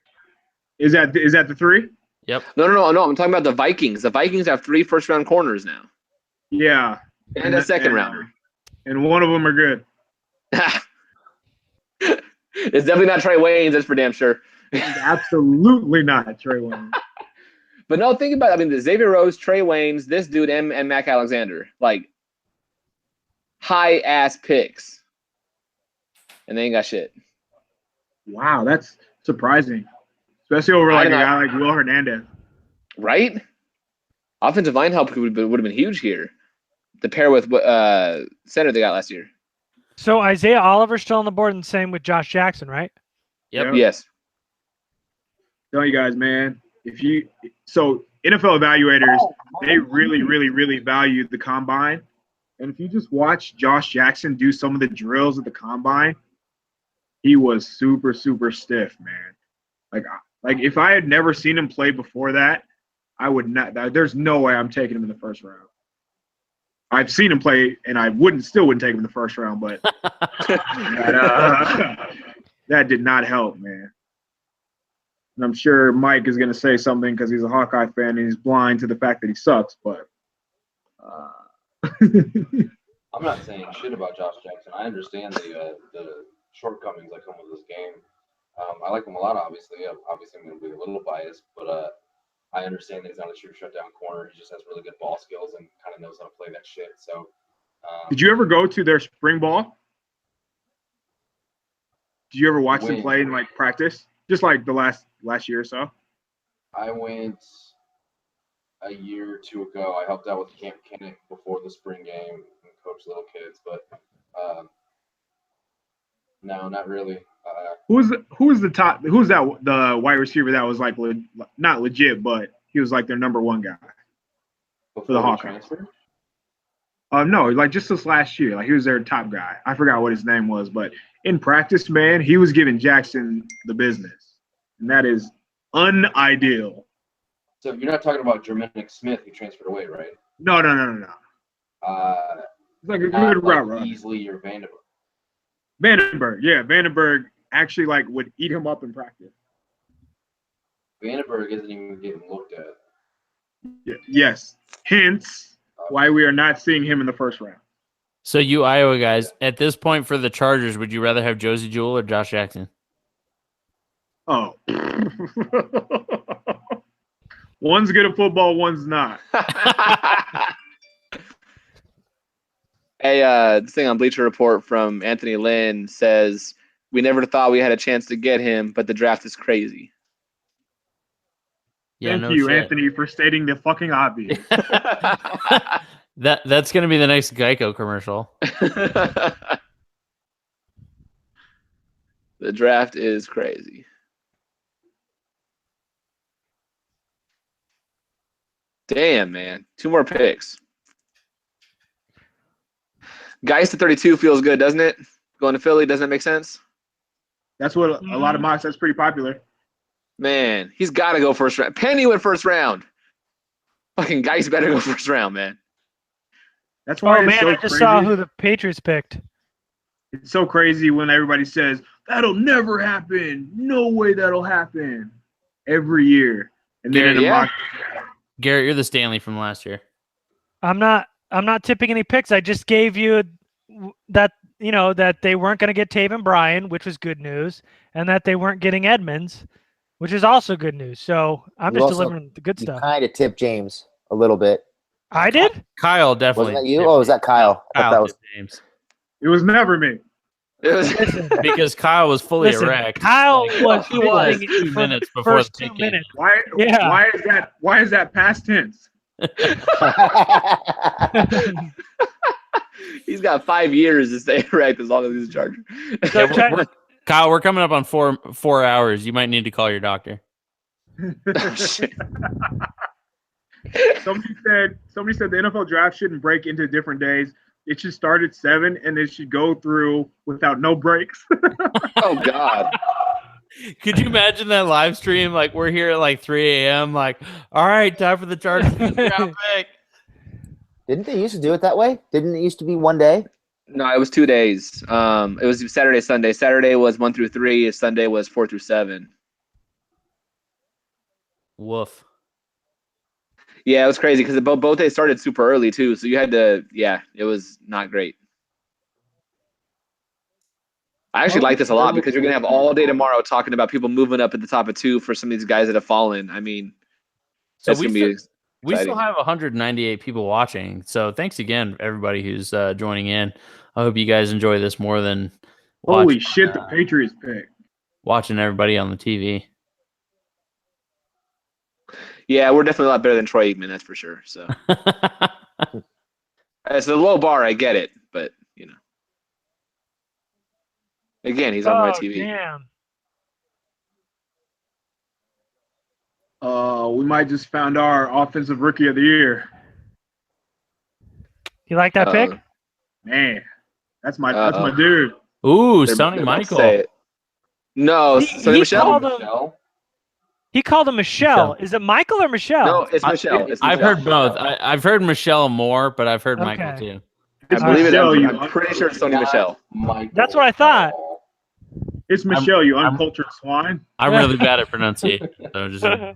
is that the 3? Yep. No. I'm talking about the Vikings. The Vikings have 3 first-round corners now. Yeah. And a second rounder. And one of them are good. It's definitely not Trey Waynes, that's for damn sure. It's absolutely not Trey Wayne. But no, think about it. I mean, the Xavier Rose, Trey Waynes, this dude, and Mac Alexander. Like, high-ass picks. And they ain't got shit. Wow, that's surprising. Especially over like a guy like Will Hernandez. Right? Offensive line help would have been huge here. To pair with center they got last year. So Isaiah Oliver's still on the board, and same with Josh Jackson, right? Yep. Yes. Tell you guys, man, so NFL evaluators, they really, really, really value the combine. And if you just watch Josh Jackson do some of the drills at the combine, he was super, super stiff, man. Like if I had never seen him play before that, I would not. There's no way I'm taking him in the first round. I've seen him play, and I still wouldn't take him in the first round, but that did not help, man. And I'm sure Mike is going to say something because he's a Hawkeye fan and he's blind to the fact that he sucks, but I'm not saying shit about Josh Jackson. I understand the shortcomings that come with this game. I like him a lot, obviously. Obviously, I'm going to be a little biased, but I understand that he's not a true shutdown corner. He just has really good ball skills and kind of knows how to play that shit. So, did you ever go to their spring ball? Did you ever watch them play in like practice? Just like the last year or so? I went a year or two ago. I helped out with Camp Kinnick before the spring game and coached little kids, but no, not really. Who's the wide receiver that was like not legit, but he was like their number one guy for the Hawkeyes? Transfer? No, like just this last year, like he was their top guy. I forgot what his name was, but in practice, man, he was giving Jackson the business, and that is unideal. So you're not talking about Jermaine Smith who transferred away, right? No. It's like a good route runner. Easily your Vandenberg. Vandenberg actually like would eat him up in practice. Vandenberg isn't even getting looked at. Yeah, yes, hence why we are not seeing him in the first round. So you Iowa guys, at this point for the Chargers, would you rather have Josie Jewell or Josh Jackson? Oh. One's good at football, one's not. Hey, this thing on Bleacher Report from Anthony Lynn says, we never thought we had a chance to get him, but the draft is crazy. Yeah, Thank you, Anthony, for stating the fucking obvious. That's going to be the next Geico commercial. The draft is crazy. Damn, man. 2 more picks. Geist at 32 feels good, doesn't it? Going to Philly, doesn't it make sense? That's what a lot of mocks, that's pretty popular. Man, he's got to go first round. Penny went first round. Fucking Geist better go first round, man. That's why I just saw who the Patriots picked. It's so crazy when everybody says, that'll never happen. No way that'll happen. Every year. And then in the mock. Garrett, you're the Stanley from last year. I'm not tipping any picks. I just gave you that, that they weren't going to get Taven Bryan, which was good news, and that they weren't getting Edmonds, which is also good news. So I'm just delivering the good stuff. Kind of tipped James a little bit. I did? Kyle definitely. Wasn't that you? Oh, was that Kyle? That was James. It was never me. Because Kyle was fully erect. Kyle was 2 minutes before the 2 minutes. Why is that past tense? He's got 5 years to stay erect as long as he's a Charger. Kyle, we're coming up on 4 hours. You might need to call your doctor. Oh, shit. Somebody said the NFL draft shouldn't break into different days. It should start at 7 and it should go through without no breaks. Oh God. Could you imagine that live stream? Like we're here at like 3 a.m. Like, all right, time for the Chargers pick. Didn't they used to do it that way? Didn't it used to be one day? No, it was 2 days. It was Saturday, Sunday. Saturday was 1 through 3. Sunday was 4 through 7. Woof. Yeah, it was crazy because both days started super early too. So you had to, it was not great. I actually like this a lot because you're gonna have all day tomorrow talking about people moving up at the top of 2 for some of these guys that have fallen. I mean, so we still have 198 people watching. So thanks again, everybody who's joining in. I hope you guys enjoy this more than holy shit, the Patriots pick. Watching everybody on the TV. Yeah, we're definitely a lot better than Troy Aikman, that's for sure. So it's a low bar, I get it, but again, he's on my TV. Damn. We might just found our offensive rookie of the year. You like that pick? Man, that's my dude. Ooh, Sonny Michael. No, Sonny Michel. He called him Michelle. Is it Michael or Michelle? No, it's Michelle. I've heard both. I've heard Michelle more, but I've heard Michael too. I believe it. I'm pretty sure it's Sonny Michel. That's what I thought. It's Michelle, you uncultured swine. I'm really bad at pronunciation. So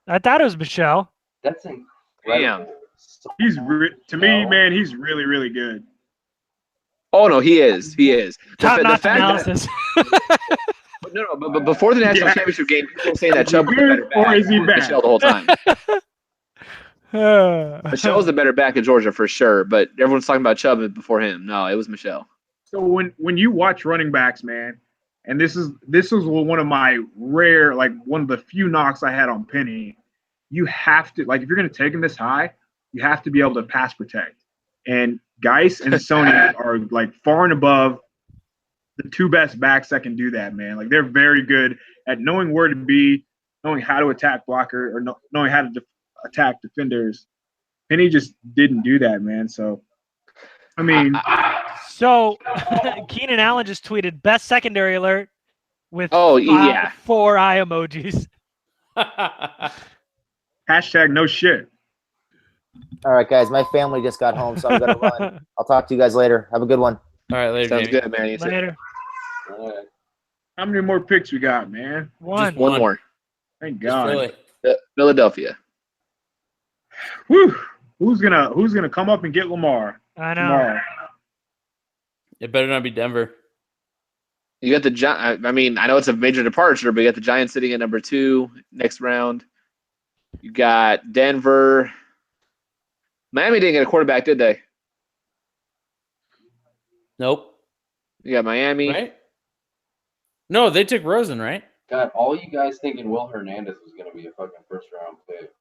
I thought it was Michelle. That's incredible. Damn. To me, man, he's really, really good. Oh no, he is. He is. Top-notch analysis. But before the national championship game, people were saying that Chubb was the better back. Or is he back? Michelle the whole time. Michelle's the better back at Georgia for sure, but everyone's talking about Chubb before him. No, it was Michelle. So when you watch running backs, man, and this is one of my rare, like one of the few knocks I had on Penny, you have to, like, if you're going to take him this high, you have to be able to pass protect. And Geis and Sony are like far and above the two best backs that can do that, man. Like, they're very good at knowing where to be, knowing how to attack blocker, or knowing how to attack defenders. Penny just didn't do that, man. So, I mean, So Keenan Allen just tweeted best secondary alert with yeah. 4 eye emojis. hashtag no shit. All right, guys. My family just got home, so I'm gonna run. I'll talk to you guys later. Have a good one. All right, later. Sounds Jamie. good, man. Later. How many more picks we got, man? One. One more. Thank Just God. Philly. Philadelphia. Whew. Who's gonna come up and get Lamar I know. tomorrow? It better not be Denver. You got the Giants. I mean, I know it's a major departure, but you got the Giants sitting at number 2 next round. You got Denver. Miami didn't get a quarterback, did they? Nope. You got Miami. Right? No, they took Rosen, right? God, all you guys thinking Will Hernandez was going to be a fucking first-round pick.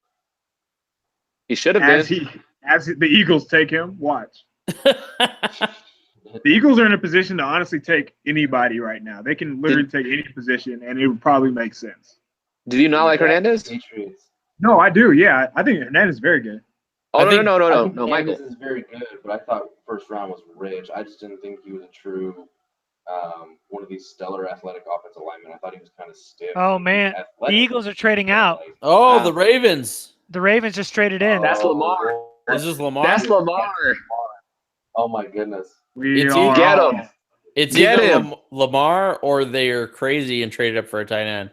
He should have been. As the Eagles take him, watch. The Eagles are in a position to honestly take anybody right now. They can literally take any position, and it would probably make sense. Do you not like Hernandez? Patriots. No, I do. Yeah, I think Hernandez is very good. Oh, I think- no, I think Michael. Hernandez is very good, but I thought first round was rich. I just didn't think he was a true one of these stellar athletic offensive linemen. I thought he was kind of stiff. Oh, man. The Eagles are trading out. Oh, the Ravens. The Ravens just traded in. That's Lamar. Is this Lamar? That's Lamar. Oh my goodness. It's are Get all- him. It's Get either him. Lamar or they're crazy and traded up for a tight end.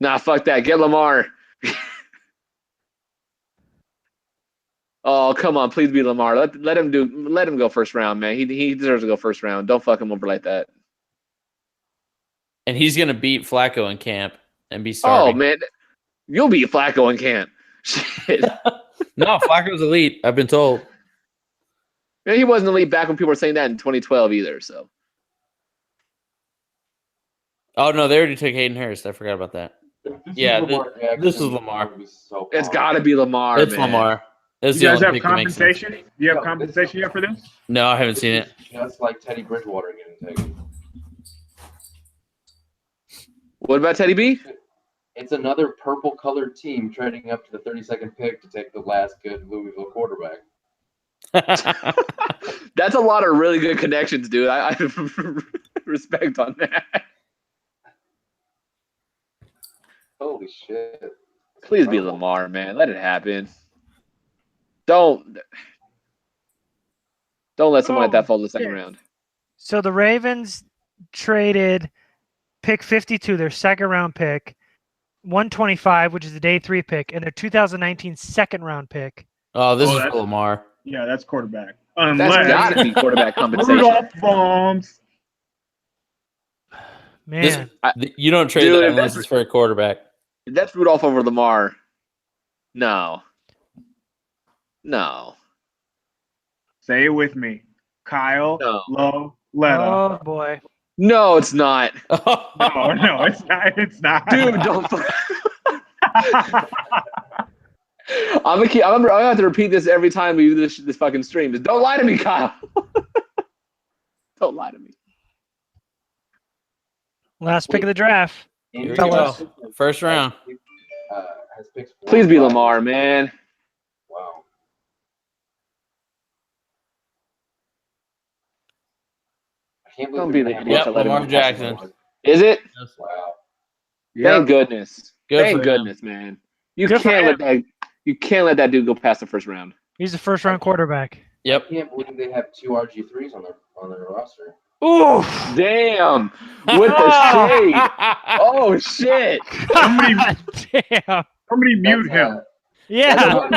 Nah, fuck that. Get Lamar. Oh, come on. Please be Lamar. Let him go first round, man. He deserves to go first round. Don't fuck him over like that. And he's going to beat Flacco in camp and be Oh, starting. man. You'll beat Flacco in camp. Shit. No, Flacco's elite. I've been told. Man, he wasn't elite back when people were saying that in 2012 either, so. Oh, no, they already took Hayden Hurst. I forgot about that. Yeah, this is Lamar. It's got to be Lamar, It's man. Lamar. It's You the guys only have pick that makes sense. compensation? Do you have compensation yet for this? No, I haven't seen it. Just like Teddy Bridgewater getting taken. What about Teddy B? It's another purple-colored team trading up to the 32nd pick to take the last good Louisville quarterback. That's a lot of really good connections, dude. I respect on that. Holy shit. Please be Lamar, man. Let it happen. Don't let someone like that fall to the second round. So the Ravens traded pick 52, their second round pick, 125, which is the day 3 pick, and their 2019 second round pick. Oh, this Oh, is that's- for Lamar. Yeah, that's quarterback. That's got to Unless be quarterback compensation. Rudolph bombs. Man, You don't trade Dude, that if unless that's- it's for a quarterback. That's Rudolph over Lamar. No. Say it with me. Kyle No. Loletta. oh boy. No, it's not. No, it's not. It's not. Dude, don't. I'm gonna have to repeat this every time we do this fucking stream. Just don't lie to me, Kyle. Don't lie to me. Last pick of the draft. Here we Fellas. go. First round. Has picks 4 Please and be 5. Lamar, man. Wow. I can't believe Don't they're be gonna the have idiot to Yep, let him Lamar go. Jackson. Is it? Wow. Thank goodness. Good Thank for him. goodness, man. You Good for can't let that dude go past the first round. He's the first round quarterback. Yep. I can't believe they have 2 RG3s on their roster. Ooh. Damn. With the shade. Oh shit. Damn. Somebody mute That's, him. Yeah.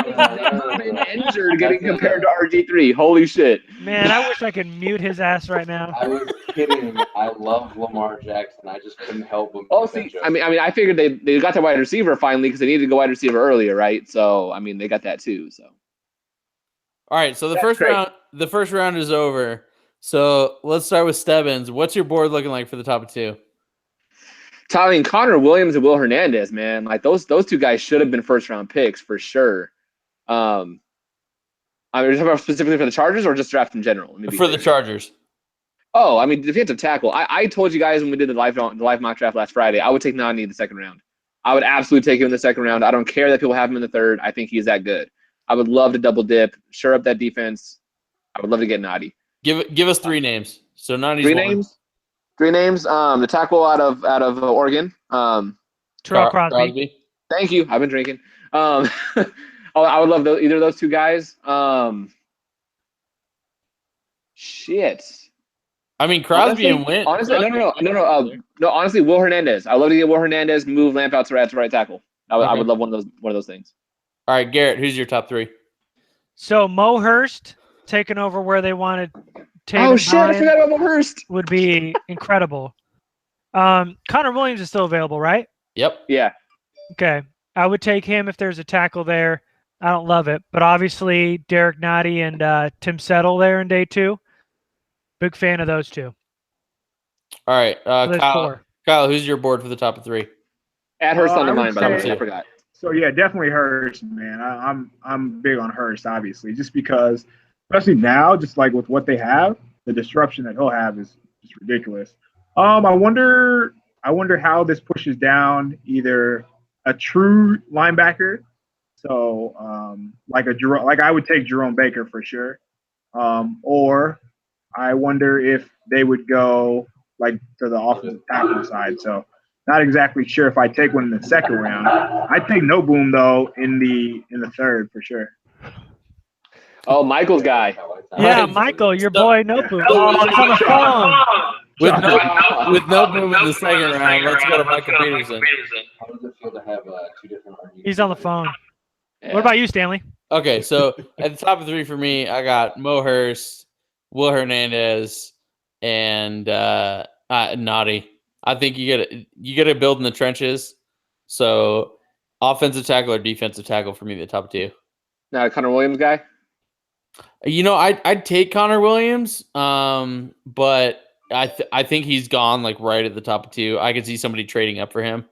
Been injured getting compared to RG3. Holy shit. Man, I wish I could mute his ass right now. I was kidding. I love Lamar Jackson. I just couldn't help him. Oh, see, I mean, I figured they got the wide receiver finally because they needed to go wide receiver earlier, right? So, I mean, they got that too. So, All right, so the That's first great. round, is over. So let's start with Stebbins. What's your board looking like for the top of 2? I mean, Connor Williams and Will Hernandez, man, like those two guys should have been first round picks for sure. I mean, are you talking about specifically for the Chargers or just draft in general? For the Chargers. Oh, I mean, defensive tackle. I told you guys when we did the live mock draft last Friday, I would take Nani in the second round. I would absolutely take him in the second round. I don't care that people have him in the third. I think he's that good. I would love to double dip, shore up that defense. I would love to get Nadi. Give us 3 names. So Nani's Three one. names. 3 names. The tackle out of Oregon. Terrell Crosby. Thank you. I've been drinking. I would love either of those 2 guys. Shit. I mean, Crosby and Wentz. Honestly, no. Honestly, Will Hernandez. I'd love to get Will Hernandez, move Lamp out to right tackle. I would love one of those things. All right, Garrett, who's your top 3? So Mo Hurst taking over where they wanted. Oh shit! I forgot about Mo Hurst. Would be incredible. Connor Williams is still available, right? Yep. Yeah. Okay, I would take him if there's a tackle there. I don't love it, but obviously Derek Nottie and Tim Settle there in day 2. Big fan of those 2. All right, Kyle. 4. Kyle, who's your board for the top of 3? Add Hurst on the mind, but I forgot. So yeah, definitely Hurst, man. I'm big on Hurst, obviously, just because, especially now, just like with what they have, the disruption that he'll have is just ridiculous. I wonder how this pushes down either a true linebacker, so like I would take Jerome Baker for sure, or I wonder if they would go like to the offensive tackle side. So not exactly sure if I take one in the second round. I take No Boom though in the third for sure. Oh, Michael's guy. Yeah, Michael, your boy No Boom. Oh, he's on the phone. With No Boom in the second round, let's go to Michael Peterson. How does it feel to have 2 different arguments? He's on the phone. Yeah. What about you, Stanley? Okay, so at the top of 3 for me, I got Mo Hurst, Will Hernandez, and Noddy. I think you got to build in the trenches. So offensive tackle or defensive tackle for me, the top 2. Now, Connor Williams guy. I'd take Connor Williams, but I think he's gone like right at the top of 2. I could see somebody trading up for him.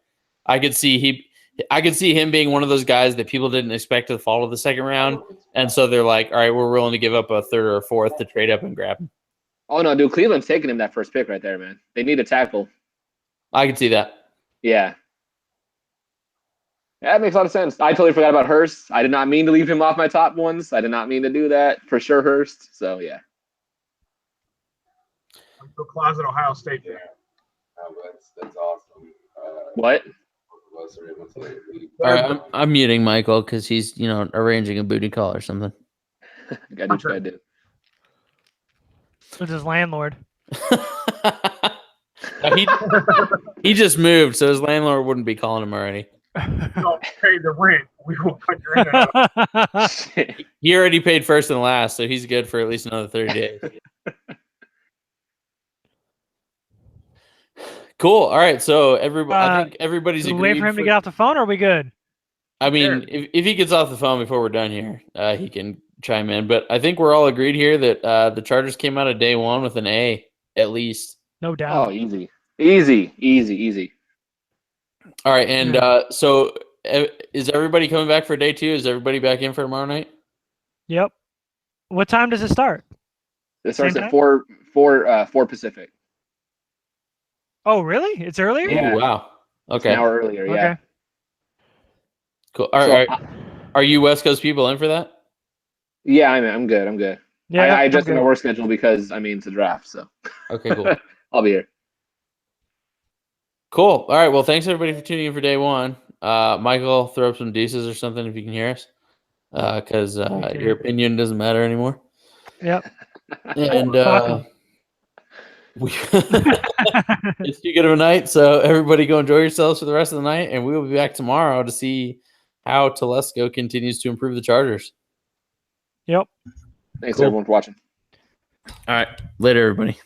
I could see him being one of those guys that people didn't expect to fall to the second round, and so they're like, all right, we're willing to give up a third or a fourth to trade up and grab him. Oh no, dude, Cleveland's taking him that first pick right there, man. They need a tackle. I can see that. Yeah. That makes a lot of sense. I totally forgot about Hurst. I did not mean to leave him off my top ones. I did not mean to do that. For sure, Hurst. So, yeah. I'm so closet Ohio State fan. Oh, that's awesome. What? All right, I'm muting Michael because he's, arranging a booty call or something. Gotta do what you gotta do. With his landlord. He just moved, so his landlord wouldn't be calling him already. Don't pay the rent. We will put your rent up. He already paid first and last, so he's good for at least another 30 days. Cool. All right. So I think everybody's agreed. Wait for him to get off the phone, or are we good? I mean, if he gets off the phone before we're done here, he can chime in. But I think we're all agreed here that the Chargers came out of day 1 with an A, at least. No doubt. Oh, easy. All right. And so is everybody coming back for day 2? Is everybody back in for tomorrow night? Yep. What time does it start? It starts at 4 Pacific. Oh, really? It's earlier? Yeah. Ooh, wow. Okay. An hour earlier, yeah. Okay. Cool. All right. Are you West Coast people in for that? Yeah, I'm good. Yeah, I adjusted my work schedule because it's a draft, so. Okay, cool. I'll be here. Cool. All right. Well, thanks everybody for tuning in for day 1. Michael, throw up some deuces or something if you can hear us, because your opinion doesn't matter anymore. Yep. And it's too good of a night, so everybody go enjoy yourselves for the rest of the night, and we will be back tomorrow to see how Telesco continues to improve the Chargers. Yep. Thanks everyone for watching. All right. Later, everybody.